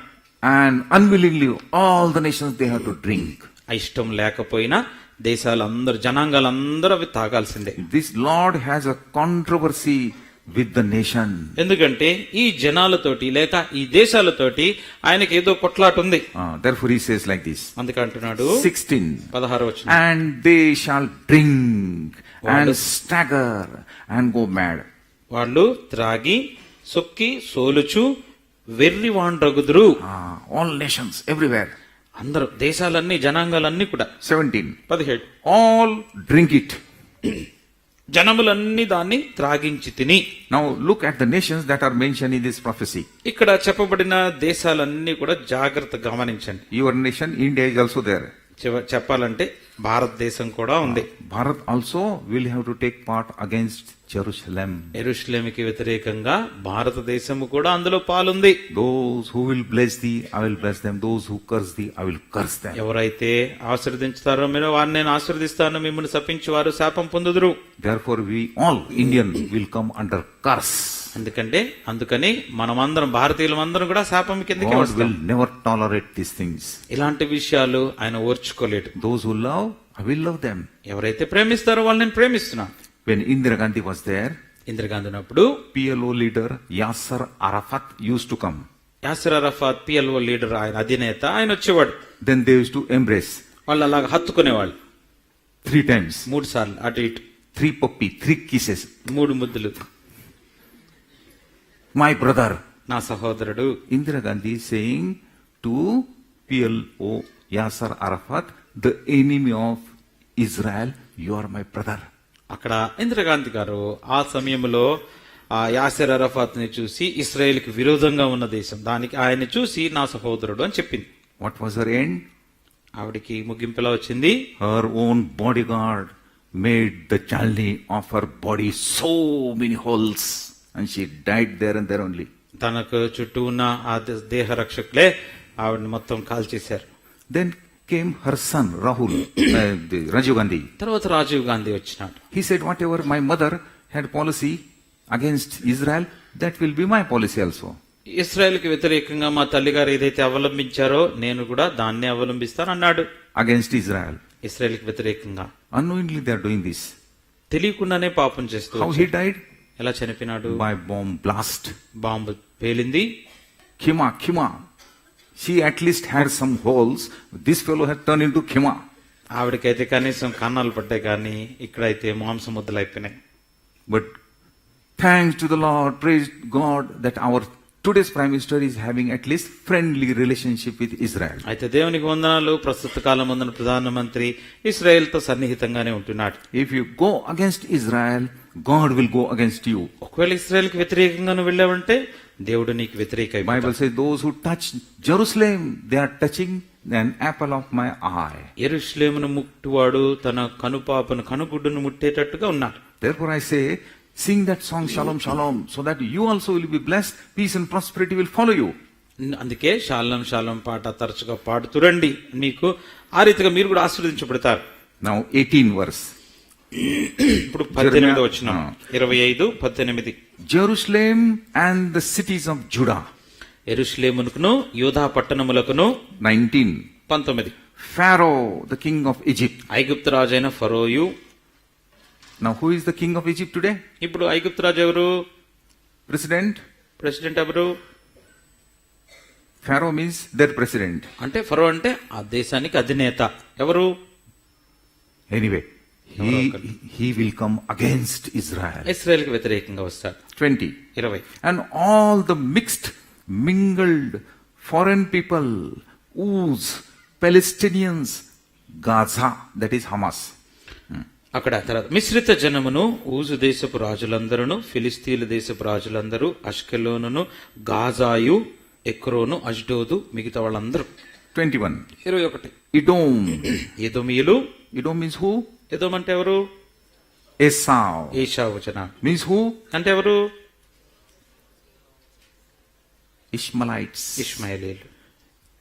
And unwillingly all the nations they have to drink. ఇష్టం లేకపోయినా దేశాలందరూ జనాంగాలందరూ అవి తాగాల్సిందే. This Lord has a controversy with the nation. ఎందుకంటే ఈ జనాలతోటి లేక ఈ దేశాలతోటి ఆయనకి ఏదో కొట్లాట ఉంది. Therefore he says like this. అందుకే అంటున్నాడు 16. 16వ వచనం. And they shall drink and stagger and go mad. వాళ్ళు త్రాగి సొక్కి సోలుచు వెర్రివాండ్రగుదురు. All nations everywhere. అందరూ దేశాలన్నీ జనాంగాలన్నీ కూడా. 17. 17. All drink it. జనములన్నీ దాన్ని త్రాగించి తిని. Now look at the nations that are mentioned in this prophecy. ఇక్కడ చెప్పబడిన దేశాలన్నీ కూడా జాగ్రత్తగా గమనించండి. Your nation India is also there. చెప్పాలంటే భారతదేశం కూడా ఉంది. Bharat also will have to take part against Jerusalem. యెరూషలేముకి వ్యతిరేకంగా భారతదేశము కూడా అందులో పాలుంది. Those who will bless thee, I will bless them. Those who curse thee, I will curse them. ఎవరైతే ఆశీర్వదించుతారో మీరు వారిని నేను ఆశీర్వదిస్తాను, మిమ్మల్ని శపించి వారు శాపం పొందుదురు. Therefore we all Indian will come under curse. అందుకని మనమందరం భారతీయులమందరం కూడా శాపం కిందకే God వస్తాం. will never tolerate these things. ఇలాంటి విషయాలు ఆయన ఓర్చుకోలేడు. Those who love, I will love them. ఎవరైతే ప్రేమిస్తారో వాళ్ళని నేను ప్రేమిస్తున్నాను. When Indira Gandhi was there, Indira Gandhi ఉన్నప్పుడు PLO leader Yasser Arafat used to come. Yasir Arafat PLO leader, ఆయన అధినేత, ఆయన వచ్చేవాడు. Then they used to embrace వాళ్ళు అలాగ హత్తుకునేవాళ్ళు 3 times. 3 సార్లు అటు ఇటు 3 puppy, 3 kisses. 3 ముద్దులు. My brother. నా సహోదరుడు. Indira Gandhi is saying to PLO Yasser Arafat, the enemy of Israel, you are my brother. అక్కడ ఇందిరాగాంధీ గారు ఆ సమయంలో ఆ యాసిర్ అరఫాత్ ని చూసి ఇస్రాయేల్ కి విరోధంగా ఉన్న దేశం, దానికి ఆయన్ని చూసి నా సహోదరుడు అని చెప్పింది. What was her end? ఆవిడికి ముగింపులా వచ్చింది. Her own bodyguard made the journey of her body so many holes and she died there and there only. తనకు చుట్టూ ఉన్న ఆ దేహ రక్షకులే ఆవిడని మొత్తం కాల్చేశారు. Then came her son Rahul, Rajiv Gandhi. తర్వాత రాజీవ్ గాంధీ వచ్చినాడు. He said, whatever my mother had policy against Israel, that will be my policy also. Israel కి వ్యతిరేకంగా మా తల్లిగారు ఏదైతే అవలంబించారో నేను కూడా దాన్నే అవలంబిస్తాను అన్నాడు. Against Israel. ఇస్రాయేల్ కి వ్యతిరేకంగా. Unknowingly they are doing this. తెలియకుండానే పాపం చేస్తూ. How he died? ఎలా చనిపోయినాడు? By bomb blast. బాంబు పేలింది. Khima. She at least had some holes. This fellow had turned into khima. ఆవిడకైతే కనీసం కన్నాలు పడ్డాయి, కానీ ఇక్కడైతే మాంసం ముద్దలు అయిపోయినాయి. But thanks to the Lord, praise God that our today's Prime Minister is having at least friendly relationship with Israel. అయితే దేవునికి వందనాలు, ప్రస్తుత కాలం ఉన్న ప్రధానమంత్రి ఇస్రాయేల్ తో సన్నిహితంగానే ఉంటున్నాడు. If you go against Israel, God will go against you. ఒకవేళ ఇస్రాయేల్ కి వ్యతిరేకంగా నువ్వు వెళ్ళావంటే దేవుడు నీకు వ్యతిరేక. Bible says those who touch Jerusalem, they are touching an apple of my eye. యెరూషలేమును ముట్టువాడు తన కనుపాపను కనుగుడ్డును ముట్టేటట్టుగా ఉన్నాడు. Therefore I say, sing that song Shalom Shalom, so that you also will be blessed. Peace and prosperity will follow you. అందుకే షాలం షాలం పాట తరచుగా పాడుతురండి, మీకు ఆ రీతిగా మీరు కూడా ఆశీర్వదించబడతారు. Now 18 verse. ఇప్పుడు 18 వచ్చిన 25, 18. Jerusalem and the cities of Judah. యెరూషలేమునకును యూదా పట్టణములకును. 19. 19. Pharaoh, the king of Egypt. ఐగుప్తు రాజైన ఫరోయు. Now who is the king of Egypt today? ఇప్పుడు ఐగుప్తు రాజు ఎవరు? ప్రెసిడెంట్ ఎవరు? Pharaoh means their president. అంటే ఫరో అంటే ఆ దేశానికి అధినేత. ఎవరు? Anyway, he will come against Israel. Israel కి వ్యతిరేకంగా వస్తాడు. 20. 20. And all the mixed, mingled foreign people, Uz, Palestinians, Gaza, that is Hamas. అక్కడ తర్వాత మిశ్రిత జనమును, ఊజు దేశపు రాజులందరూ, ఫిలిస్తీన్ల దేశపు రాజులందరూ, అష్కెలోనును, గాజాయు, ఎక్రోను, అష్డోదు, మిగతా వాళ్ళందరూ. 21. 21. Edom. ఎదోమీయులు. Edom means who? ఎదోం అంటే ఎవరు? Esau. ఏశావు జనాంగం Means who? అంటే ఎవరు? Ishmaelites. ఇష్మాయేలీలు.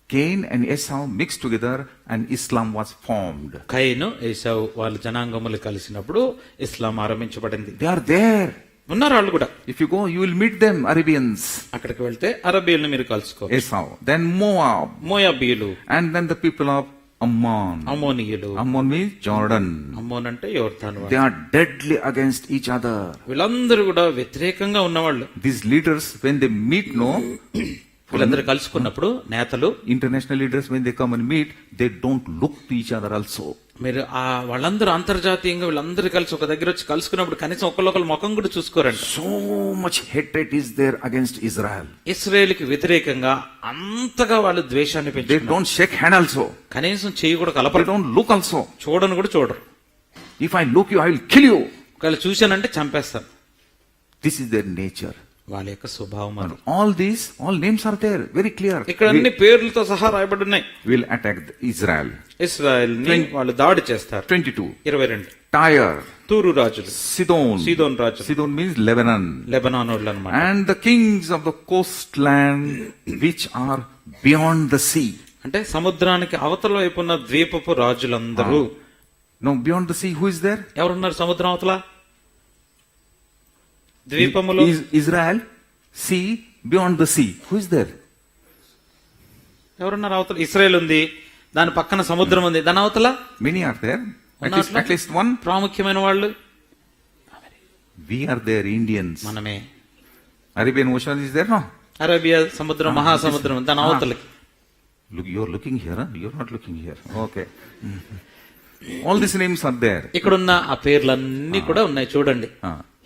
Cain and Esau mixed together and Islam was formed. కయీను ఏశావు వాళ్ళ జనాంగములు కలిసినప్పుడు ఇస్లాం ఆరంభించబడింది. They are there. ఉన్నారు వాళ్ళు కూడా. If you go, you will meet them, Arabians. అక్కడికి వెళ్తే అరబీయులను మీరు కలుసుకో. Esau. Then Moab. మోయాబీయులు, And then the people of Ammon. అమోనీయులు. Ammon means Jordan. అమ్మోన్ అంటే యోర్దాను They are deadly against each other. వీళ్ళందరూ కూడా వ్యతిరేకంగా ఉన్నవాళ్ళు. These leaders, when they meet, no, వీళ్ళందరూ కలుసుకున్నప్పుడు నేతలు, international leaders, when they come and meet, they don't look to each other also. మీరు ఆ వాళ్ళందరూ అంతర్జాతీయంగా వీళ్ళందరూ కలిసి ఒక దగ్గర వచ్చి కలుసుకున్నప్పుడు కనీసం ఒకళ్ళొకరు ముఖం కూడా చూసుకోరంట. So much hatred is there against Israel. ఇశ్రాయేలుకి వ్యతిరేకంగా అంతగా వాళ్ళు ద్వేషాన్ని They పెంచుకున్నారు. don't shake hand also. కనీసం చెయ్యి కూడా They కలపరు, don't look also. చూడను కూడా చూడరు. If I look you, I will kill you. ఒకవేళ చూశానంటే చంపేస్తాను. This is their nature. వాళ్ళ యొక్క స్వభావం అది. All names are there, very clear. ఇక్కడ అన్ని పేర్లతో సహా రాయబడి ఉన్నాయి. Will attack Israel. ఇశ్రాయేల్ ని వాళ్ళు దాడి చేస్తారు. 22. 22 Tyre, తూరు రాజులు, Sidon. సీదోన్ రాజులు, Sidon means Lebanon. లెబనానోళ్ళు అన్నమాట. And the kings of the coastland which are beyond the sea. అంటే సముద్రానికి అవతల వైపు ఉన్న ద్వీపపు రాజులందరూ. No, beyond the sea, who is there? ఎవరున్నారు సముద్రం అవతల? ద్వీపములో Is Israel, sea, beyond the sea. Who is there? ఎవరున్నారు అవతల? ఇశ్రాయేల్ ఉంది, దాని పక్కన సముద్రం ఉంది, దాని అవతల Many are there. At least one. ప్రాముఖ్యమైన వాళ్ళు We are there, Indians. మనమే. Arabian Ocean is there, no? Arabia సముద్రం, మహాసముద్రం, దాని అవతలకి. Look, you're looking here, huh? You're not looking here. Okay. All these names are there. ఇక్కడున్న ఆ పేర్లన్నీ కూడా ఉన్నాయి చూడండి.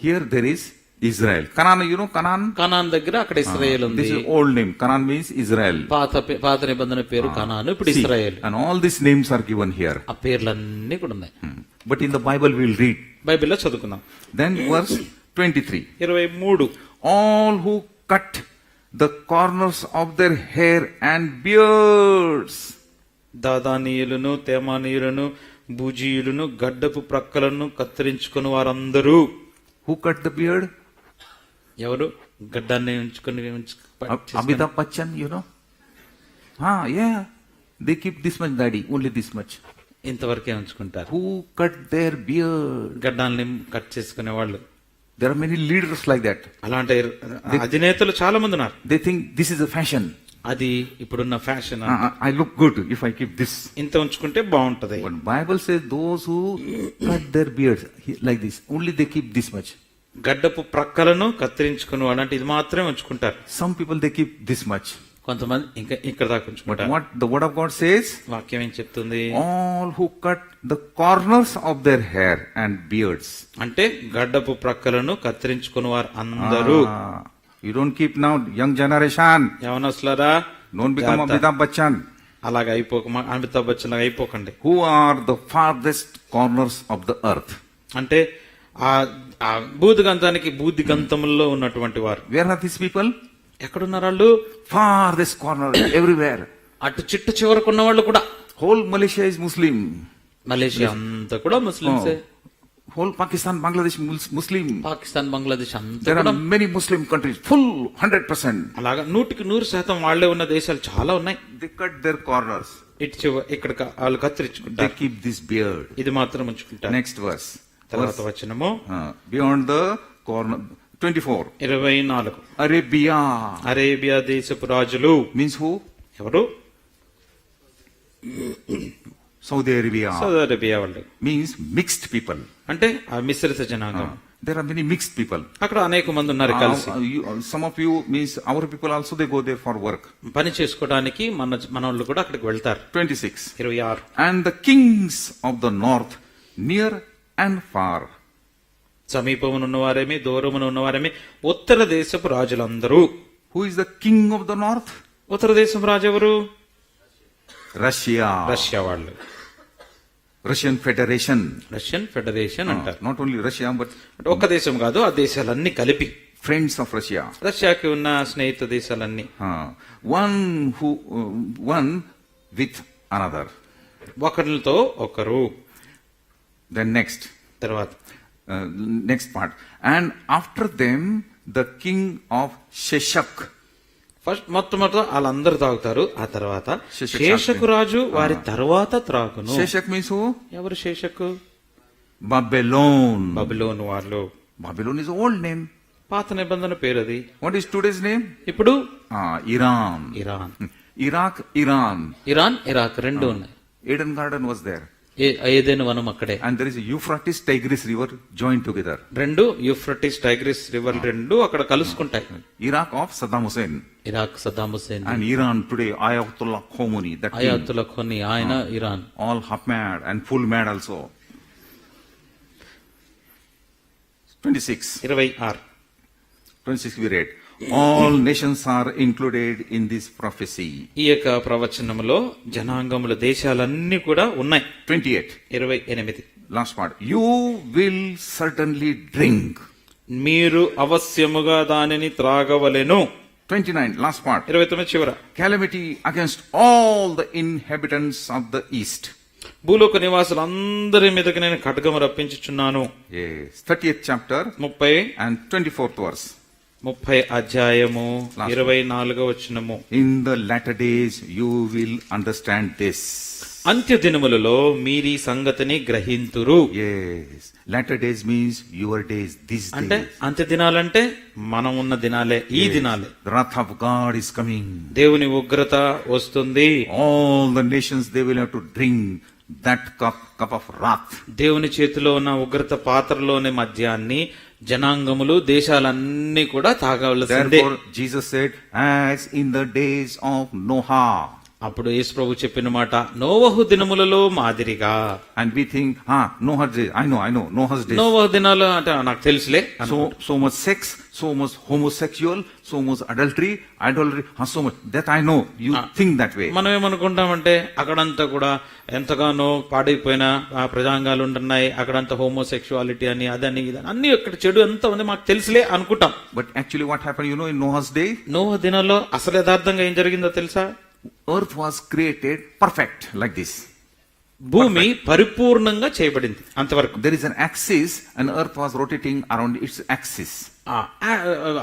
Here there is Israel. Canaan, you know Canaan? Canaan దగ్గర అక్కడ ఇశ్రాయేల్ ఉంది. This is old name. Canaan means Israel. పాత నిబంధన పేరు కనాను, ఇప్పుడు See, Israel. and all these names are given here. ఆ పేర్లన్నీ కూడా ఉన్నాయి. But in the Bible we'll read. బైబిల్లో చదువుకుందాం. Then verse 23. 23 All who cut the corners of their hair and beards. దాదానీయులను, తేమానీయులను, భూజీయులను, గడ్డపు ప్రక్కలను కత్తిరించుకుని వారందరూ. Who cut the beard? ఎవరు గడ్డాన్ని ఉంచుకుని Amitabh Bachchan, you know? Yeah. They keep this much daddy, only this much. ఇంతవరకే ఉంచుకుంటారు. Who cut their beard? గడ్డాన్ని కట్ చేసుకునే వాళ్ళు. There are many leaders like that. అలాంటి అధినేతలు చాలా మంది ఉన్నారు. They think this is a fashion. అది ఇప్పుడున్న fashion. I look good if I keep this. ఇంత ఉంచుకుంటే బాగుంటది. But Bible says those who cut their beards like this, only they keep this much. గడ్డపు ప్రక్కలను కత్తిరించుకుని వాళ్ళు అంటే ఇది మాత్రమే ఉంచుకుంటారు. Some people they keep this much. కొంతమంది ఇంకా ఇక్కడ దాకా But ఉంచుకుంటారు. what the word of God says? వాక్యం ఏం చెప్తుంది? All who cut the corners of their hair and beards. అంటే గడ్డపు ప్రక్కలను కత్తిరించుకుని వారు అందరూ. You don't keep now, young generation. యవనస్తులారా, Don't become Amitabh Bachchan. అలాగ అమితాబ్ బచ్చన్ లాగా అయిపోకండి. Who are the farthest corners of the earth? అంటే ఆ బూదిగంతానికి బూదిగంతముల్లో ఉన్నటువంటి వారు. Where are these people? ఎక్కడున్నారు వాళ్ళు? Farthest corner, everywhere. అటు చిట్టు చివరకు ఉన్న వాళ్ళు కూడా. Whole Malaysia is Muslim. Malaysia అంతా కూడా ముస్లింసే. Whole Pakistan, Bangladesh, Muslim. Pakistan, Bangladesh అంతా There కూడా. are many Muslim countries, full 100%. అలాగా 100% వాళ్లే ఉన్న దేశాలు చాలా ఉన్నాయి. They cut their corners. ఇక్కడ వాళ్ళు They కత్తిరించుకుంటారు. keep this beard. ఇది మాత్రం ఉంచుకుంటారు. Next verse. తర్వాత వచనము Beyond the corner. 24. 24 Arabia. Arabia దేశపు రాజులు. Means who? ఎవరు? Saudi Arabia. సౌదీ అరేబియా వాళ్ళు. Means mixed people. అంటే ఆ మిశ్రిత జనాంగం. There are many mixed people. అక్కడ అనేక మంది ఉన్నారు కలిసి. Some of you means our people also they go there for work. పని చేసుకోవడానికి మన వాళ్ళు కూడా అక్కడికి వెళ్తారు. 26. 26 And the kings of the north, near and far. సమీపమున ఉన్నవారేమి, దూరమున ఉన్నవారేమి, ఉత్తర దేశపు రాజులందరూ. Who is the king of the north? ఉత్తర దేశపు రాజు ఎవరు? Russia. రష్యా వాళ్ళు. Russian Federation. రష్యన్ ఫెడరేషన్ అంటారు. Not only Russia but అంటే ఒక్క దేశం కాదు, ఆ దేశాలన్నీ కలిపి. friends of Russia. రష్యాకి ఉన్న స్నేహిత దేశాలన్నీ. One with another. ఒకరితో ఒకరు. Then next. తర్వాత next part. And after them, the king of Sheshak. First మొట్టమొదట వాళ్ళందరూ తాగుతారు. ఆ తర్వాత శేషకు శేషకు రాజు వారి తర్వాత త్రాగును. Sheshak means who? ఎవరు శేషకు? Babylon. బబులోను వాళ్ళు. Babylon is old name. పాత నిబంధన పేరు అది. What is today's name? ఇప్పుడు Iran. Iran. Iraq, Iran. Iran, Iraq రెండు ఉన్నాయి. Eden Garden was there. ఏదైనా వనం అక్కడే. And there is a Euphrates Tigris river joined together. రెండు యూఫ్రటిస్ టైగ్రిస్ రివర్ రెండు అక్కడ కలుసుకుంటాయి. Iraq of Saddam Hussein. Iraq Saddam Hussain. And Iran today, Ayatollah Khomeini. That king. అయాతుల కొన్ని ఆయన Iran. All half mad and full mad also. 26. 26 we read. All nations are included in this prophecy. ఈ యొక్క ప్రవచనములో జనాంగముల దేశాలన్నీ కూడా ఉన్నాయి. 28. 28. Last part. You will certainly drink. మీరు అవశ్యముగా దానిని త్రాగవలెను. 29. Last part. 29 చివర. Calamity against all the inhabitants of the east. భూలోక నివాసులందరి మీదకి నేను ఖడ్గము రప్పించుచున్నాను. Yes. 30th chapter 30 and 24th verse. 30 అధ్యాయము Last 24వ వచనము. In the latter days you will understand this. అంత్య దినములలో మీరీ సంగతిని గ్రహింతురు. Yes. Latter days means your days, these అంటే days. అంత్య దినాలంటే మనం ఉన్న దినాలే, ఈ Yes. దినాలే. The wrath of God is coming. దేవుని ఉగ్రత వస్తుంది. All the nations, they will have to drink that cup of wrath. దేవుని చేతిలో ఉన్న ఉగ్రత పాత్రలోని మద్యాన్ని జనాంగములు దేశాలన్నీ కూడా తాగవలసిందే. Therefore, Jesus said, as in the days of Noah. అప్పుడు యేసు ప్రభు చెప్పిన మాట, నోవహు దినములలో మాదిరిగా. And we think, Noah's days. I know, Noah's days. నోవహు దినాలు అంటే నాకు తెలుసులే. So much sex, so much homosexual, so much adultery, so much. That I know. You think that way. మనం ఏమనుకుంటామంటే అక్కడంతా కూడా ఎంతగానో పాడైపోయిన ప్రజాంగాలు ఉంటున్నాయి, అక్కడంతా హోమోసెక్షువాలిటీ అని అదని ఇదని అన్ని అక్కడ చెడు ఎంత ఉంది మాకు తెలుసులే అనుకుంటాం. But actually what happened, in Noah's day? నోవహు దినాల్లో అసలు యథార్థంగా ఏం జరిగిందో తెలుసా? Earth was created perfect like this. భూమి పరిపూర్ణంగా చేయబడింది అంతవరకు. There is an axis and earth was rotating around its axis.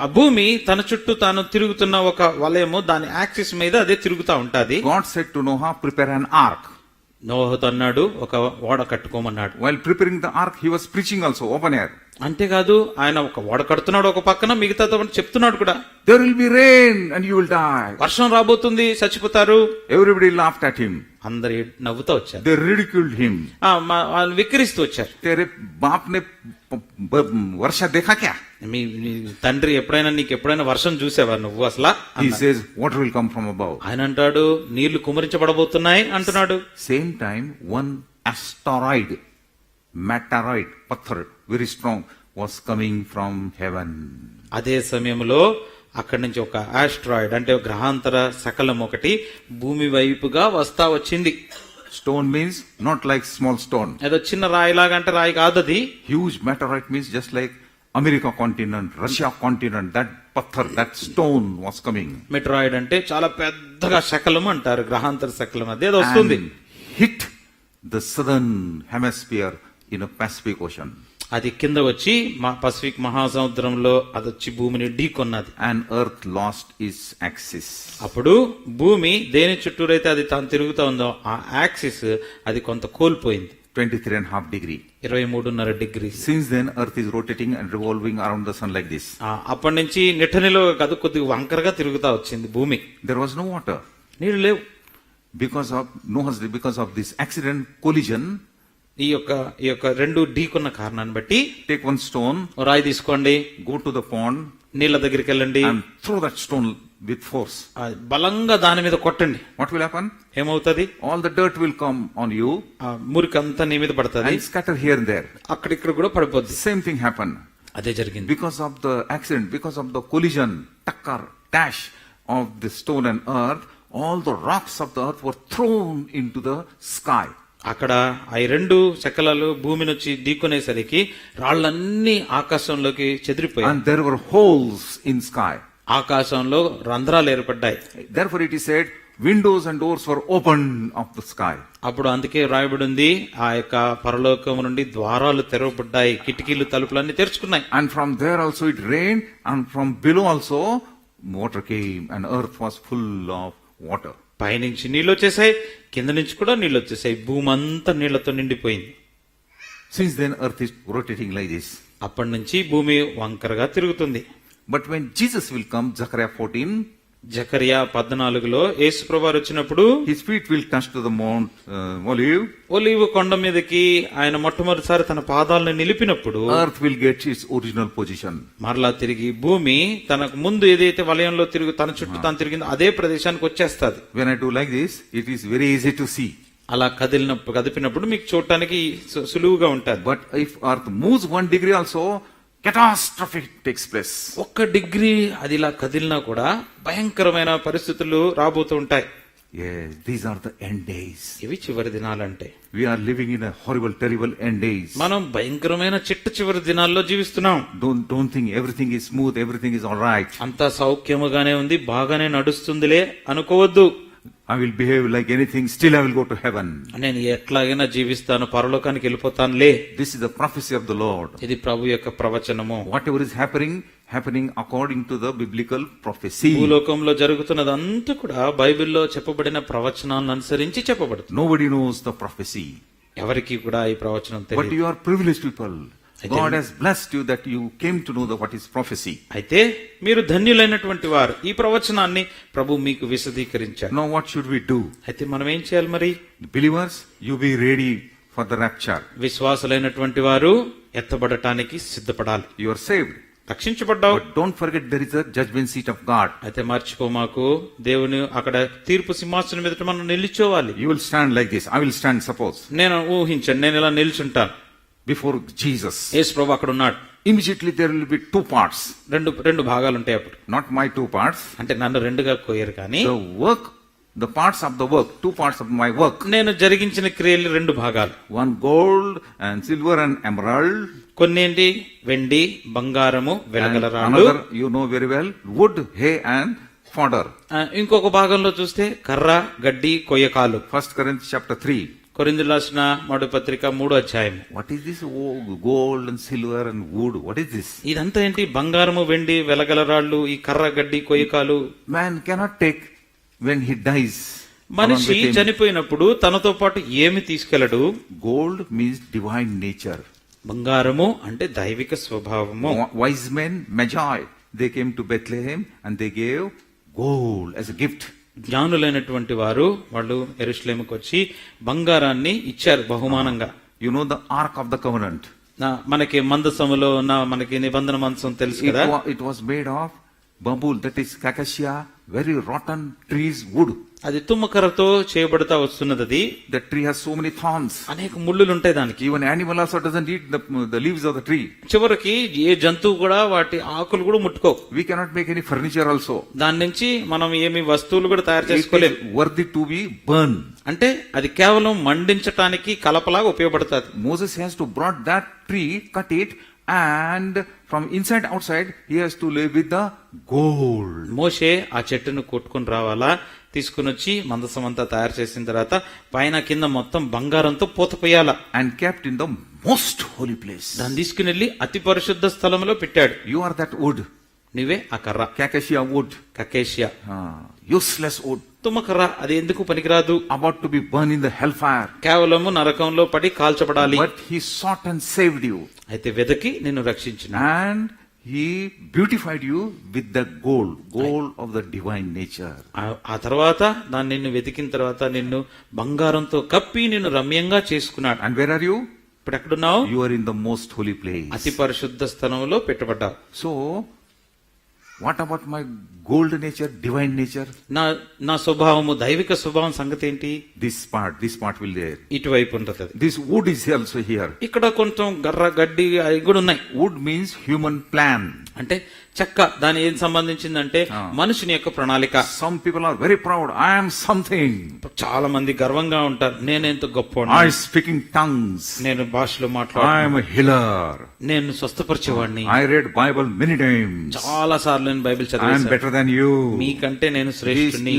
ఆ భూమి తన చుట్టూ తాను తిరుగుతున్న ఒక వలయము, దాని యాక్సిస్ మీద అదే తిరుగుతా ఉంటాది. God said to Noah, prepare an ark. నోవహుతో అన్నాడు ఒక ఓడ కట్టుకోమన్నాడు. While preparing the ark, he was preaching also, open air. అంతేకాదు ఆయన ఒక ఓడ కడుతున్నాడు, ఒక పక్కన మిగతా చెప్తున్నాడు కూడా. There will be rain and you will die. వర్షం రాబోతుంది, చచ్చిపోతారు. Everybody laughed at him. అందరు నవ్వుతూ వచ్చారు. They ridiculed him. వాళ్ళు విక్కిరిస్తూ వచ్చారు. तेरे बाप ने वर्षा देखा क्या? మీ తండ్రి ఎప్పుడైనా నీకు ఎప్పుడైనా వర్షం చూసావా నువ్వు అసలు? He says water will come from above. ఆయన అంటాడు నీళ్లు కుమరించబడబోతున్నాయి అంటున్నాడు. Same time one asteroid, meteoroid, pathar, very strong, was coming from heaven. అదే సమయంలో అక్కడి నుంచి ఒక ఆస్ట్రాయిడ్ అంటే గ్రహాంతర శకలం ఒకటి భూమి వైపుగా వస్తా వచ్చింది. Stone means not like small stone. ఏదో చిన్న రాయిలాగా అంటే రాయి కాదు అది. Huge meteorite means just like America continent, Russia continent, that pathar, that stone was coming. మెట్రాయిడ్ అంటే చాలా పెద్దగా శకలం అంటారు, గ్రహాంతర శకలం అదేదో వస్తుంది. And hit the southern hemisphere in a Pacific Ocean. అది కింద వచ్చి పసిఫిక్ మహాసముద్రంలో అది వచ్చి భూమిని ఢీకొన్నది. And earth lost its axis. అప్పుడు భూమి దేని చుట్టూరైతే అది తాను తిరుగుతా ఉందో ఆ యాక్సిస్ అది కొంత కోల్పోయింది. 23.5 degree. 23.5 degree. Since then earth is rotating and revolving around the sun like this. అప్పటి నుంచి నిట్టనిలో కాదు కొద్దిగా వంకరగా తిరుగుతా వచ్చింది భూమి. There was no water. నీళ్లు లేవు. Because of this accident, collision. ఈ యొక్క రెండు ఢీకొన్న కారణాన్ని బట్టి Take one stone, రాయి తీసుకోండి, go to the pond నీళ్ల దగ్గరికి వెళ్ళండి, and throw that stone with force. బలంగా దాని మీద కొట్టండి. What will happen? ఏమవుతుంది? All the dirt will come on you మురికంతా నీ మీద పడుతుంది, and scatter here and there. అక్కడిక్కడ కూడా పడిపోద్ది. Same thing happened. అదే జరిగింది. Because of the accident, because of the collision, takkar, dash of the stone and earth, all the rocks of the earth were thrown into the sky. అక్కడ ఆ రెండు శకలాలు భూమి నుంచి ఢీకొనేసరికి రాళ్లన్నీ ఆకాశంలోకి చెదిరిపోయాయి. And there were holes in sky. ఆకాశంలో రంధ్రాలు ఏర్పడ్డాయి. Therefore it is said, windows and doors were opened of the sky. అప్పుడు అందుకే రాయబడి ఉంది, ఆ యొక్క పరలోకం నుండి ద్వారాలు తెరవబడ్డాయి, కిటికీలు తలుపులన్నీ తెరుచుకున్నాయి. And from there also it rained, and from below also water came, and earth was full of water. పైనుంచి నీళ్ళు వచ్చేసాయి, కింద నుంచి కూడా నీళ్ళు వచ్చేసాయి, భూమి అంతా నీళ్లతో నిండిపోయింది. Since then earth is rotating like this. అప్పటి నుంచి భూమి వంకరగా తిరుగుతుంది. But when Jesus will come, Zechariah 14, Zechariah 14లో యేసుప్రభు వారు వచ్చినప్పుడు his feet will touch to the Mount Olive. ఒలీవ కొండ మీదకి ఆయన మొట్టమొదటిసారి తన పాదాలను నిలిపినప్పుడు Earth will get its original position. మరలా తిరిగి భూమి తనకు ముందు ఏదైతే వలయంలో తన చుట్టూ తాను తిరిగిందో అదే ప్రదేశానికి వచ్చేస్తది. When I do like this, it is very easy to see. అలా కదిపినప్పుడు మీకు చూడటానికి సులువుగా ఉంటుంది. But if earth moves 1 degree also, catastrophe takes place. 1 degree అది ఇలా కదిలినా కూడా భయంకరమైన పరిస్థితులు రాబోతూ ఉంటాయి. Yes, these are the end days. ఇవి చివరి దినాలంటే We are living in a horrible, terrible end days. మనం భయంకరమైన చివరి దినాల్లో జీవిస్తున్నాం. Don't think everything is smooth, everything is all right. అంతా సౌఖ్యముగానే ఉంది, బాగానే నడుస్తుందిలే అనుకోవద్దు. I will behave like anything, still I will go to heaven. నేను ఎట్లాగైనా జీవిస్తాను, పరలోకానికి వెళ్ళిపోతానులే. This is the prophecy of the Lord. ఇది ప్రభు యొక్క ప్రవచనము. Whatever is happening according to the biblical prophecy. భూలోకంలో జరుగుతున్నదంతా కూడా బైబిల్లో చెప్పబడిన ప్రవచనాలను అనుసరించి చెప్పబడుతుంది. Nobody knows the prophecy. ఎవరికి కూడా ఈ ప్రవచనం But తెలియదు. you are privileged people. God has blessed you that you came to know what is prophecy. అయితే మీరు ధన్యులైనటువంటి వారు, ఈ ప్రవచనాన్ని ప్రభు మీకు విశదీకరించారు. Now what should we do? అయితే మనం ఏం చేయాలి మరి? Believers, you be ready for the rapture. విశ్వాసులైనటువంటి వారు ఎత్తబడటానికి సిద్ధపడాలి. You are saved. రక్షించబడ్డావు. But don't forget there is a judgment seat of God. అయితే మర్చిపోమాకు, దేవుని అక్కడ తీర్పు సింహాసనం మీద మనం నిలిచోవాలి. You will stand like this. I will stand, suppose, నేను ఊహించండి, నేను ఇలా నిల్చుంటాను before Jesus. యేసు ప్రభు అక్కడ ఉన్నాడు. Immediately there will be 2 parts. రెండు భాగాలు ఉంటాయి అప్పుడు. Not my 2 parts. అంటే నన్ను రెండుగా కోయరు కానీ The work, the parts of the work, 2 parts of my work. నేను జరిగించిన క్రియలు 2 భాగాలు. 1 gold and silver and emerald. కొన్ని ఏంటి? వెండి, బంగారము, And వెలగల రాళ్ళు. another, you know very well, wood, hay and fodder. ఇంకొక భాగంలో చూస్తే కర్ర, గడ్డి, కొయ్యకాలు. 1 Corinthians chapter 3. కొరింథీయులకు రాసిన మొదటి పత్రిక 3వ అధ్యాయం. What is this? Oh, gold and silver and wood. What is this? ఇదంతా ఏంటి? బంగారము, వెండి, వెలగల రాళ్ళు, ఈ కర్ర, గడ్డి, కొయ్యకాలు. Man cannot take when he dies. మనిషి along with him. చనిపోయినప్పుడు తనతో పాటు ఏమి తీసుకెళ్లడు? Gold means divine nature. బంగారము అంటే దైవిక స్వభావము. Wise men, magi, they came to Bethlehem and they gave gold as a gift. జ్ఞానులైనటువంటి వారు వాళ్ళు యెరూషలేముకు వచ్చి బంగారాన్ని ఇచ్చారు బహుమానంగా. You know the Ark of the Covenant. మనకి మందసములో ఉన్న మనకి నిబంధన మందసం తెలుసు కదా. It was made of bamboo, that is acacia, very rotten trees, wood. అది తుమ్మకర్రతో చేయబడతా వస్తున్నది. అది The tree has so many thorns. అనేక ముళ్ళులు ఉంటాయి దానికి. Even animal also doesn't eat the leaves of the tree. చివరికి ఏ జంతువు కూడా వాటి ఆకులు కూడా ముట్టుకో. We cannot make any furniture also. దాని నుంచి మనం ఏమి వస్తువులు కూడా తయారు It చేసుకోలేము. is worthy to be burned. అంటే అది కేవలం మండించటానికి కలపలాగా ఉపయోగపడుతుంది. Moses has to brought that tree, cut it, and from inside outside he has to lay with the gold. మోషే ఆ చెట్టును కొట్టుకుని రావాలా, తీసుకుని వచ్చి మందసం అంతా తయారు చేసిన తర్వాత పైన కింద మొత్తం బంగారంతో పూతపోయాలా. And kept in the most holy place. దాన్ని తీసుకుని వెళ్ళి అతి పరిశుద్ధ స్థలంలో పెట్టాడు. You are that wood. నువ్వే ఆ కర్ర, Acacia wood. కకేషియా, Useless wood. తుమ్మకర్ర, అది ఎందుకు పనికిరాదు. About to be burned in the hellfire. కేవలము నరకంలో పడి కాల్చబడాలి. But he sought and saved you. అయితే వెదకి నిన్ను రక్షించిన. And he beautified you with the gold of the divine nature. ఆ తర్వాత దాన్ని నిన్ను వెతికిన తర్వాత నిన్ను బంగారంతో కప్పి నిన్ను రమ్యంగా చేసుకున్నాడు. And where are you? ఇప్పుడు ఎక్కడున్నావు? You are in the most holy place. అతి పరిశుద్ధ స్థలంలో పెట్టబడ్డావు. So, what about my gold nature, divine nature? నా స్వభావము, దైవిక స్వభావం సంగతి ఏంటి? This part will there. ఇటువైపు ఉంటది. This wood is also here. ఇక్కడ కొంచెం గర్ర, గడ్డి అవి కూడా ఉన్నాయి. Wood means human plan. అంటే చెక్క దాని ఏం సంబంధించిందంటే మనుషుని యొక్క ప్రణాళిక. Some people are very proud. I am something. చాలా మంది గర్వంగా ఉంటారు, నేనెంత గొప్ప, I speaking tongues. నేను భాషలో I మాట్లాడు, am a healer. నేను స్వస్థపరిచేవాడిని, I read Bible many times. చాలా సార్లు నేను బైబిల్ I am చదివాను, better than you. మీకంటే నేను This శ్రేష్ఠుని.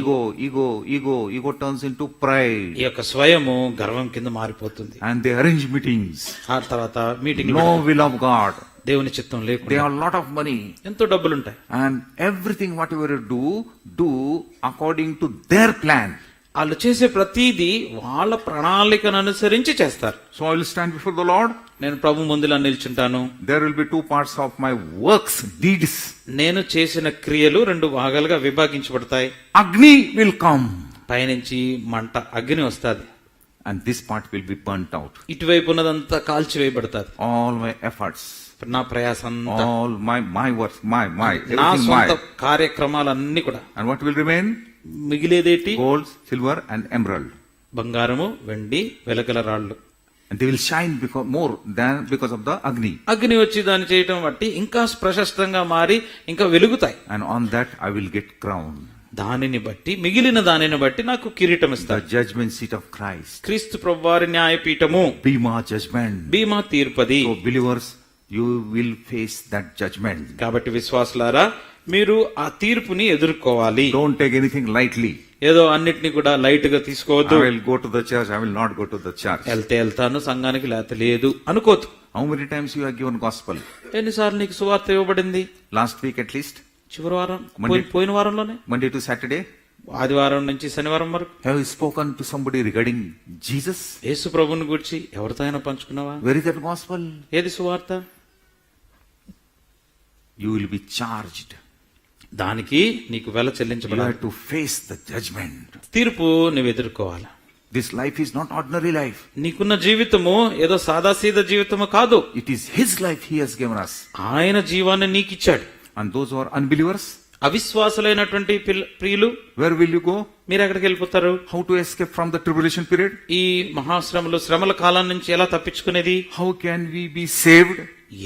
ego turns into pride. ఈ యొక్క స్వయము గర్వం కింద మారిపోతుంది. And they arrange meetings. ఆ తర్వాత meeting, No will of God. దేవుని చిత్తం They లేకుండా have a lot of money. ఎంతో డబ్బులుంటాయి, And everything whatever you do according to their plan. వాళ్ళు చేసే ప్రతిదీ వాళ్ళ ప్రణాళికను అనుసరించి చేస్తారు. So I will stand before the Lord. నేను ప్రభు ముందులా నిల్చుంటాను. There will be 2 parts of my works, deeds. నేను చేసిన క్రియలు 2 భాగాలుగా విభాగించబడతాయి. Agni will come. పైనుంచి మంట అగ్ని వస్తుంది, And this part will be burnt out. ఇటువైపు ఉన్నదంతా కాల్చివేయబడుతుంది. All my efforts, నా ప్రయాసం అంతా, all my works, my నా everything సొంత my. కార్యక్రమాలన్నీ కూడా. And what will remain? మిగిలేదేటి? Gold, silver and emerald. బంగారము, వెండి, వెలకల రాళ్ళు. And they will shine more than because of the Agni. అగ్ని వచ్చి దాన్ని చేయటం బట్టి ఇంకా ప్రశస్తంగా మారి ఇంకా వెలుగుతాయి. And on that I will get crown. దానిని బట్టి, మిగిలిన దానిని బట్టి నాకు కిరీటం The ఇస్తారు. judgment seat of Christ. క్రీస్తు ప్రభువారి న్యాయపీఠము, Bema judgment. Bhima తీర్పది. So believers, you will face that judgment. కాబట్టి విశ్వాసులారా, మీరు ఆ తీర్పుని ఎదుర్కోవాలి. Don't take anything lightly. ఏదో అన్నిటిని కూడా లైట్ గా తీసుకోవద్దు. I will go to the church, I will not go to the church. వెళ్తే వెళ్తాను, సంఘానికి లేకపోతే లేదు అనుకోదు. How many times you have given gospel? ఎన్నిసార్లు నీకు సువార్త ఇవ్వబడింది? Last week at least? చివరి వారం, Monday. పోయిన వారంలోనే, Monday to Saturday? ఆదివారం నుంచి శనివారం వరకు. Have you spoken to somebody regarding Jesus? యేసు ప్రభువుని గురించి ఎవరితో అయినా పంచుకున్నావా? Where is that gospel? ఏది సువార్త? You will be charged. దానికి నీకు వెల You చెల్లించబడాలి. have to face the judgment. తీర్పు నువ్వు ఎదుర్కోవాలి. This life is not ordinary life. నీకున్న జీవితము ఏదో సాదాసీదా జీవితము కాదు. It is His life He has given us. ఆయన జీవాన్ని నీకిచ్చాడు. And those who are unbelievers, అవిశ్వాసులైనటువంటి ప్రియులు, where will you go? మీరు ఎక్కడికి వెళ్ళిపోతారు? How to escape from the tribulation period? ఈ మహాశ్రమలు, శ్రమల కాలం నుంచి ఎలా తప్పించుకునేది? How can we be saved?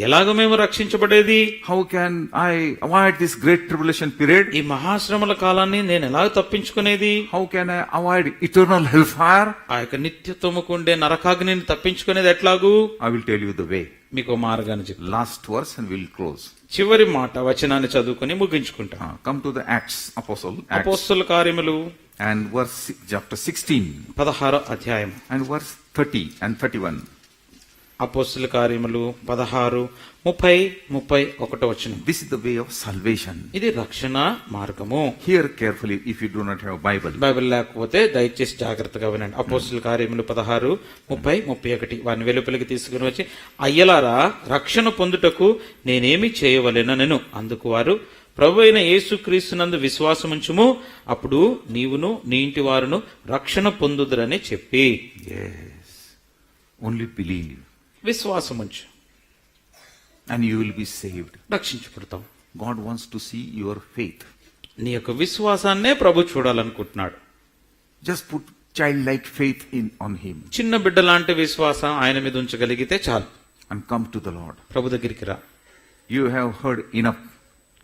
ఎలాగ మేము రక్షించబడేది? How can I avoid this great tribulation period? ఈ మహాశ్రమల కాలాన్ని నేను ఎలా తప్పించుకునేది? How can I avoid eternal hellfire? ఆ యొక్క నిత్యత్వముకు ఉండే నరకాగ్నిని తప్పించుకునేది ఎట్లాగూ? I will tell you the way. మీకు మార్గాన్ని చెప్పు. Last verse and we'll close. చివరి మాట వచనాన్ని చదువుకొని ముగించుకుంటాం. Come to the Acts, Apostle, Acts, అపోస్తల కార్యములు and verse chapter 16 16వ అధ్యాయం, and verse 30 and 31. అపోస్తల కార్యములు 16, 30, 31 వచనం. This is the way of salvation. ఇది రక్షణ మార్గము. Hear carefully if you do not have a Bible. Bible లేకపోతే దయచేసి జాగ్రత్తగా వినండి. అపోస్తల కార్యములు 16, 30, 31. వారిని వెలుపలికి తీసుకుని వచ్చి, అయ్యలారా, రక్షణ పొందుటకు నేనేమి చేయవలెననెను. అందుకు వారు, ప్రభు అయిన యేసుక్రీస్తునందు విశ్వాసముంచుము, అప్పుడు నీవును నీ ఇంటి వారును రక్షణ పొందుదురని చెప్పి. Yes. Only believe విశ్వాసముంచు, and you will be saved. రక్షించబడతాం. God wants to see your faith. నీ యొక్క విశ్వాసాన్నే ప్రభు చూడాలనుకుంటున్నాడు. Just put childlike faith on Him చిన్న బిడ్డ లాంటి విశ్వాసం ఆయన మీద ఉంచగలిగితే చాలు. and come to the Lord. ప్రభు దగ్గరికి రా. You have heard enough.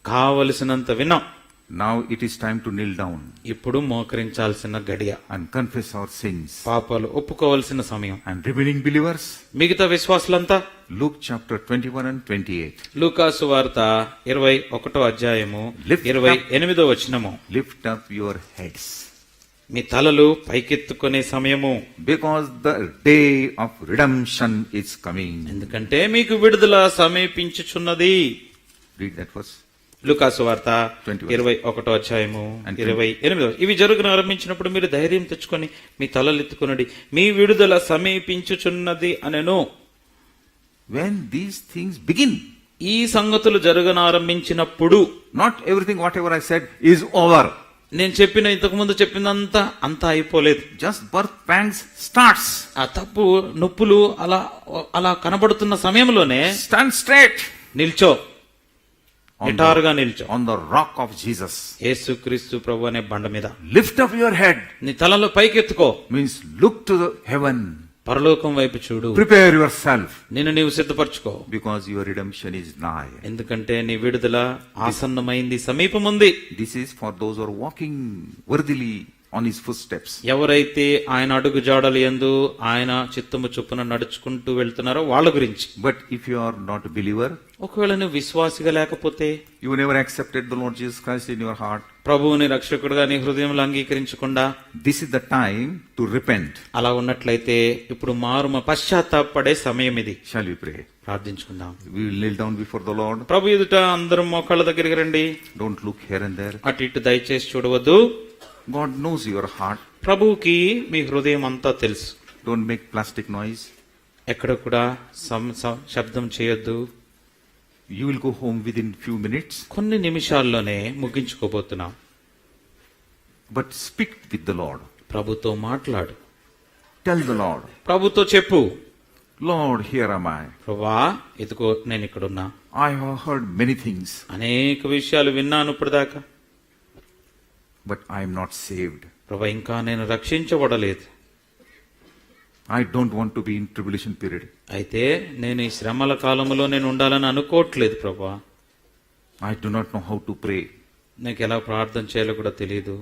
కావలసినంత విన్నాం. Now it is time to kneel down ఇప్పుడు మోకరించాల్సిన గడియ, and confess our sins. పాపాలు ఒప్పుకోవాల్సిన సమయం. And remaining believers, మిగతా విశ్వాసులంతా Luke chapter 21 and 28. లూకాసు వార్త 21వ అధ్యాయము Lift up. 28వ వచనము. Lift up your heads, మీ తలలు పైకెత్తుకునే సమయము, because the day of redemption is coming. ఎందుకంటే మీకు విడుదల సమీపించుచున్నది. Read that verse. లూకాసు వార్త 21. 21వ అధ్యాయము And 28. ఇవి జరుగున ఆరంభించినప్పుడు మీరు ధైర్యం తెచ్చుకొని మీ తలలెత్తుకునడి, మీ విడుదల సమీపించుచున్నది అనెను. When these things begin, ఈ సంగతులు జరగనారంభించినప్పుడు, not everything whatever I said is over. నేను చెప్పిన ఇంతకు ముందు చెప్పిందంతా అంతా అయిపోలేదు. Just birth pangs starts. ఆ తప్పు నొప్పులు అలా కనబడుతున్న సమయంలోనే Stand straight నిల్చో, on నిటారుగా నిల్చో. on the rock of Jesus. యేసుక్రీస్తు ప్రభు అనే బండ మీద Lift up your head నీ తలలో పైకెత్తుకో. means look to the heaven. పరలోకం వైపు చూడు, Prepare yourself, నిన్ను నీవు సిద్ధపరచుకో, because your redemption is nigh. ఎందుకంటే నీ విడుదల ఆసన్నమైంది, సమీపముంది. This is for those who are walking worthily on his footsteps. ఎవరైతే ఆయన అడుగు జాడలు యందు ఆయన చిత్తము చొప్పున నడుచుకుంటూ వెళ్తున్నారో వాళ్ళ గురించి. But if you are not a believer, ఒకవేళ నువ్వు విశ్వాసిగా లేకపోతే, you never accepted the Lord Jesus Christ in your heart, ప్రభువుని రక్షకుడుగా నీ హృదయంలో అంగీకరించకుండా, this is the time to repent. అలా ఉన్నట్లయితే ఇప్పుడు పశ్చాత్తాపడే సమయం ఇది. Shall we pray? ప్రార్థించుకుందాం. We will kneel down before the Lord. ప్రభు ఎదుట అందరం మోకాళ్ళ దగ్గరికి రండి. Don't look here and there. అటు ఇటు దయచేసి చూడవద్దు. God knows your heart. ప్రభువుకి మీ హృదయం అంతా తెలుసు. Don't make plastic noise. ఎక్కడ కూడా శబ్దం చేయొద్దు. You will go home within few minutes. కొన్ని నిమిషాల్లోనే ముగించుకోబోతున్నాం. But speak with the Lord. ప్రభుతో మాట్లాడు. Tell the Lord, ప్రభుతో చెప్పు, Lord, here am I. ప్రభువా ఇదిగో నేను ఇక్కడున్నా. I have heard many things, అనేక విషయాలు విన్నాను ఇప్పటిదాకా. but I am not saved. ప్రభు ఇంకా నేను రక్షించబడలేదు. I don't want to be in tribulation period. అయితే నేను ఈ శ్రమల కాలంలో నేను ఉండాలని అనుకోవట్లేదు ప్రభా. I do not know how to pray. నాకు ఎలా ప్రార్థన చేయాలో కూడా తెలియదు.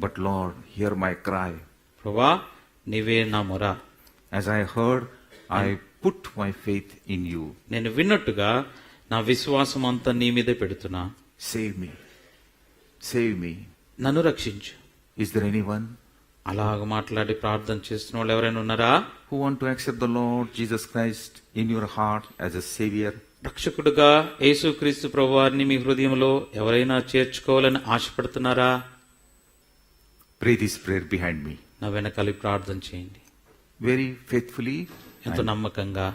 But Lord, hear my cry. ప్రభా నీవే నా మొర. As I heard, I put my faith in you. నేను విన్నట్టుగా నా విశ్వాసం అంతా నీ మీదే పెడుతున్నా. Save me. Save me. నన్ను రక్షించు. Is there anyone అలాగ మాట్లాడి ప్రార్థన చేస్తున్న వాళ్ళు ఎవరైనా ఉన్నారా? who want to accept the Lord Jesus Christ in your heart as a Savior? రక్షకుడుగా యేసుక్రీస్తు ప్రభువారిని మీ హృదయంలో ఎవరైనా చేర్చుకోవాలని ఆశపడుతున్నారా? Pray this prayer behind me. నా వెనకాలి ప్రార్థన చేయండి. Very faithfully. ఎంతో నమ్మకంగా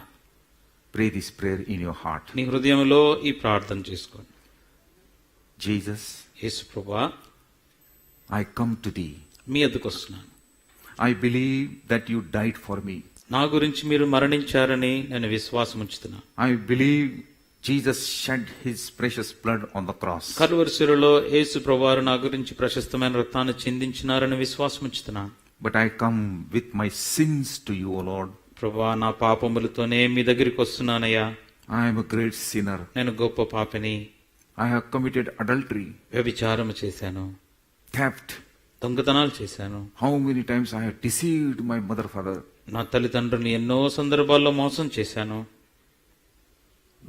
Pray this prayer in your heart. నీ హృదయంలో ఈ ప్రార్థన చేసుకోండి. Jesus, యేసు ప్రభువా I come to thee. మీ ఎదుకు వస్తున్నాను. I believe that you died for me. నా గురించి మీరు మరణించారని నేను విశ్వాసం ఉంచుతున్నా. I believe Jesus shed his precious blood on the cross. Calvary శిలువలో యేసు ప్రభువారు నా గురించి ప్రశస్తమైన రక్తాన్ని చిందించినారని విశ్వాసం ఉంచుతున్నా. But I come with my sins to you, O Lord. ప్రభువా నా పాపములతోనే మీ దగ్గరికి వస్తున్నానయ్యా. I am a great sinner. నేను గొప్ప పాపిని. I have committed adultery, వ్యభిచారం చేశాను, theft. దొంగతనాలు చేశాను. How many times I have deceived my mother, father. నా తల్లిదండ్రుల్ని ఎన్నో సందర్భాల్లో మోసం చేశాను.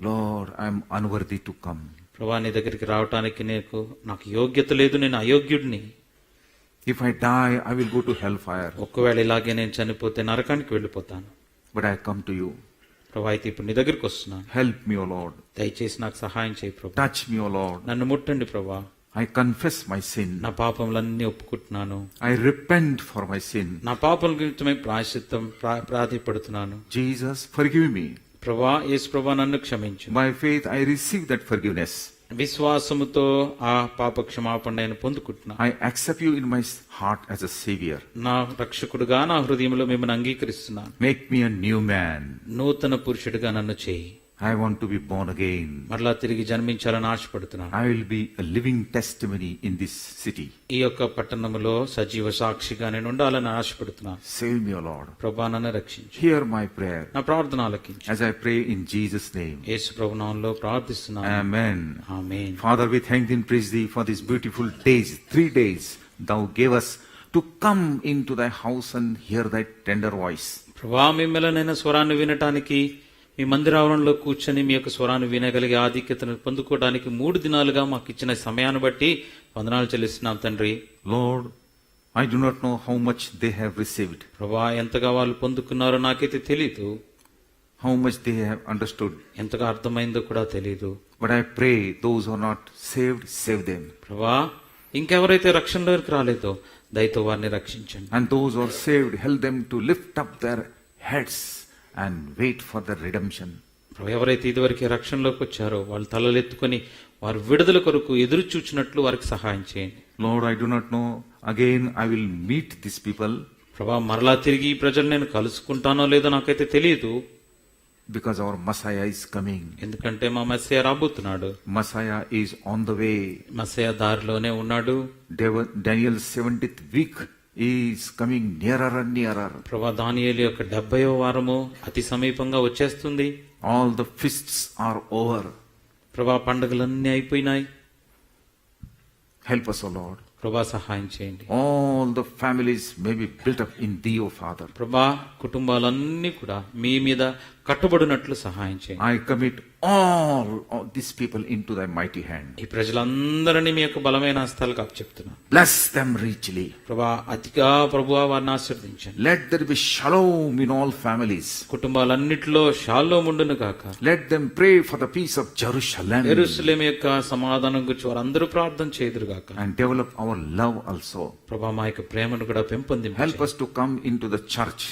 Lord, I am unworthy to come. ప్రభువా నీ దగ్గరికి రావటానికి నాకు యోగ్యత లేదు, నేను అయోగ్యుడిని. If I die, I will go to hellfire. ఒకవేళ ఇలాగే నేను చనిపోతే నరకానికి వెళ్ళిపోతాను. But I come to you. ప్రభా అయితే ఇప్పుడు నీ దగ్గరికి వస్తున్నాను. Help me, O Lord. దయచేసి నాకు సహాయం చేయి ప్రభా. Touch me, O Lord. నన్ను ముట్టండి ప్రభా. I confess my sin. నా పాపములన్నీ ఒప్పుకుంటున్నాను. I repent for my sin. నా పాపల నిమిత్తమై ప్రాయశ్చిత్తం ప్రాధిపడుతున్నాను. Jesus, forgive me. ప్రభా యేసు ప్రభా నన్ను క్షమించు. By faith, I receive that forgiveness. విశ్వాసముతో ఆ పాప క్షమాపణ నేను పొందుకుంటున్నా. I accept you in my heart as a Savior. నా రక్షకుడుగా నా హృదయంలో మిమ్మల్ని అంగీకరిస్తున్నాను. Make me a new man. నూతన పురుషుడిగా నన్ను చేయి. I want to be born again. మరలా తిరిగి జన్మించాలని ఆశపడుతున్నాను. I will be a living testimony in this city. ఈ యొక్క పట్టణంలో సజీవ సాక్షిగా నేను ఉండాలని ఆశపడుతున్నాను. Save me, O Lord. ప్రభా నన్ను రక్షించు. Hear my prayer నా ప్రార్థన ఆలకించు. as I pray in Jesus' name. యేసు ప్రభు నామములో ప్రార్థిస్తున్నాను. Amen. Amen. Father, we thank thee and praise thee for these beautiful days, 3 days thou gave us to come into thy house and hear thy tender voice. ప్రభా మిమ్మల్ని స్వరాన్ని వినటానికి మీ మందిరావరణలో కూర్చొని మీ యొక్క స్వరాన్ని వినగలిగే ఆధిక్యతను పొందుకోవడానికి 3 దినాలుగా మాకు ఇచ్చిన సమయాన్ని బట్టి వందనాలు చెల్లిస్తున్నాం తండ్రి. Lord, I do not know how much they have received, ప్రభా ఎంతగా వాళ్ళు పొందుకున్నారో నాకైతే తెలీదు, how much they have understood. ఎంతగా అర్థమైందో కూడా తెలీదు. But I pray those who are not saved, save them. ప్రభా ఇంకెవరైతే రక్షణలోకి రాలేదో దయతో వారిని రక్షించండి. And those who are saved, help them to lift up their heads and wait for the redemption. ఎవరైతే ఇదివరకు రక్షణలోకి వచ్చారో వాళ్ళు తలలెత్తుకొని వారు విడుదల కొరకు ఎదురు చూచినట్లు వారికి సహాయం చేయండి. Lord, I do not know. Again, I will meet these people. ప్రభా మరలా తిరిగి ఈ ప్రజలు నేను కలుసుకుంటానో లేదో నాకైతే తెలియదు. Because our Messiah is coming. ఎందుకంటే మా మెస్సయ్య రాబోతున్నాడు. Messiah is on the way. Messiah దారిలోనే ఉన్నాడు. Daniel's 70th week is coming nearer and nearer. ప్రభా దానియేలు యొక్క 70వ వారము అతి సమీపంగా వచ్చేస్తుంది. All the feasts are over. ప్రభా పండుగలన్నీ అయిపోయినాయి. Help us, O Lord. ప్రభా సహాయం చేయండి. All the families may be built up in Thee, O Father. ప్రభా కుటుంబాలన్నీ కూడా మీ మీద కట్టుబడినట్లు సహాయం చేయండి. I commit all of these people into Thy mighty hand. ఈ ప్రజలందరినీ మీ యొక్క బలమైన హస్తాలకు అప్పచెప్తున్నాను. Bless them richly. ప్రభా అతిగా ప్రభువా వారిని ఆశీర్వదించండి. Let there be shalom in all families. కుటుంబాలన్నిటిలో షాలోమ్ ఉండును గాక. Let them pray for the peace of Jerusalem. యెరూషలేము యొక్క సమాధానం గురించి వారందరూ ప్రార్థన చేదురు గాక. And develop our love also. ప్రభా మా యొక్క ప్రేమను కూడా పెంపొందించండి. Help us to come into the church.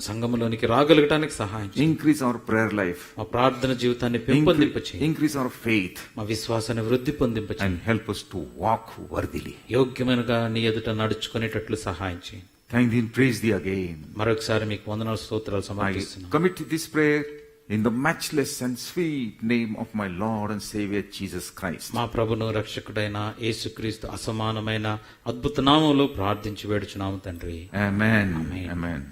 సంఘములోనికి రాగలగటానికి సహాయం చేయండి. Increase our prayer life. మా ప్రార్థన జీవితాన్ని పెంపొందింపచేయండి. Increase our faith. మా విశ్వాసాన్ని వృద్ధి పొందింపచేయండి. And help us to walk worthily. యోగ్యముగా నీ ఎదుట నడుచుకునేటట్లు సహాయం చేయండి. Thank Thee and praise Thee again. మరొకసారి మీకు వందనాలు స్తోత్రాలు I సమర్పిస్తున్నాను. commit this prayer in the matchless and sweet name of my Lord and Savior Jesus Christ. మా ప్రభును రక్షకుడైన యేసుక్రీస్తు అసమానమైన అద్భుత నామములో ప్రార్థించి వేడుచున్నాము తండ్రి. Amen. Amen. Amen.